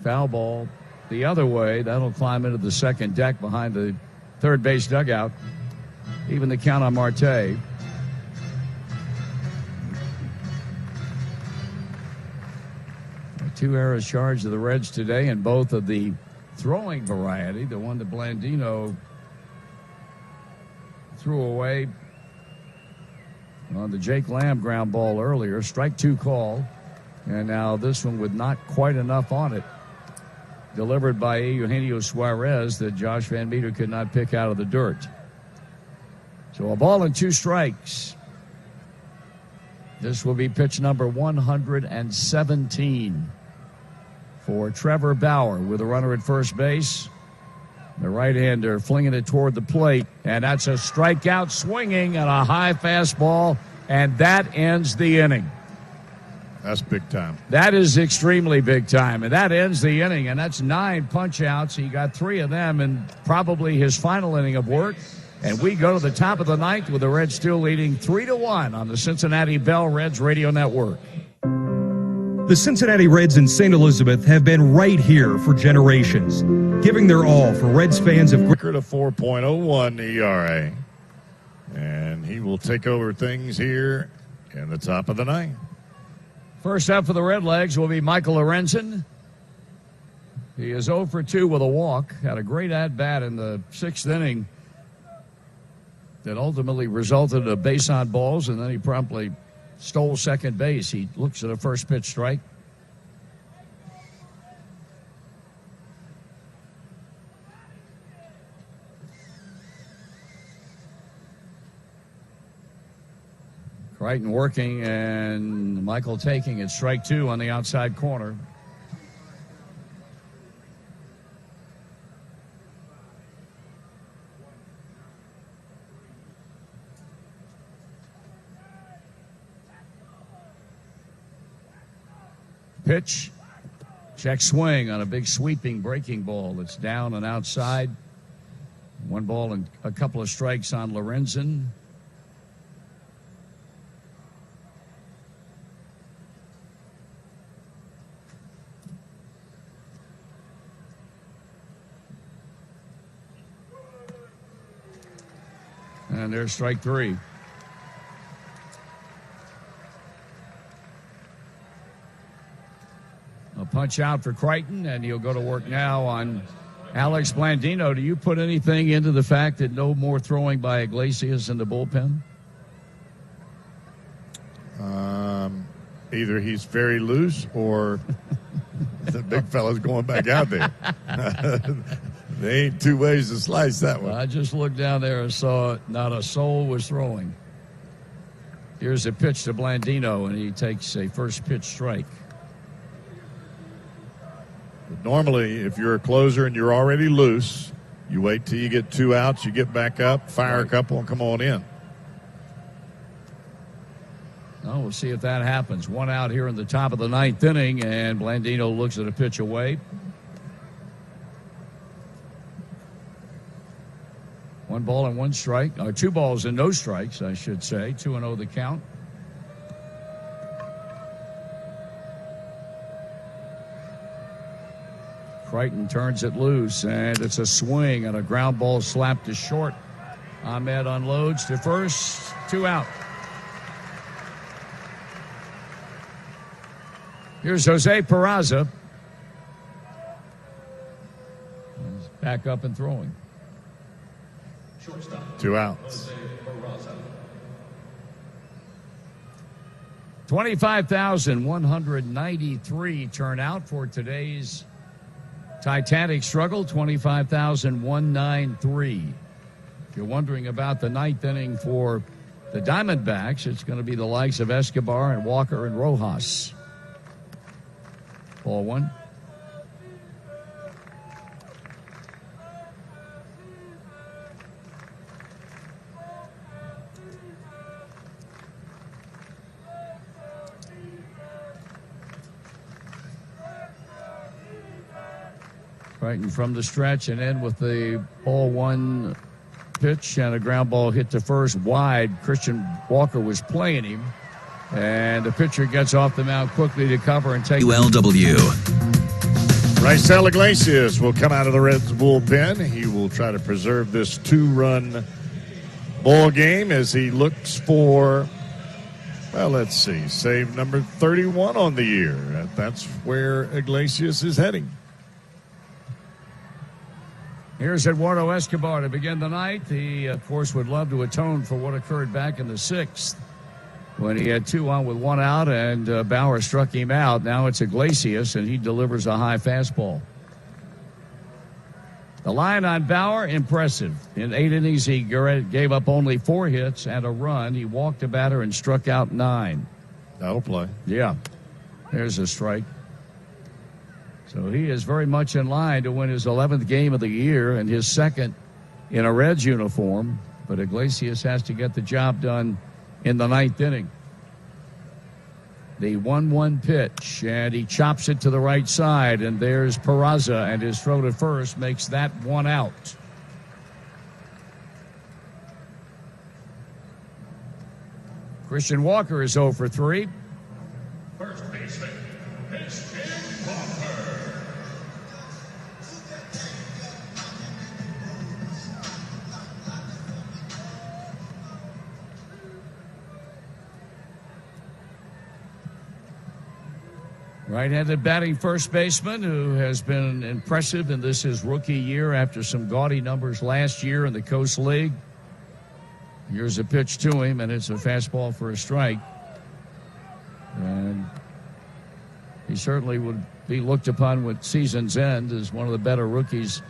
Foul ball the other way. That'll climb into the second deck behind the third base dugout. Even the count on Marte. Two errors charged to the Reds today, and both of the throwing variety. The one that Blandino threw away on the Jake Lamb ground ball earlier. Strike 2 call. And now this one with not quite enough on it. Delivered by Eugenio Suarez that Josh Van Meter could not pick out of the dirt. So a ball and 2 strikes. This will be pitch number 117 for Trevor Bauer with a runner at first base. The right-hander flinging it toward the plate, and that's a strikeout swinging and a high fastball, and that ends the inning. That's big time. That is extremely big time, and that ends the inning, and that's 9 punch-outs. He got 3 of them in probably his final inning of work, and we go to the top of the 9th with the Reds still leading 3-1 on the Cincinnati Bell Reds Radio Network. The Cincinnati Reds in St. Elizabeth have been right here for generations, giving their all for Reds fans of record of 4.01 ERA. And he will take over things here in the top of the 9th. First up for the Redlegs will be Michael Lorenzen. He is 0 for 2 with a walk. Had a great at-bat in the 6th inning that ultimately resulted in a base on balls, and then he promptly stole second base. He looks at a first pitch strike. Crichton working, and Michael taking it. Strike 2 on the outside corner. Pitch. Check swing on a big sweeping breaking ball that's down and outside. 1 ball and a couple of strikes on Lorenzen. And there's strike 3. A punch out for Crichton, and he'll go to work now on Alex Blandino. Do you put anything into the fact that no more throwing by Iglesias in the bullpen? Either he's very loose or the big fella's going back out there. There ain't two ways to slice that one. I just looked down there and saw not a soul was throwing. Here's a pitch to Blandino, and he takes a first pitch strike. Normally, if you're a closer and you're already loose, you wait till you get 2 outs, you get back up, fire a couple, and come on in. Oh, we'll see if that happens. 1 out here in the top of the 9th inning, and Blandino looks at a pitch away. 1 ball and 1 strike, or 2 balls and no strikes, I should say. 2-0 the count. Crichton turns it loose, and it's a swing and a ground ball slapped to short. Ahmed unloads to first, 2 out. Here's Jose Peraza. He's back up and throwing. 2 outs. 25,193 turnout for today's Titanic struggle, 25,193. If you're wondering about the 9th inning for the Diamondbacks, it's going to be the likes of Escobar and Walker and Rojas. Ball 1. Crichton from the stretch and in with the ball 1 pitch and a ground ball hit to first wide. Christian Walker was playing him, and the pitcher gets off the mound quickly to cover and take ULW. Raisel Iglesias will come out of the Reds bullpen. He will try to preserve this 2-run ball game as he looks for, well, let's see, save number 31 on the year. That's where Iglesias is heading. Here's Eduardo Escobar to begin the ninth. He, of course, would love to atone for what occurred back in the 6th when he had 2 on with 1 out and Bauer struck him out. Now it's Iglesias, and he delivers a high fastball. The line on Bauer, impressive. In 8 innings, he gave up only 4 hits and a run. He walked a batter and struck out 9. That'll play. Yeah. There's a strike. So he is very much in line to win his 11th game of the year and his 2nd in a Reds uniform. But Iglesias has to get the job done in the 9th inning. The 1-1 pitch, and he chops it to the right side, and there's Peraza, and his throw to first makes that 1 out. Christian Walker is 0 for 3. First baseman, Christian Walker. Right-handed batting first baseman who has been impressive in this his rookie year after some gaudy numbers last year in the Coast League. Here's a pitch to him, and it's a fastball for a strike. And he certainly would be looked upon with season's end as one of the better rookies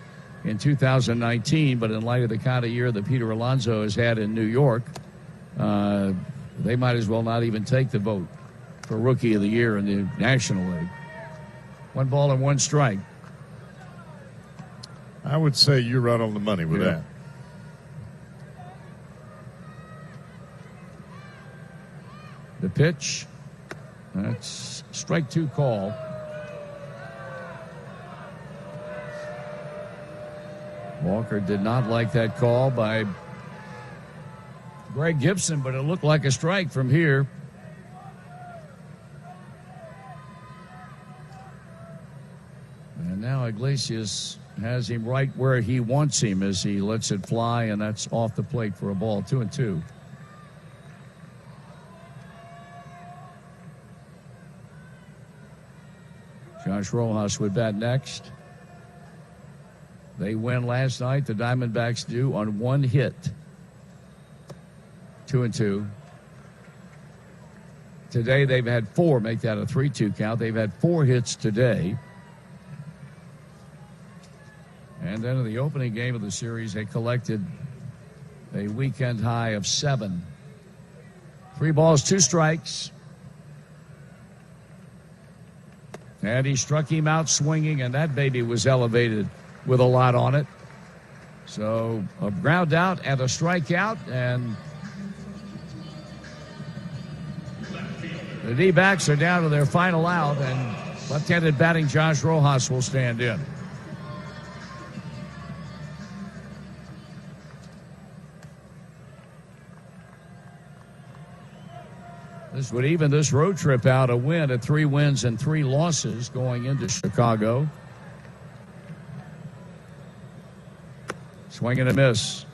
in 2019. But in light of the kind of year that Peter Alonso has had in New York, they might as well not even take the vote for Rookie of the Year in the National League. 1 ball and 1 strike. I would say you're right on the money with that. The pitch. That's strike two call. Walker did not like that call by Greg Gibson, but it looked like a strike from here. And now Iglesias has him right where he wants him as he lets it fly, and that's off the plate for a ball. 2-2. Josh Rojas would bat next. They win last night. The Diamondbacks do on one hit. 2-2. Today they've had four, make that a 3-2 count. They've had 4 hits today. And then in the opening game of the series, they collected a weekend high of 7. 3 balls, 2 strikes. And he struck him out swinging, and that baby was elevated with a lot on it. So a ground out and a strikeout, and the D-backs are down to their final out, and left-handed batting Josh Rojas will stand in. This would even this road trip out a win at 3 wins and 3 losses going into Chicago. Swing and a miss.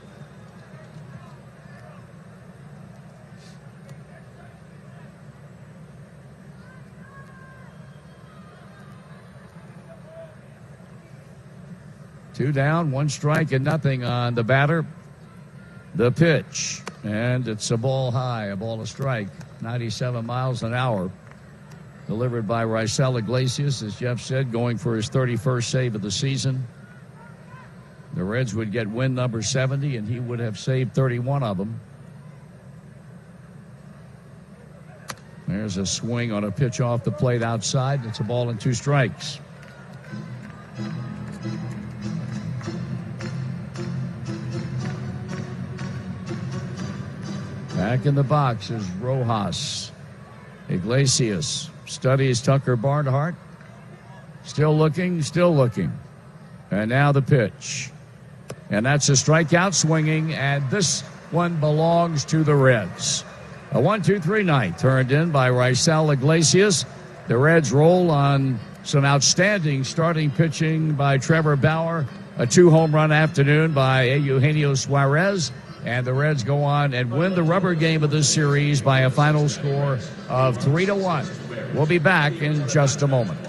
Two down, 1 strike and nothing on the batter. The pitch, and it's a ball high, a ball to strike. 97 miles an hour. Delivered by Raisel Iglesias, as Jeff said, going for his 31st save of the season. The Reds would get win number 70, and he would have saved 31 of them. There's a swing on a pitch off the plate outside. It's a ball and 2 strikes. Back in the box is Rojas. Iglesias studies Tucker Barnhart. Still looking, still looking. And now the pitch. And that's a strikeout swinging, and this one belongs to the Reds. A 1-2-3 night turned in by Raisel Iglesias. The Reds roll on some outstanding starting pitching by Trevor Bauer. A 2-home run afternoon by Eugenio Suarez. And the Reds go on and win the rubber game of this series by a final score of 3-1. We'll be back in just a moment.